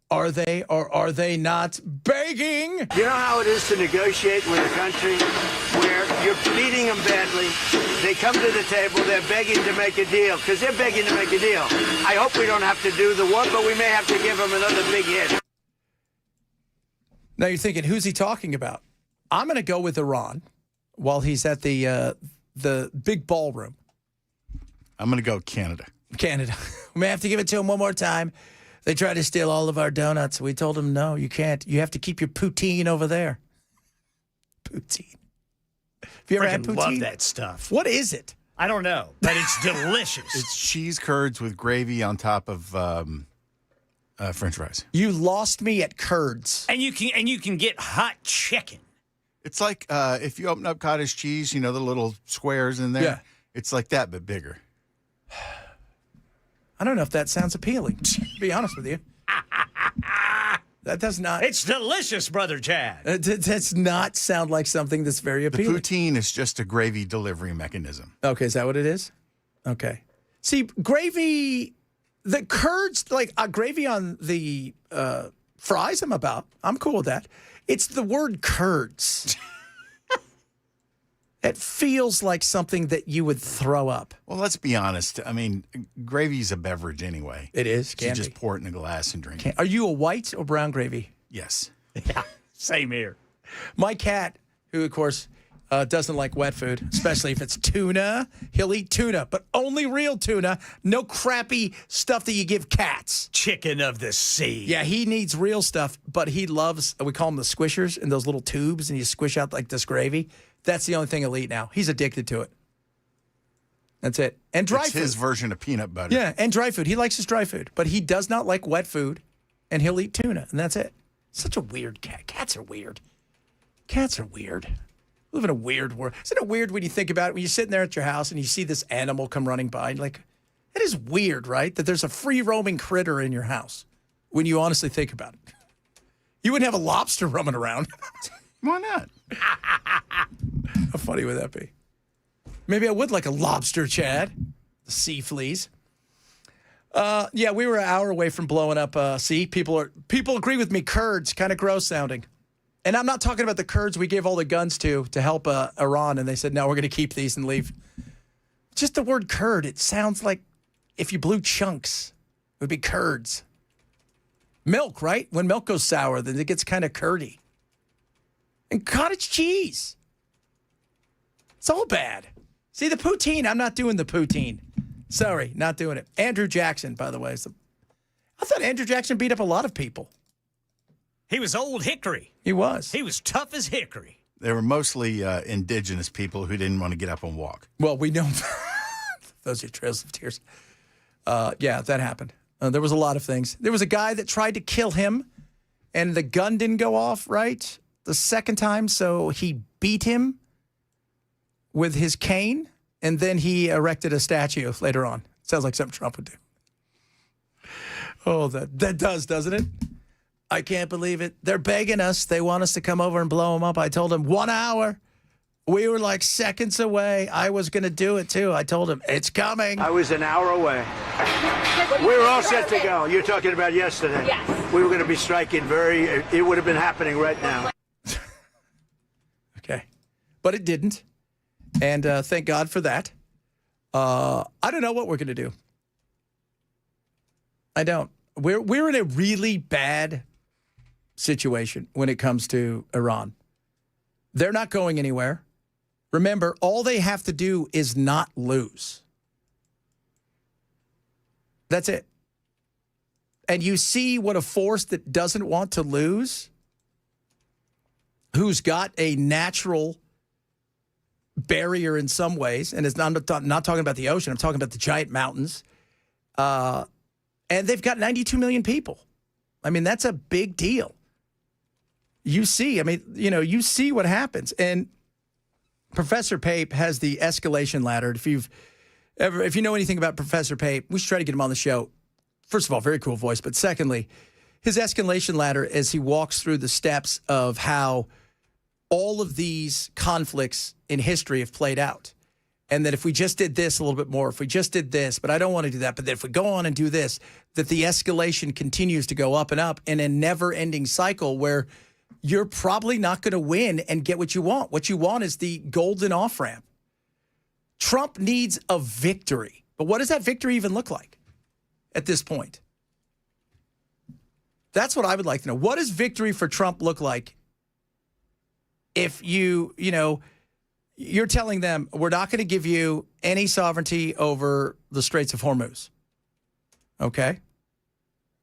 are they or are they not begging?
You know how it is to negotiate with a country where you're beating them badly. They come to the table, they're begging to make a deal because they're begging to make a deal. I hope we don't have to do the one, but we may have to give them another big hit.
Now you're thinking, who's he talking about? I'm going to go with Iran while he's at the big ballroom.
I'm going to go Canada.
Canada. We may have to give it to him one more time. They tried to steal all of our donuts. We told them, no, you can't. You have to keep your poutine over there. Poutine. Have you ever had poutine?
Love that stuff.
What is it?
I don't know, but it's delicious.
It's cheese curds with gravy on top of French fries.
You lost me at curds.
And you can get hot chicken.
It's like if you open up cottage cheese, you know, the little squares in there.
Yeah.
It's like that, but bigger.
I don't know if that sounds appealing, to be honest with you. That does not.
It's delicious, Brother Chad.
That does not sound like something that's very appealing.
The poutine is just a gravy delivery mechanism.
Okay, is that what it is? Okay. See, gravy, the curds, like gravy on the fries, I'm cool with that. It's the word curds. It feels like something that you would throw up.
Well, let's be honest. I mean, gravy's a beverage anyway.
It is.
So you just pour it in a glass and drink it.
Are you a white or brown gravy?
Yes.
Yeah, same here.
My cat, who, of course, doesn't like wet food, especially if it's tuna, he'll eat tuna, but only real tuna. No crappy stuff that you give cats.
Chicken of the sea.
Yeah, he needs real stuff, but he loves, we call them the squishers, in those little tubes, and you squish out like this gravy. That's the only thing he'll eat now. He's addicted to it. That's it. And dry food.
It's his version of peanut butter.
Yeah, and dry food. He likes his dry food, but he does not like wet food, and he'll eat tuna, and that's it. Such a weird cat. Cats are weird. Cats are weird. We live in a weird world. Isn't it weird when you think about it, when you're sitting there at your house and you see this animal come running by, and like, it is weird, right, that there's a free-roaming critter in your house when you honestly think about it. You wouldn't have a lobster roaming around.
Why not?
How funny would that be? Maybe I would like a lobster, Chad. The sea fleas. Yeah, we were an hour away from blowing up. See, people agree with me. Kurds, kind of gross sounding. And I'm not talking about the Kurds we gave all the guns to help Iran, and they said, no, we're going to keep these and leave. Just the word Kurd, it sounds like if you blew chunks, it would be Kurds. Milk, right? When milk goes sour, then it gets kind of curdy. And cottage cheese. It's all bad. See, the poutine, I'm not doing the poutine. Sorry, not doing it. Andrew Jackson, by the way. I thought Andrew Jackson beat up a lot of people.
He was old hickory.
He was.
He was tough as hickory.
They were mostly indigenous people who didn't want to get up and walk.
Well, we know those are trails of tears. Yeah, that happened. There was a lot of things. There was a guy that tried to kill him, and the gun didn't go off, right? The second time, so he beat him with his cane, and then he erected a statue later on. Sounds like something Trump would do. Oh, that does, doesn't it? I can't believe it. They're begging us. They want us to come over and blow them up. I told them 1 hour. We were like seconds away. I was going to do it, too. I told him, it's coming.
I was an hour away. We were all set to go. You're talking about yesterday.
Yes.
We were going to be striking it would have been happening right now.
Okay. But it didn't. And thank God for that. I don't know what we're going to do. I don't. We're in a really bad situation when it comes to Iran. They're not going anywhere. Remember, all they have to do is not lose. That's it. And you see what a force that doesn't want to lose, who's got a natural barrier in some ways, and I'm not talking about the ocean, I'm talking about the giant mountains, and they've got 92 million people. I mean, that's a big deal. You see what happens. And Professor Pape has the escalation ladder. If you know anything about Professor Pape, we should try to get him on the show. First of all, very cool voice. But secondly, his escalation ladder as he walks through the steps of how all of these conflicts in history have played out. And that if we just did this a little bit more, if we just did this, but I don't want to do that, but if we go on and do this, that the escalation continues to go up and up in a never-ending cycle where you're probably not going to win and get what you want. What you want is the golden off-ramp. Trump needs a victory. But what does that victory even look like at this point? That's what I would like to know. What does victory for Trump look like if you're telling them we're not going to give you any sovereignty over the Straits of Hormuz? Okay?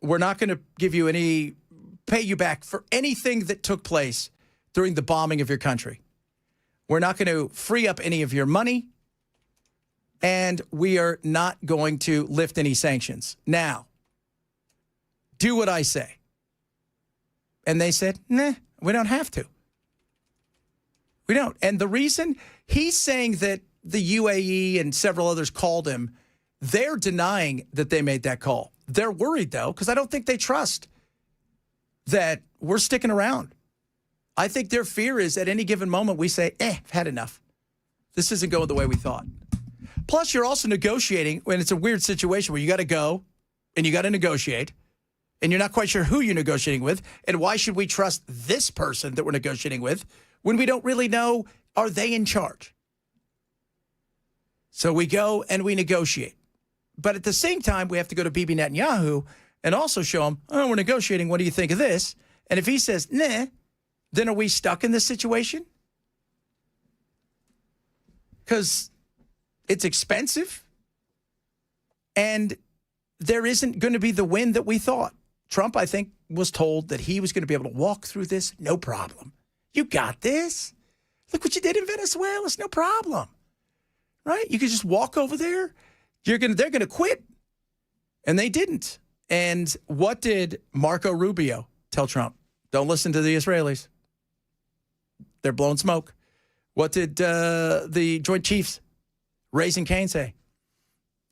We're not going to give you pay you back for anything that took place during the bombing of your country. We're not going to free up any of your money, and we are not going to lift any sanctions. Now, do what I say. And they said, nah, we don't have to. We don't. And the reason he's saying that the UAE and several others called him, they're denying that they made that call. They're worried, though, because I don't think they trust that we're sticking around. I think their fear is at any given moment we say, I've had enough. This isn't going the way we thought. Plus, you're also negotiating when it's a weird situation where you got to go and you got to negotiate and you're not quite sure who you're negotiating with. And why should we trust this person that we're negotiating with when we don't really know, are they in charge? So we go and we negotiate. But at the same time, we have to go to Bibi Netanyahu and also show him, oh, we're negotiating. What do you think of this? And if he says, nah, then are we stuck in this situation? Because it's expensive and there isn't going to be the win that we thought. Trump, I think, was told that he was going to be able to walk through this, no problem. You got this. Look what you did in Venezuela. It's no problem. Right? You could just walk over there. They're going to quit. And they didn't. And what did Marco Rubio tell Trump? Don't listen to the Israelis. They're blowing smoke. What did the Joint Chiefs, Raising Cane, say?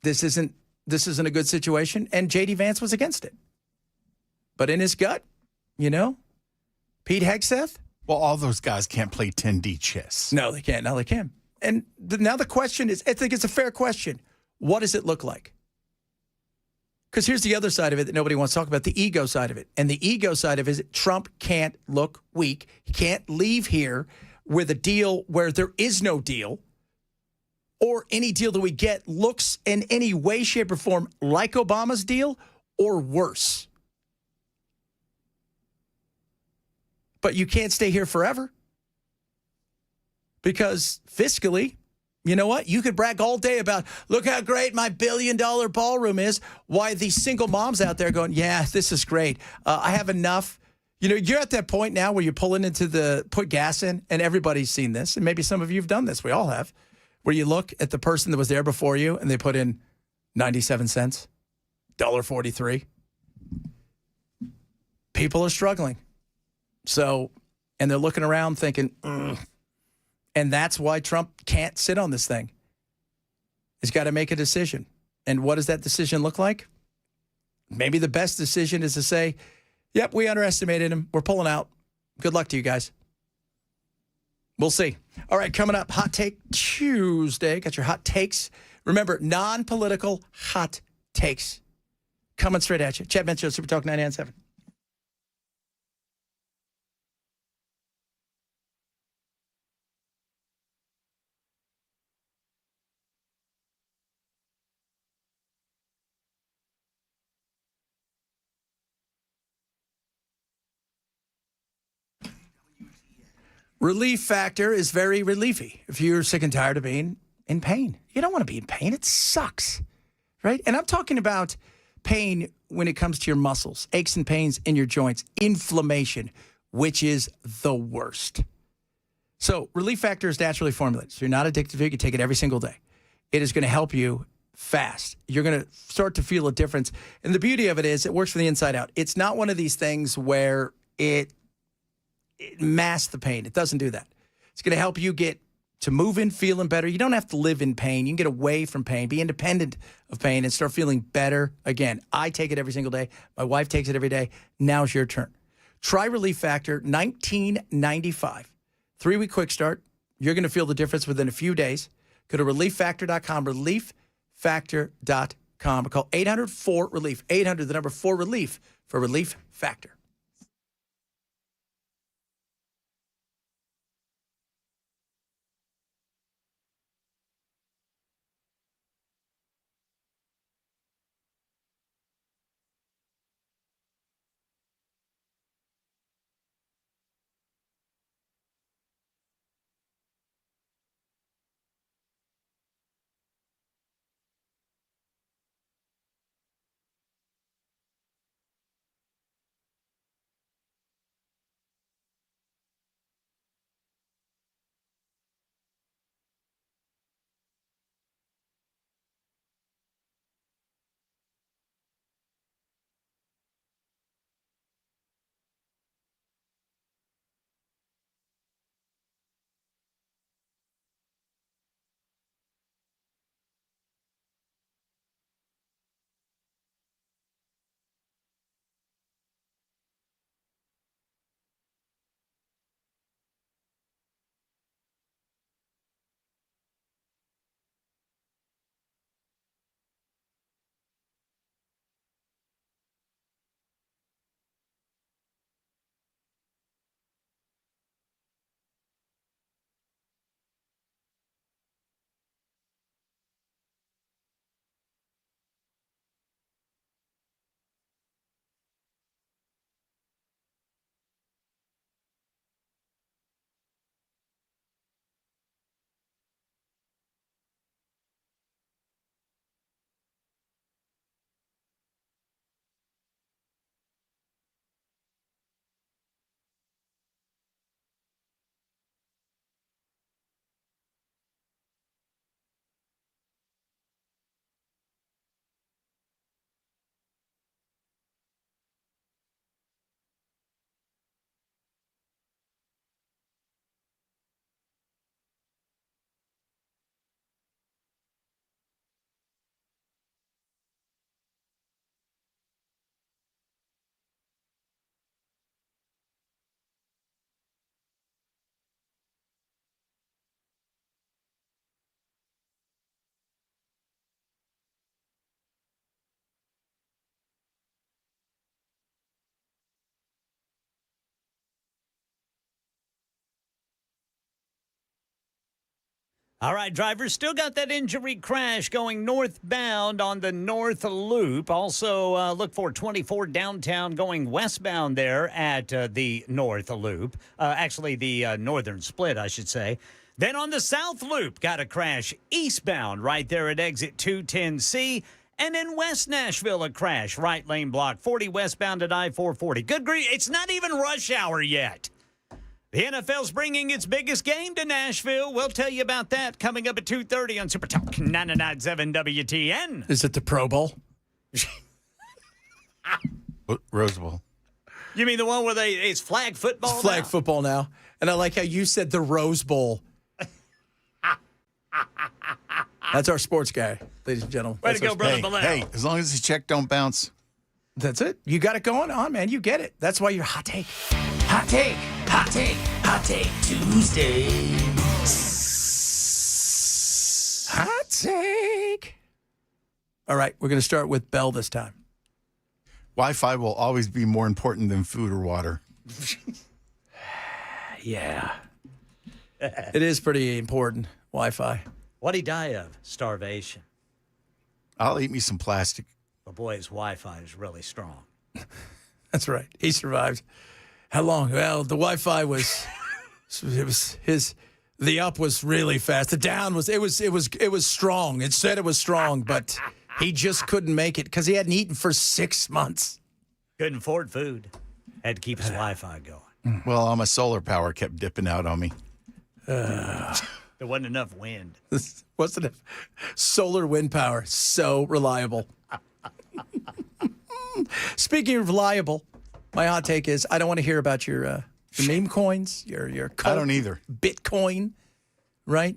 This isn't a good situation. And J.D. Vance was against it. But in his gut, Pete Hegseth.
Well, all those guys can't play 10D chess.
No, they can't. Now they can. And now the question is, I think it's a fair question. What does it look like? Because here's the other side of it that nobody wants to talk about, the ego side of it. And the ego side of it is Trump can't look weak. He can't leave here with a deal where there is no deal, or any deal that we get looks in any way, shape, or form like Obama's deal or worse. But you can't stay here forever because fiscally, you know what? You could brag all day about, look how great my $1 billion ballroom is. Why these single moms out there going, yeah, this is great. I have enough. You're at that point now where you're pulling into put gas in, and everybody's seen this. And maybe some of you have done this. We all have. Where you look at the person that was there before you and they put in 97 cents, $1.43. People are struggling. So, and they're looking around thinking, and that's why Trump can't sit on this thing. He's got to make a decision. And what does that decision look like? Maybe the best decision is to say, yep, we underestimated him. We're pulling out. Good luck to you guys. We'll see. All right, coming up, Hot Take Tuesday. Got your hot takes. Remember, non-political hot takes. Coming straight at you. Chad Bench Show, Super Talk 99.7. Relief Factor is very reliefy if you're sick and tired of being in pain. You don't want to be in pain. It sucks, right? And I'm talking about pain when it comes to your muscles, aches and pains in your joints, inflammation, which is the worst. So Relief Factor is naturally formulated. So you're not addicted to it. You take it every single day. It is going to help you fast. You're going to start to feel a difference. And the beauty of it is it works from the inside out. It's not one of these things where it masks the pain. It doesn't do that. It's going to help you get to moving, feeling better. You don't have to live in pain. You can get away from pain, be independent of pain, and start feeling better again. I take it every single day. My wife takes it every day. Now's your turn. Try Relief Factor, $19.95. 3-week quick start. You're going to feel the difference within a few days. Go to relieffactor.com, relieffactor.com. Or call 800-4-RELIEF, 800, the number 4-RELIEF for Relief Factor.
All right, drivers, still got that injury crash going northbound on the North Loop. Also, look for 24 downtown going westbound there at the North Loop. Actually, the northern split, I should say. Then on the South Loop, got a crash eastbound right there at exit 210C. And in West Nashville, a crash, right lane block, 40 westbound at I-440. Good grief, it's not even rush hour yet. The NFL's bringing its biggest game to Nashville. We'll tell you about that coming up at 2:30 on Super Talk 99.7 WTN.
Is it the Pro Bowl?
Rose Bowl.
You mean the one where it's flag football?
It's flag football now. And I like how you said the Rose Bowl. That's our sports guy, ladies and gentlemen.
Way to go, Brother Bilal.
Hey, as long as the check don't bounce.
That's it. You got it going on, man. You get it. That's why you're hot take. Hot take. Hot take. Hot take Tuesday. Hot take. All right, we're going to start with Bell this time.
Wi-Fi will always be more important than food or water.
Yeah. It is pretty important, Wi-Fi.
What'd he die of? Starvation.
I'll eat me some plastic.
But boy, his Wi-Fi is really strong.
That's right. He survived. How long? Well, the Wi-Fi was, the up was really fast. The down was, it was strong. It said it was strong, but he just couldn't make it because he hadn't eaten for 6 months.
Couldn't afford food. Had to keep his Wi-Fi going.
Well, all my solar power kept dipping out on me.
There wasn't enough wind.
Wasn't it? Solar wind power. So reliable. Speaking of reliable, my hot take is I don't want to hear about your meme coins, your
I don't either.
Bitcoin, right?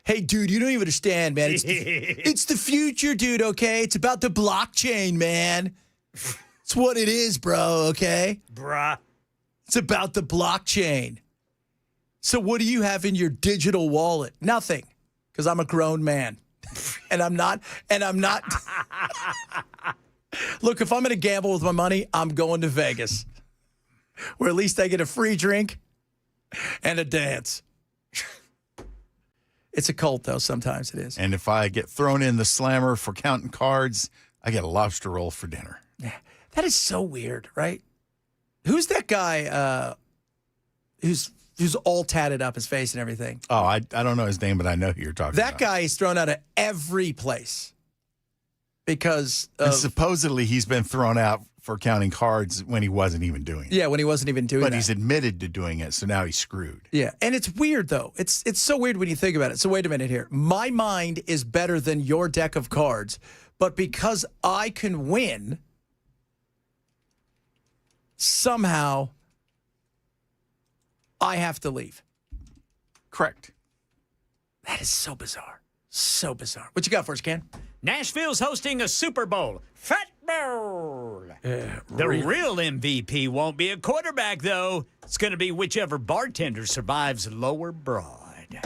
Hey, dude, you don't even understand, man. It's the future, dude, okay? It's about the blockchain, man. It's what it is, bro, okay?
Bruh.
It's about the blockchain. So what do you have in your digital wallet? Nothing, because I'm a grown man. And I'm not. Look, if I'm going to gamble with my money, I'm going to Vegas, where at least I get a free drink and a dance. It's a cult, though. Sometimes it is.
And if I get thrown in the slammer for counting cards, I get a lobster roll for dinner.
Yeah, that is so weird, right? Who's that guy who's all tatted up, his face and everything?
Oh, I don't know his name, but I know who you're talking about.
That guy is thrown out of every place because
and supposedly he's been thrown out for counting cards when he wasn't even doing it.
Yeah, when he wasn't even doing it.
But he's admitted to doing it, so now he's screwed.
Yeah, and it's weird, though. It's so weird when you think about it. So wait a minute here. My mind is better than your deck of cards, but because I can win, somehow I have to leave.
Correct.
That is so bizarre. So bizarre. What you got for us, Ken?
Nashville's hosting a Super Bowl. Fat Bowl. The
really?
real MVP won't be a quarterback, though. It's going to be whichever bartender survives Lower Broad.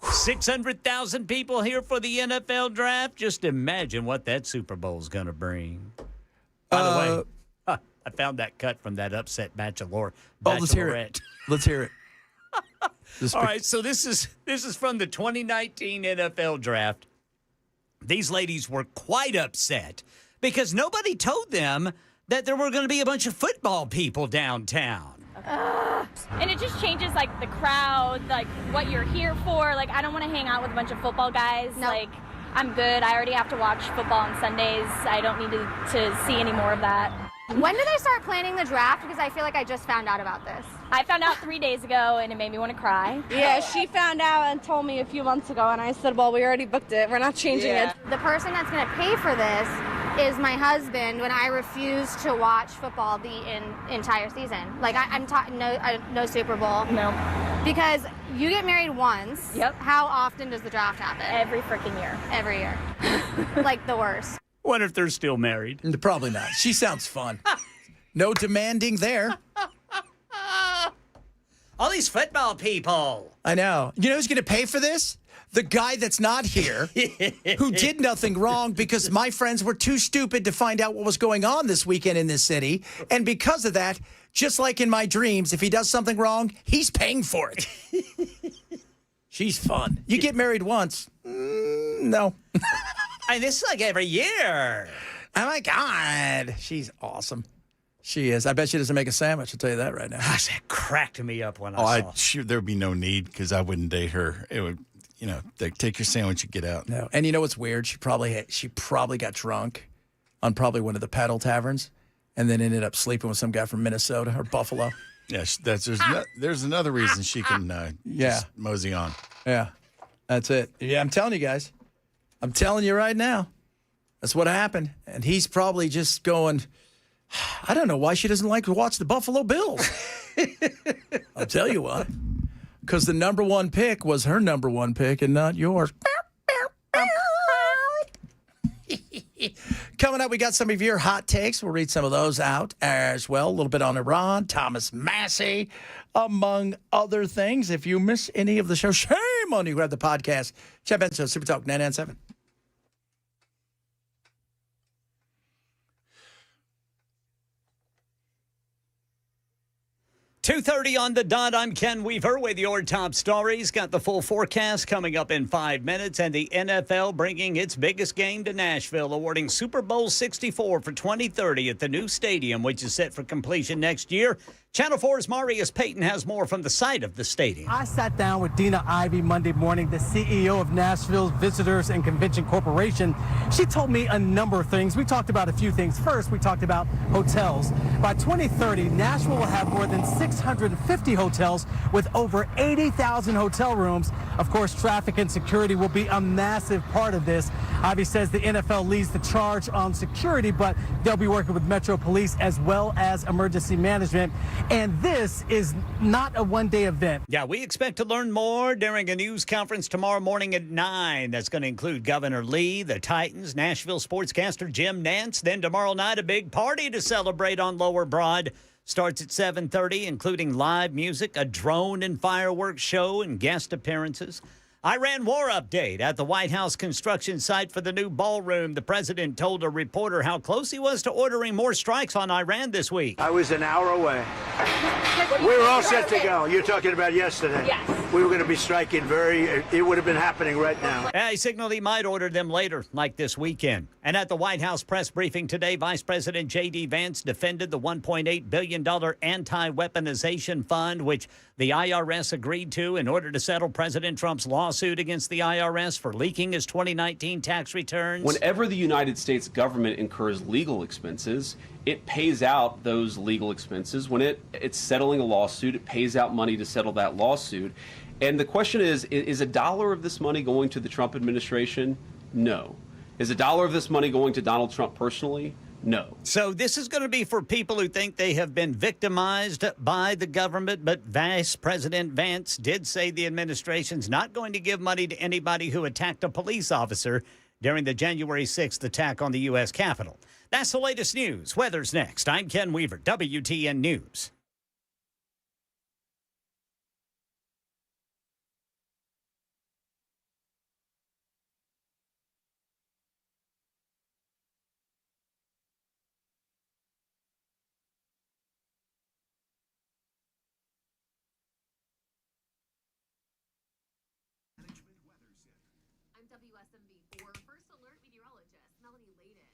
600,000 people here for the NFL draft. Just imagine what that Super Bowl's going to bring. By the way, I found that cut from that upset Bachelorette.
Let's hear it. Let's hear it.
All right, so this is from the 2019 NFL draft. These ladies were quite upset because nobody told them that there were going to be a bunch of football people downtown.
And it just changes, like, the crowd, like, what you're here for. Like, I don't want to hang out with a bunch of football guys. No. Like, I'm good. I already have to watch football on Sundays. I don't need to see any more of that.
When did they start planning the draft? Because I feel like I just found out about this.
I found out 3 days ago, and it made me want to cry.
Yeah, she found out and told me a few months ago, and I said, well, we already booked it. We're not changing it.
The person that's going to pay for this is my husband when I refuse to watch football the entire season. Like, I'm talking no Super Bowl.
No.
Because you get married once.
Yep.
How often does the draft happen?
Every freaking year.
Every year. Like, the worst.
Wonder if they're still married.
Probably not. She sounds fun. No demanding there.
All these football people.
I know. You know who's going to pay for this? The guy that's not here, who did nothing wrong because my friends were too stupid to find out what was going on this weekend in this city. And because of that, just like in my dreams, if he does something wrong, he's paying for it. She's fun. You get married once. No.
And this is like every year.
Oh, my God. She's awesome. She is. I bet she doesn't make a sandwich. I'll tell you that right now.
Gosh, that cracked me up when I saw
There would be no need because I wouldn't date her. It would, take your sandwich and get out.
No. And you know what's weird? She probably got drunk on probably one of the paddle taverns and then ended up sleeping with some guy from Minnesota or Buffalo.
Yes, there's another reason she can just mosey on.
Yeah, that's it. Yeah, I'm telling you guys. I'm telling you right now. That's what happened. And he's probably just going, I don't know why she doesn't like to watch the Buffalo Bills. I'll tell you why. Because the number one pick was her number one pick and not yours. Coming up, we got some of your hot takes. We'll read some of those out as well. A little bit on Iran, Thomas Massey, among other things. If you miss any of the show, shame on you. Grab the podcast. Jeff Benson Show, Super Talk 997.
2:30 on the dot. I'm Ken Weaver with your top stories. Got the full forecast coming up in 5 minutes, and the NFL bringing its biggest game to Nashville, awarding Super Bowl 64 for 2030 at the new stadium, which is set for completion next year. Channel 4's Marius Payton has more from the site of the stadium.
I sat down with Dina Ivey Monday morning, the CEO of Nashville Visitors and Convention Corporation. She told me a number of things. We talked about a few things. First, we talked about hotels. By 2030, Nashville will have more than 650 hotels with over 80,000 hotel rooms. Of course, traffic and security will be a massive part of this. Ivey says the NFL leads the charge on security, but they'll be working with Metro Police as well as emergency management. And this is not a one-day event.
Yeah, we expect to learn more during a news conference tomorrow morning at 9. That's going to include Governor Lee, the Titans, Nashville sportscaster Jim Nantz. Then tomorrow night, a big party to celebrate on Lower Broad. Starts at 7:30, including live music, a drone and fireworks show, and guest appearances. Iran war update at the White House construction site for the new ballroom. The president told a reporter how close he was to ordering more strikes on Iran this week.
I was an hour away. We were all set to go. You're talking about yesterday.
Yes.
We were going to be striking it would have been happening right now.
Yeah, he signaled he might order them later, like this weekend. And at the White House press briefing today, Vice President J.D. Vance defended the $1.8 billion anti-weaponization fund, which the IRS agreed to in order to settle President Trump's lawsuit against the IRS for leaking his 2019 tax returns.
Whenever the United States government incurs legal expenses, it pays out those legal expenses. When it's settling a lawsuit, it pays out money to settle that lawsuit. And the question is a dollar of this money going to the Trump administration? No. Is a dollar of this money going to Donald Trump personally? No.
So this is going to be for people who think they have been victimized by the government, but Vice President Vance did say the administration's not going to give money to anybody who attacked a police officer during the January 6th attack on the U.S. Capitol. That's the latest news. Weather's next. I'm Ken Weaver, WTN News.
WSMV4 First Alert meteorologist Melanie Layden.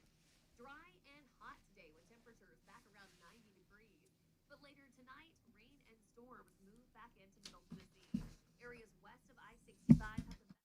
Dry and hot today with temperatures back around 90 degrees. But later tonight, rain and storms move back into Middle Tennessee. Areas west of I-65 have been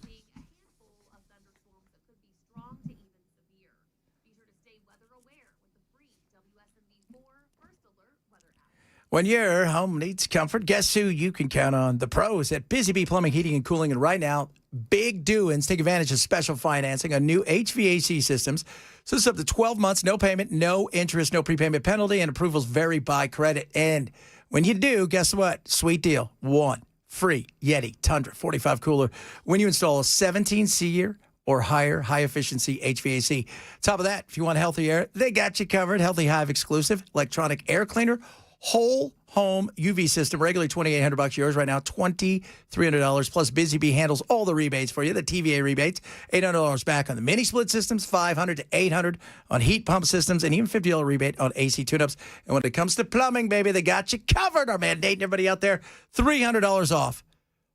seeing a handful of thunderstorms that could be strong to even severe. Be sure to stay weather aware with the free WSMV4 First Alert weather app.
When your home needs comfort, guess who you can count on? The pros at Busy Bee Plumbing, Heating, and Cooling. And right now, big doings. Take advantage of special financing on new HVAC systems. So this is up to 12 months, no payment, no interest, no prepayment penalty, and approvals vary by credit. And when you do, guess what? Sweet deal. One free Yeti Tundra 45 cooler when you install a 17-SEER or higher high-efficiency HVAC. Top of that, if you want healthy air, they got you covered. Healthy Hive exclusive electronic air cleaner. Whole home UV system, regularly $2,800. Yours right now, $2,300. Plus, Busy Bee handles all the rebates for you. The TVA rebates, $800 back on the mini split systems, $500 to $800 on heat pump systems, and even $50 rebate on AC tune-ups. And when it comes to plumbing, baby, they got you covered. Our man Nate and everybody out there, $300 off.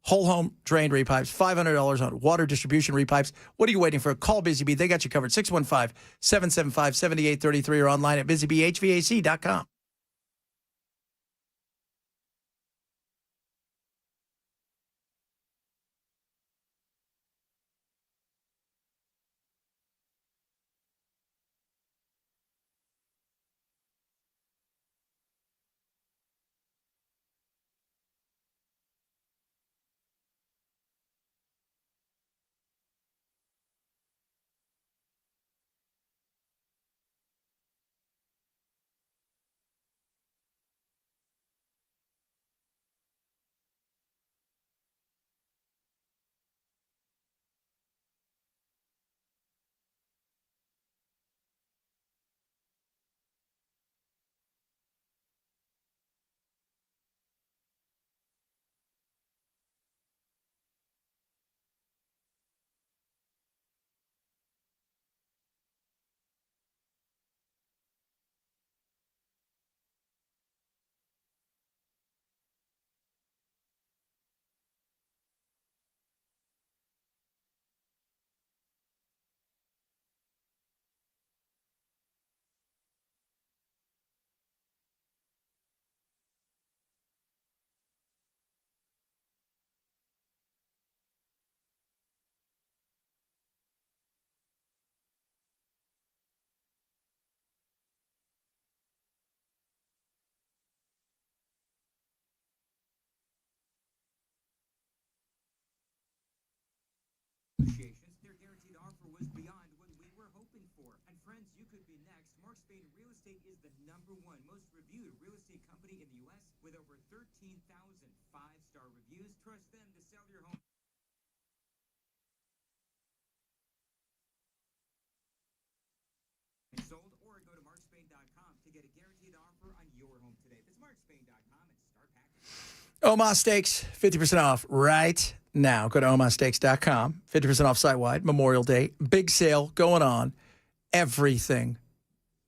Whole home drain repipes, $500 on water distribution repipes. What are you waiting for? Call Busy Bee. They got you covered. 615-775-7833 or online at busybehvac.com.
Their guaranteed offer was beyond what we were hoping for. And friends, you could be next. Mark Spain Real Estate is the #1 most reviewed real estate company in the U.S. with over 13,000 five-star reviews. Trust them to sell your home. Sold, or go to markspain.com to get a guaranteed offer on your home today. That's markspain.com and start packing.
Omaha Steaks, 50% off right now. Go to omahasteaks.com. 50% off site-wide. Memorial Day. Big sale going on. Everything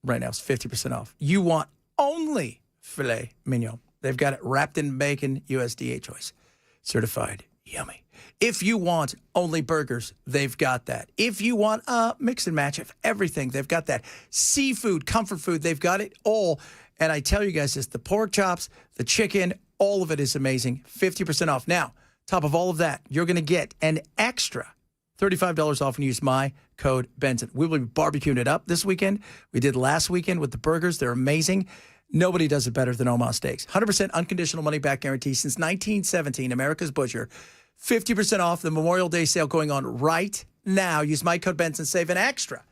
right now is 50% off. You want only filet mignon. They've got it wrapped in bacon, USDA choice. Certified yummy. If you want only burgers, they've got that. If you want a mix and match of everything, they've got that. Seafood, comfort food, they've got it all. And I tell you guys this, the pork chops, the chicken, all of it is amazing. 50% off. Now, top of all of that, you're going to get an extra $35 off and use my code Benson. We will be barbecuing it up this weekend. We did last weekend with the burgers. They're amazing. Nobody does it better than Omaha Steaks. 100% unconditional money-back guarantee since 1917, America's Butcher. 50% off the Memorial Day sale going on right now. Use my code Benson. Save an extra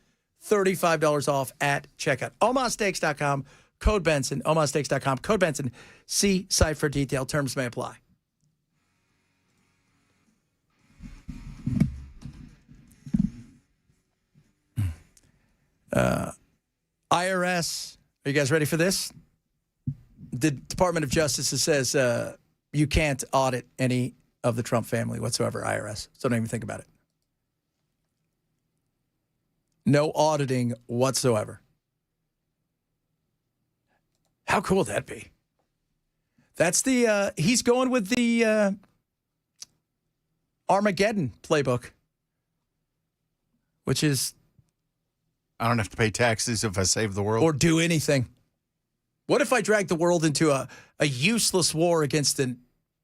$35 off at checkout. OmahaSteaks.com, code Benson. OmahaSteaks.com, code Benson. See site for detail. Terms may apply. IRS, are you guys ready for this? The Department of Justice says you can't audit any of the Trump family whatsoever, IRS. So don't even think about it. No auditing whatsoever. How cool would that be? That's the, he's going with the Armageddon playbook, which is,
I don't have to pay taxes if I save the world.
or do anything. What if I drag the world into a useless war against a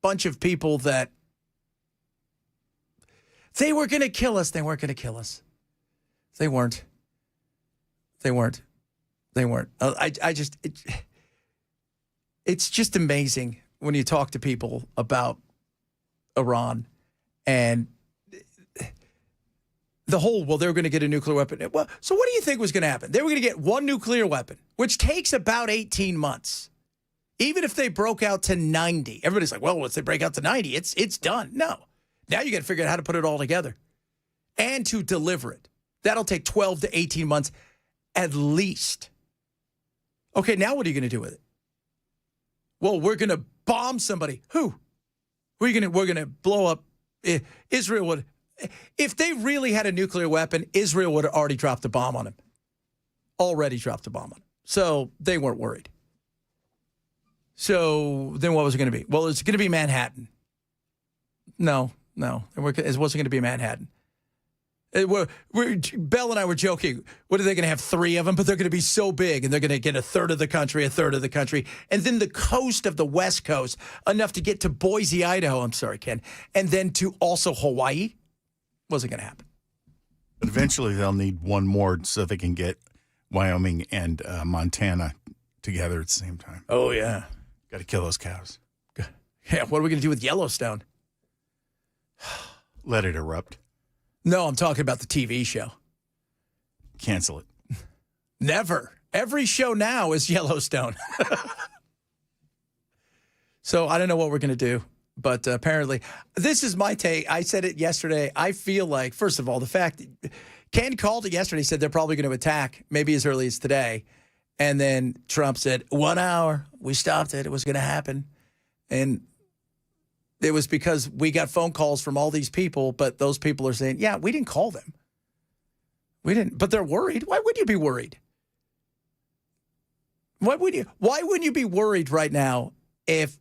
bunch of people that they were going to kill us? They weren't going to kill us. They weren't. They weren't. They weren't. It's just amazing when you talk to people about Iran and the whole, well, they were going to get a nuclear weapon. Well, so what do you think was going to happen? They were going to get one nuclear weapon, which takes about 18 months. Even if they broke out to 90. Everybody's like, well, once they break out to 90, it's done. No. Now you got to figure out how to put it all together and to deliver it. That'll take 12 to 18 months at least. Okay, now what are you going to do with it? Well, we're going to bomb somebody. Who? We're going to blow up Israel. Would, if they really had a nuclear weapon, Israel would have already dropped a bomb on him. Already dropped a bomb on him. So they weren't worried. So then what was it going to be? Well, it's going to be Manhattan. No. It wasn't going to be Manhattan. Bell and I were joking. What are they going to have? 3 of them? But they're going to be so big, and they're going to get a third of the country, and then the coast of the West Coast, enough to get to Boise, Idaho. I'm sorry, Ken. And then to also Hawaii. Wasn't going to happen.
But eventually they'll need one more so they can get Wyoming and Montana together at the same time.
Oh, yeah.
Got to kill those cows.
Yeah, what are we going to do with Yellowstone?
Let it erupt.
No, I'm talking about the TV show.
Cancel it.
Never. Every show now is Yellowstone. So I don't know what we're going to do. But apparently, this is my take. I said it yesterday. I feel like, first of all, the fact that Ken called it yesterday, said they're probably going to attack maybe as early as today. And then Trump said, 1 hour, we stopped it. It was going to happen. And it was because we got phone calls from all these people, but those people are saying, yeah, we didn't call them. We didn't, but they're worried. Why would you be worried? Why wouldn't you be worried right now if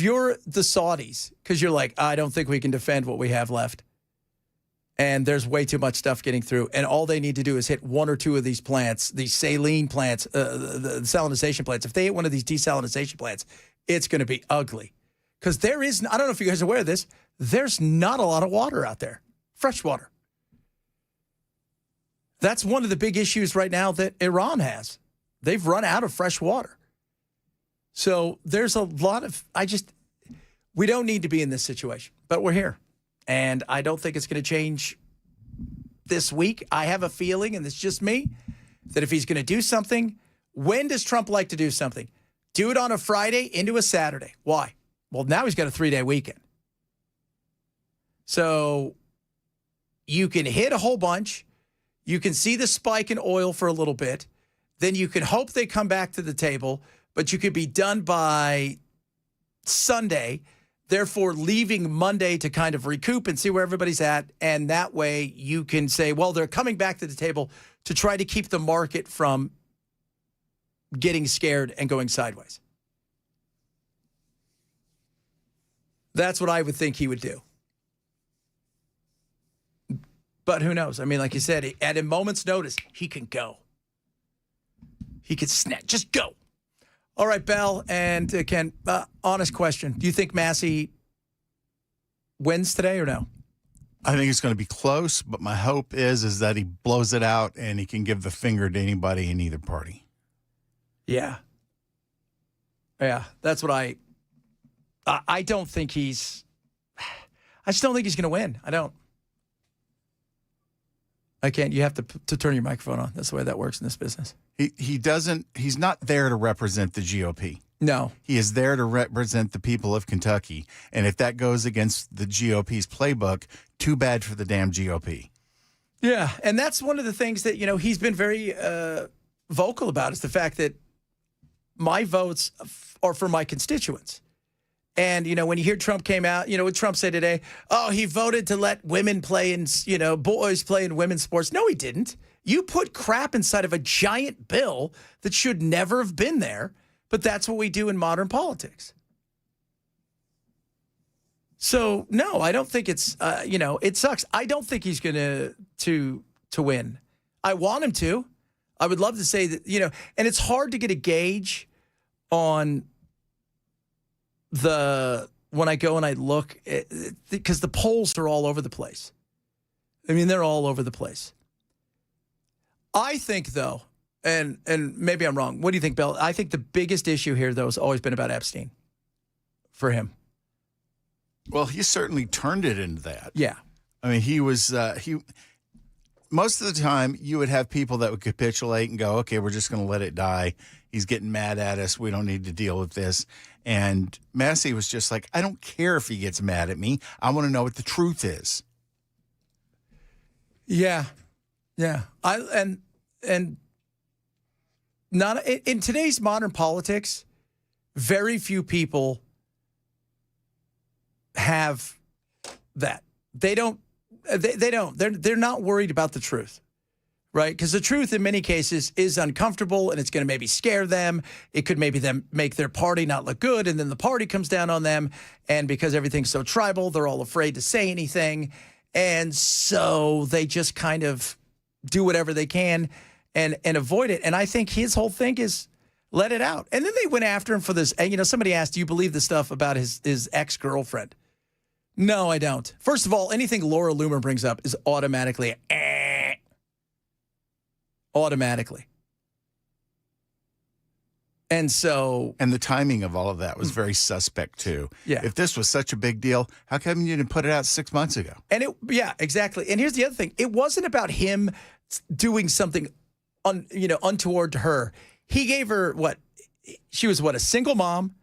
you're the Saudis, because you're like, I don't think we can defend what we have left. And there's way too much stuff getting through. And all they need to do is hit 1 or 2 of these plants, these saline plants, the desalination plants. If they hit one of these desalination plants, it's going to be ugly. Because I don't know if you guys are aware of this, there's not a lot of water out there, fresh water. That's one of the big issues right now that Iran has. They've run out of fresh water. So there's a lot of, we don't need to be in this situation, but we're here. And I don't think it's going to change this week. I have a feeling, and it's just me, that if he's going to do something, when does Trump like to do something? Do it on a Friday into a Saturday. Why? Well, now he's got a 3-day weekend. So you can hit a whole bunch. You can see the spike in oil for a little bit. Then you can hope they come back to the table, but you could be done by Sunday, therefore leaving Monday to kind of recoup and see where everybody's at. And that way you can say, well, they're coming back to the table to try to keep the market from getting scared and going sideways. That's what I would think he would do. But who knows? I mean, like you said, at a moment's notice, he can go. He could snap. Just go. All right, Bell and Ken, honest question. Do you think Massey wins today or no?
I think it's going to be close, but my hope is that he blows it out and he can give the finger to anybody in either party.
Yeah. Yeah, that's what I don't think I just don't think he's going to win. I don't. I can't. You have to turn your microphone on. That's the way that works in this business.
He's not there to represent the GOP.
No.
He is there to represent the people of Kentucky. And if that goes against the GOP's playbook, too bad for the damn GOP.
Yeah. And that's one of the things that, he's been very vocal about is the fact that my votes are for my constituents. And, when you hear Trump came out, what Trump said today, he voted to let women play in, boys play in women's sports. No, he didn't. You put crap inside of a giant bill that should never have been there, but that's what we do in modern politics. So, no, I don't think it's, it sucks. I don't think he's going to win. I want him to. I would love to say that, and it's hard to get a gauge on when I go and I look, because the polls are all over the place. I mean, they're all over the place. I think, though, and maybe I'm wrong. What do you think, Bill? I think the biggest issue here, though, has always been about Epstein for him.
Well, he certainly turned it into that.
Yeah.
I mean, he was, most of the time you would have people that would capitulate and go, okay, we're just going to let it die. He's getting mad at us. We don't need to deal with this. And Massey was just like, I don't care if he gets mad at me. I want to know what the truth is.
Yeah. Yeah. And not in today's modern politics, very few people have that. They don't. They're not worried about the truth. right? Because the truth in many cases is uncomfortable, and it's going to maybe scare them. It could maybe them make their party not look good, and then the party comes down on them. And because everything's so tribal, they're all afraid to say anything. And so they just kind of do whatever they can and avoid it. And I think his whole thing is let it out. And then they went after him for this. And, you know, somebody asked, do you believe the stuff about his ex-girlfriend? No, I don't. First of all, anything Laura Loomer brings up is automatically automatically. And so...
And the timing of all of that was very suspect, too.
Yeah.
If this was such a big deal, how come you didn't put it out 6 months ago?
And yeah, exactly. And here's the other thing. It wasn't about him doing something untoward to her. He gave her she was a single mom,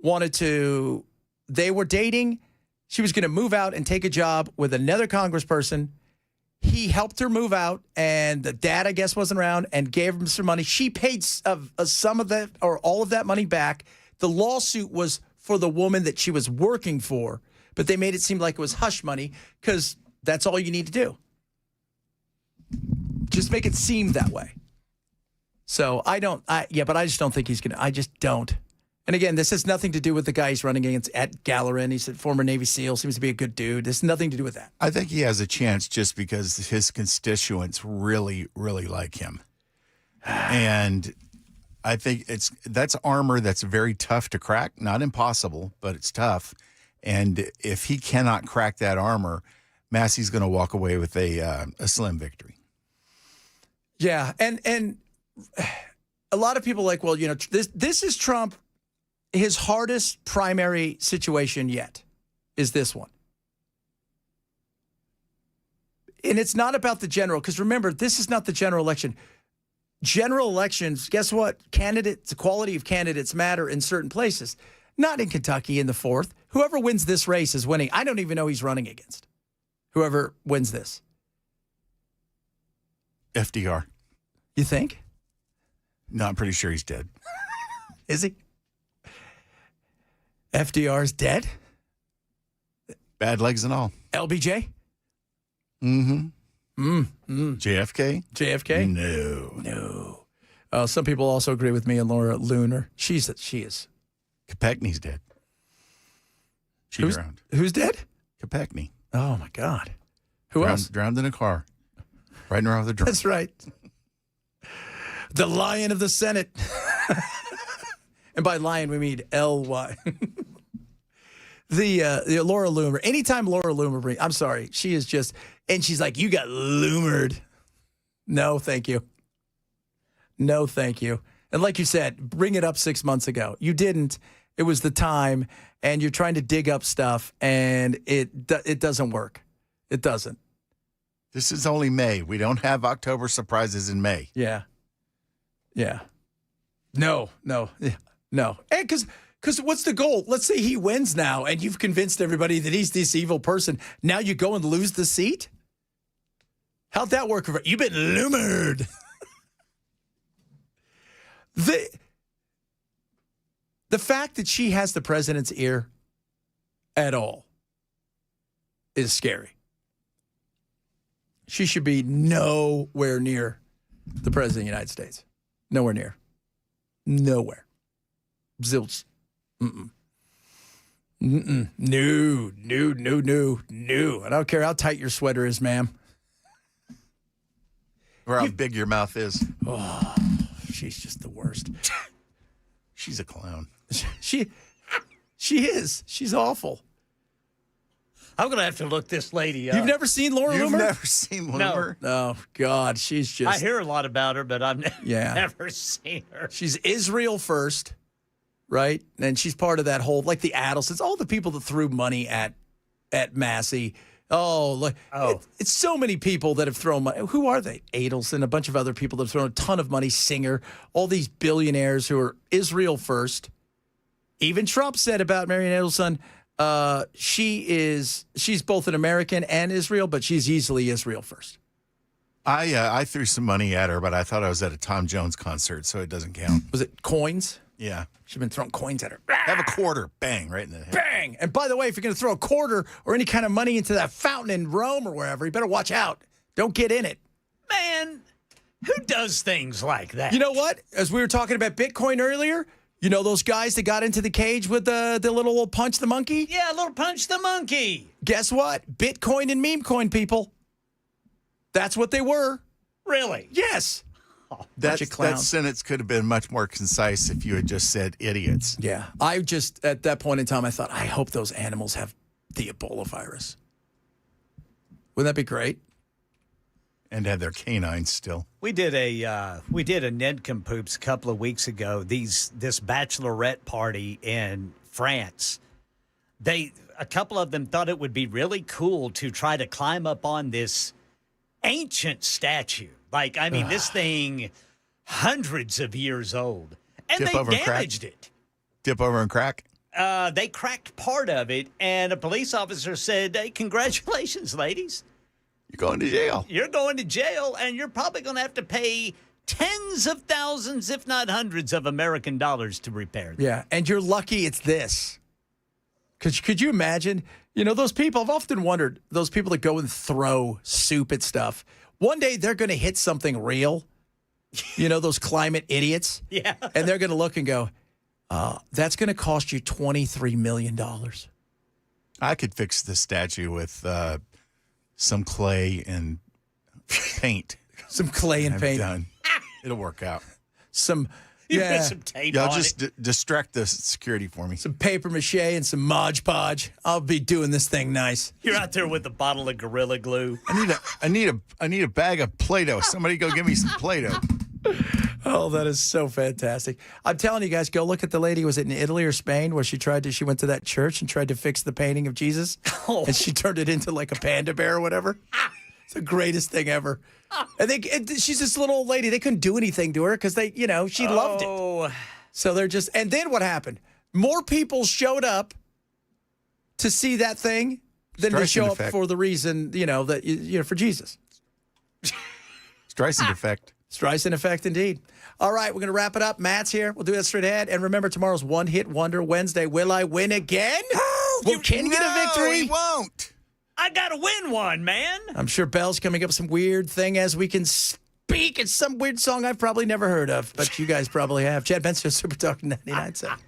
they were dating. She was going to move out and take a job with another congressperson. He helped her move out, and the dad, I guess, wasn't around and gave him some money. She paid some of that or all of that money back. The lawsuit was for the woman that she was working for, but they made it seem like it was hush money because that's all you need to do. Just make it seem that way. So but I just don't think he's going to. I just don't. And again, this has nothing to do with the guy he's running against at Gallerin. He's a former Navy SEAL, seems to be a good dude. This has nothing to do with that.
I think he has a chance just because his constituents really, really like him. And I think that's armor that's very tough to crack. Not impossible, but it's tough. And if he cannot crack that armor, Massey's going to walk away with a slim victory.
Yeah, and a lot of people are like, well, you know, this is Trump. His hardest primary situation yet is this one. And it's not about the general, because remember, this is not the general election. General elections, guess what? The quality of candidates matter in certain places. Not in Kentucky in the 4th. Whoever wins this race is winning. I don't even know he's running against. Whoever wins this.
FDR.
You think?
No, I'm pretty sure he's dead.
Is he? FDR's dead?
Bad legs and all.
LBJ?
Mm-hmm. JFK?
JFK? No. Some people also agree with me and Laura Loomer. She is.
Kopechne's dead. She drowned.
Who's dead?
Kopechne.
Oh, my God. Who else?
Drowned in a car. Right in her off the drunk.
That's right. The Lion of the Senate. And by lion, we mean L-Y. The Laura Loomer. Anytime Laura Loomer I'm sorry, she is just, and she's like, you got Loomered. No, thank you. No, thank you. And like you said, bring it up 6 months ago. You didn't. It was the time, and you're trying to dig up stuff, and it doesn't work. It doesn't.
This is only May. We don't have October surprises in May.
Yeah. No. And because what's the goal? Let's say he wins now, and you've convinced everybody that he's this evil person. Now you go and lose the seat? How'd that work? You've been Loomered. The fact that she has the president's ear at all is scary. She should be nowhere near the president of the United States. Nowhere near. Nowhere. Zilch. No. I don't care how tight your sweater is, ma'am.
Or how big your mouth is.
Oh, she's just the worst.
She's a clown.
She is. She's awful.
I'm going to have to look this lady up.
You've never seen Laura Loomer?
You've never seen Loomer?
No. Oh, God. She's just...
I hear a lot about her, but I've never seen her.
She's Israel first, right? And she's part of that whole, like the Adelsons, all the people that threw money at Massey. It's so many people that have thrown money. Who are they? Adelson, a bunch of other people that have thrown a ton of money. Singer, all these billionaires who are Israel first. Even Trump said about Marianne Adelson, she's both an American and Israel, but she's easily Israel first.
I threw some money at her, but I thought I was at a Tom Jones concert, so it doesn't count.
Was it coins?
Yeah.
She's been throwing coins at her.
Have a quarter. Bang, right in the head.
Bang! And by the way, if you're going to throw a quarter or any kind of money into that fountain in Rome or wherever, you better watch out. Don't get in it.
Man, Who does things like that?
You know what? As we were talking about Bitcoin earlier, you know those guys that got into the cage with the little punch the monkey?
Yeah, little punch the monkey.
Guess what? Bitcoin and meme coin people. That's what they were.
Really?
Yes.
That sentence could have been much more concise if you had just said idiots.
Yeah. I just, at that point in time, I thought, I hope those animals have the Ebola virus. Wouldn't that be great?
And have their canines still.
We did a Nincompoop's a couple of weeks ago. This bachelorette party in France. A couple of them thought it would be really cool to try to climb up on this ancient statue. Like, I mean, this thing, hundreds of years old. And
Dip
they
over and crack?
damaged it.
Dip over and crack?
They cracked part of it, and a police officer said, hey, congratulations, ladies.
You're going to jail.
You're going to jail, and you're probably going to have to pay tens of thousands, if not hundreds of American dollars to repair that.
Yeah, and you're lucky it's this. Could you imagine? You know, those people, I've often wondered, those people that go and throw soup at stuff. One day they're going to hit something real. You know, those climate idiots.
Yeah.
And they're going to look and go, that's going to cost you $23 million.
I could fix the statue with some clay and paint.
Some clay and paint.
Done. It'll work out.
You put some tape
Y'all
on
just distract the security for me.
Some paper mache and some Mod Podge. I'll be doing this thing nice.
You're out there with a bottle of Gorilla Glue.
I need a bag of Play-Doh. Somebody go give me some Play-Doh.
Oh, that is so fantastic. I'm telling you guys, go look at the lady. Was it in Italy or Spain where she went to that church and tried to fix the painting of Jesus?
Oh.
And she turned it into like a panda bear or whatever. It's the greatest thing ever. And she's this little old lady. They couldn't do anything to her because she loved it. So they're just, and then what happened? More people showed up to see that thing than to show up for the reason, for Jesus.
Streisand effect.
Streisand effect, indeed. All right, we're going to wrap it up. Matt's here. We'll do that straight ahead. And remember, tomorrow's One Hit Wonder Wednesday. Will I win again? Will Ken get a victory?
He won't.
I got to win one, man.
I'm sure Bell's coming up with some weird thing as we can speak. It's some weird song I've probably never heard of, but you guys probably have. Chad Benson, Super Talk 99.7.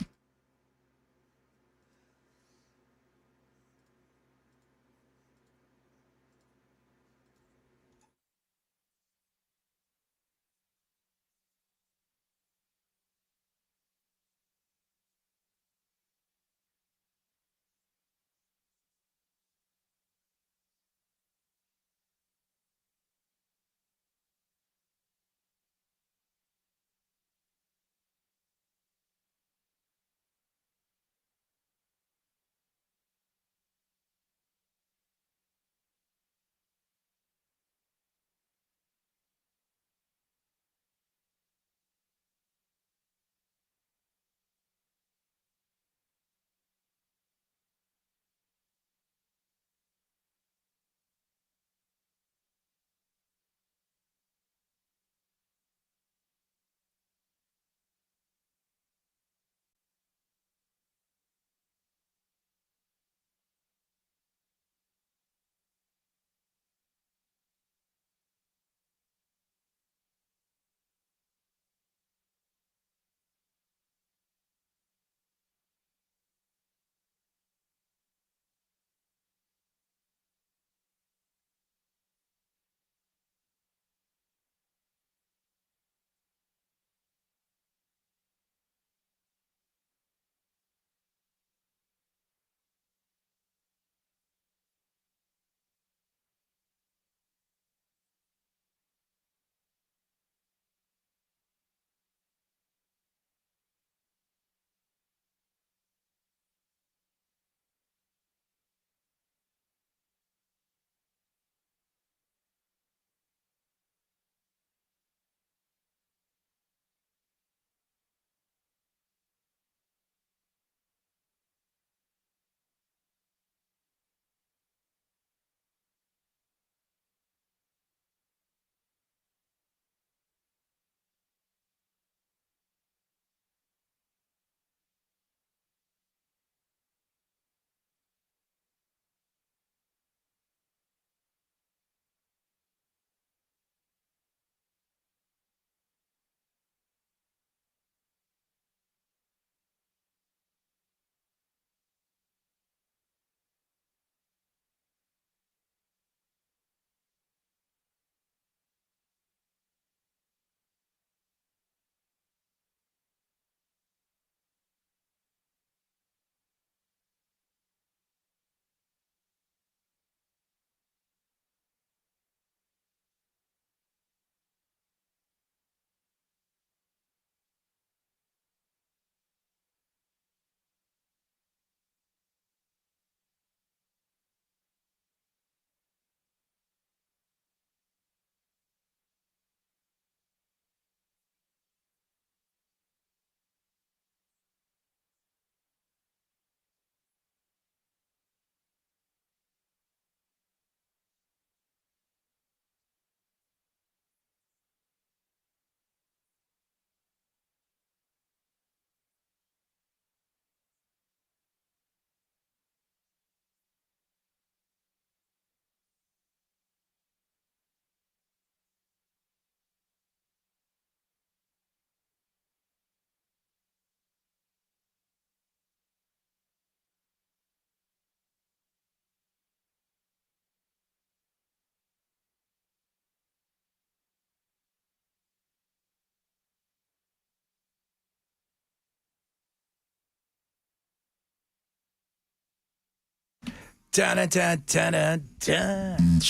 Dun-dun-dun-dun-dun.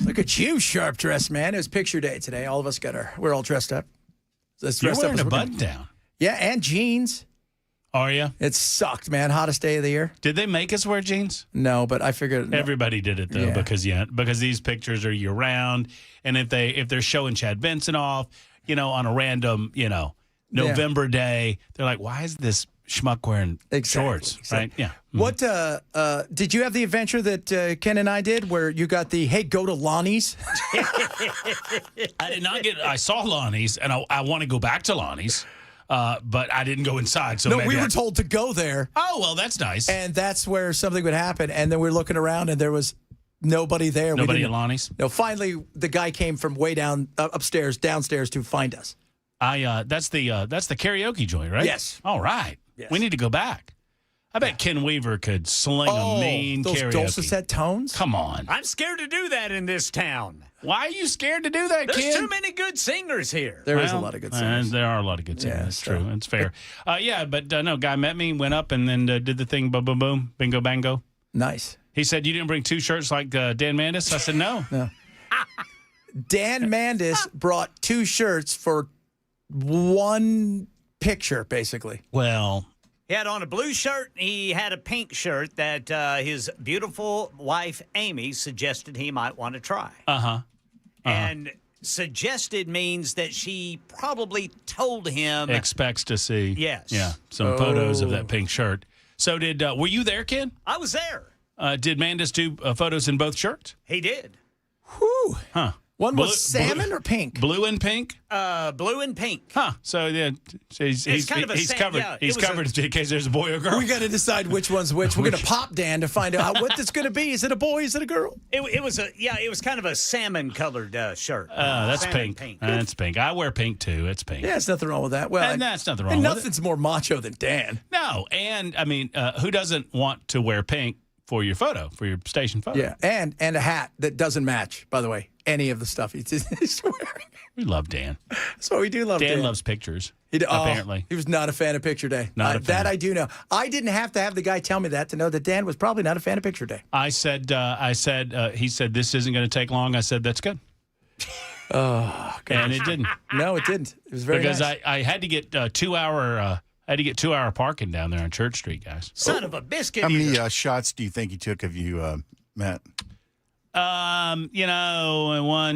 Look at you, sharp dressed man. It was picture day today. All of us we're all dressed up.
You're wearing a button down.
Yeah, and jeans.
Are you?
It sucked, man. Hottest day of the year.
Did they make us wear jeans?
No, but I figured
everybody did it though because these pictures are year round, and if they're showing Chad Benson off, on a random November day, they're like, why is this schmuck wearing shorts?
Exactly.
Right? Yeah.
What did you have the adventure that Ken and I did where you got the hey go to Lonnie's?
I did not get. I saw Lonnie's, and I want to go back to Lonnie's. But I didn't go inside. So
no, we were told to go there.
Oh, well, that's nice.
And that's where something would happen. And then we're looking around, and there was nobody there.
Nobody at Lonnie's?
No, finally, the guy came from way downstairs to find us.
That's the karaoke joint, right?
Yes.
All right.
Yes.
We need to go back. I bet Ken Weaver could sling a mean
those
karaoke.
dulcet tones?
Come on.
I'm scared to do that in this town.
Why are you scared to do that, Ken?
There's too many good singers here.
There is a lot of good singers.
There are a lot of good singers.
Yeah,
That's true. It's fair. But no, guy met me, went up, and then did the thing, boom, boom, boom, bingo, bango.
Nice.
He said, you didn't bring 2 shirts like Dan Mandis? I said, no.
No. Dan Mandis brought 2 shirts for 1 picture, basically.
Well,
he had on a blue shirt. He had a pink shirt that his beautiful wife, Amy, suggested he might want to try. And suggested means that she probably told him.
Expects to see.
Yes.
Yeah, some photos of that pink shirt. So were you there, Ken?
I was there.
Did Mandis do photos in both shirts?
He did.
Whew.
Huh.
One was salmon or pink?
Blue and pink?
Blue and pink.
Huh. So, yeah, he's
kind of a
covered.
yeah,
he's covered in case there's a boy or girl.
We got to decide which one's which. We're going to pop Dan to find out what it's going to be. Is it a boy? Is it a girl?
It was kind of a salmon-colored shirt.
That's
salmon
pink. That's pink. I wear pink, too. It's pink.
Yeah, there's nothing wrong with that. Well,
and that's nothing wrong
and
with it.
nothing's more macho than Dan.
No, and, I mean, who doesn't want to wear pink for your photo, for your station photo?
Yeah, and a hat that doesn't match, by the way, any of the stuff he's wearing.
We love Dan.
That's what we do love Dan.
Dan loves pictures,
apparently. He was not a fan of Picture Day.
Not a fan.
That I do know. I didn't have to have the guy tell me that to know that Dan was probably not a fan of Picture Day.
he said, this isn't going to take long. I said, that's good.
Oh, God.
And it didn't.
No, it didn't. It was very
because
nice.
I had to get 2-hour parking down there on Church Street, guys.
Son of a biscuit.
How many shots do you think he took of you, Matt?
1,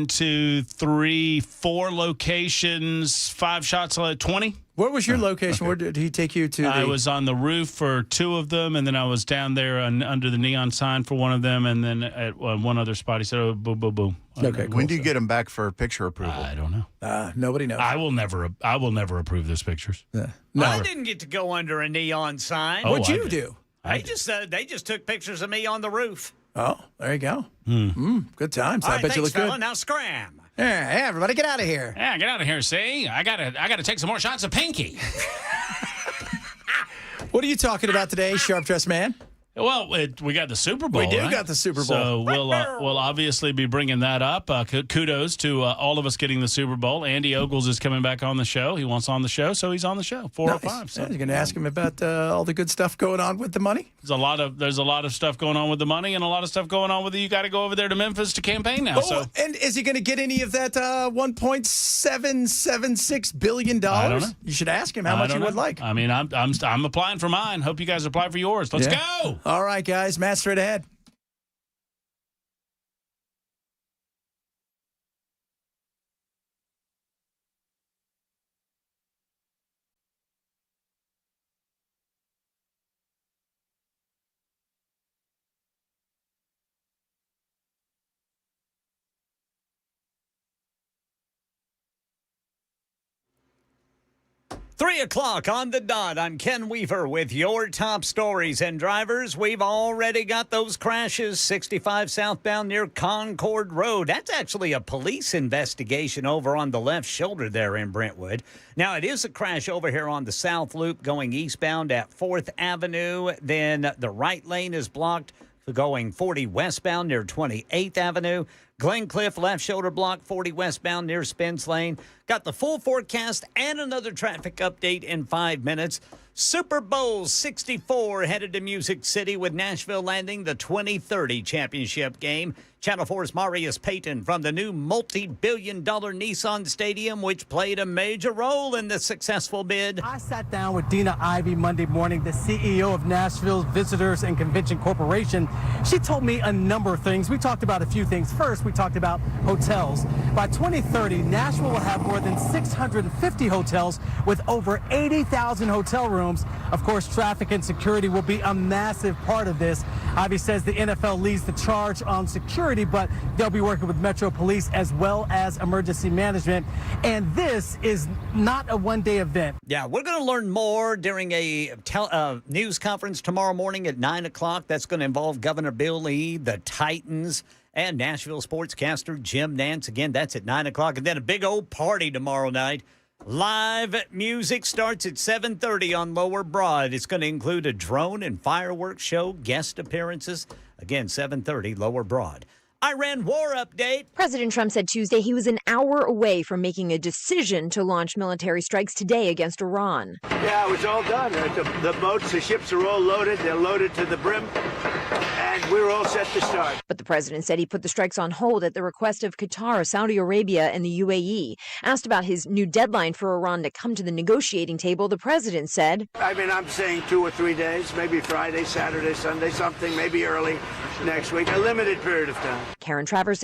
2, 3, 4 locations, 5 shots, 20.
What was your location? Where did he take you to?
I was on the roof for 2 of them, and then I was down there under the neon sign for one of them, and then at one other spot, he said, "Oh, boom, boom, boom."
Okay.
When do you get him back for picture approval?
I don't know.
Nobody knows.
I will never approve those pictures.
No.
I didn't get to go under a neon sign.
Oh,
What'd you
I did.
do?
They just took pictures of me on the roof.
Oh, there you go. Good times.
All
I
right,
bet you
thanks,
look
fella.
good.
Now scram.
Yeah, everybody get out of here.
Yeah, get out of here. See, I gotta take some more shots of Pinky.
What are you talking about today, sharp dressed man?
Well, we got the Super Bowl.
We do
right?
got the Super Bowl.
So we'll obviously be bringing that up. Kudos to all of us getting the Super Bowl. Andy Ogles is coming back on the show. He wants on the show, so he's on the show. 4 or 5. So.
Yeah, you're going to ask him about all the good stuff going on with the money?
There's a lot of stuff going on with the money, and a lot of stuff going on with you got to go over there to Memphis to campaign now.
Oh, and is he going to get any of that $1.776 billion?
I don't know.
You should ask him how much he would like.
I mean, I'm applying for mine. Hope you guys apply for yours. Let's go.
All right, guys. Matt straight ahead.
Three o'clock on the dot. I'm Ken Weaver with your top stories. And drivers, we've already got those crashes. 65 southbound near Concord Road. That's actually a police investigation over on the left shoulder there in Brentwood. Now, it is a crash over here on the South Loop going eastbound at 4th Avenue. Then the right lane is blocked going 40 westbound near 28th Avenue. Glencliff left shoulder block 40 westbound near Spence Lane. Got the full forecast and another traffic update in 5 minutes. Super Bowl 64 headed to Music City with Nashville landing the 2030 championship game. Channel 4's Marius Payton from the new multi-billion-dollar Nissan Stadium, which played a major role in the successful bid.
I sat down with Dina Ivey Monday morning, the CEO of Nashville Visitors and Convention Corporation. She told me a number of things. We talked about a few things. First, we talked about hotels. By 2030, Nashville will have more than 650 hotels with over 80,000 hotel rooms. Of course, traffic and security will be a massive part of this. Ivey says the NFL leads the charge on security, but they'll be working with Metro Police as well as emergency management. And this is not a one-day event.
Yeah, we're going to learn more during a news conference tomorrow morning at 9 o'clock. That's going to involve Governor Bill Lee, the Titans, and Nashville sportscaster Jim Nance. Again, that's at 9 o'clock. And then a big old party tomorrow night. Live music starts at 7:30 on Lower Broad. It's going to include a drone and fireworks show, guest appearances. Again, 7:30, Lower Broad. Iran war update.
President Trump said Tuesday he was an hour away from making a decision to launch military strikes today against Iran.
Yeah, it was all done. The boats, the ships are all loaded. They're loaded to the brim. And we're all set to start.
But the president said he put the strikes on hold at the request of Qatar, Saudi Arabia, and the UAE. Asked about his new deadline for Iran to come to the negotiating table, the president said,
I'm saying 2 or 3 days, maybe Friday, Saturday, Sunday, something, maybe early next week, a limited period of time.
Karen Travers,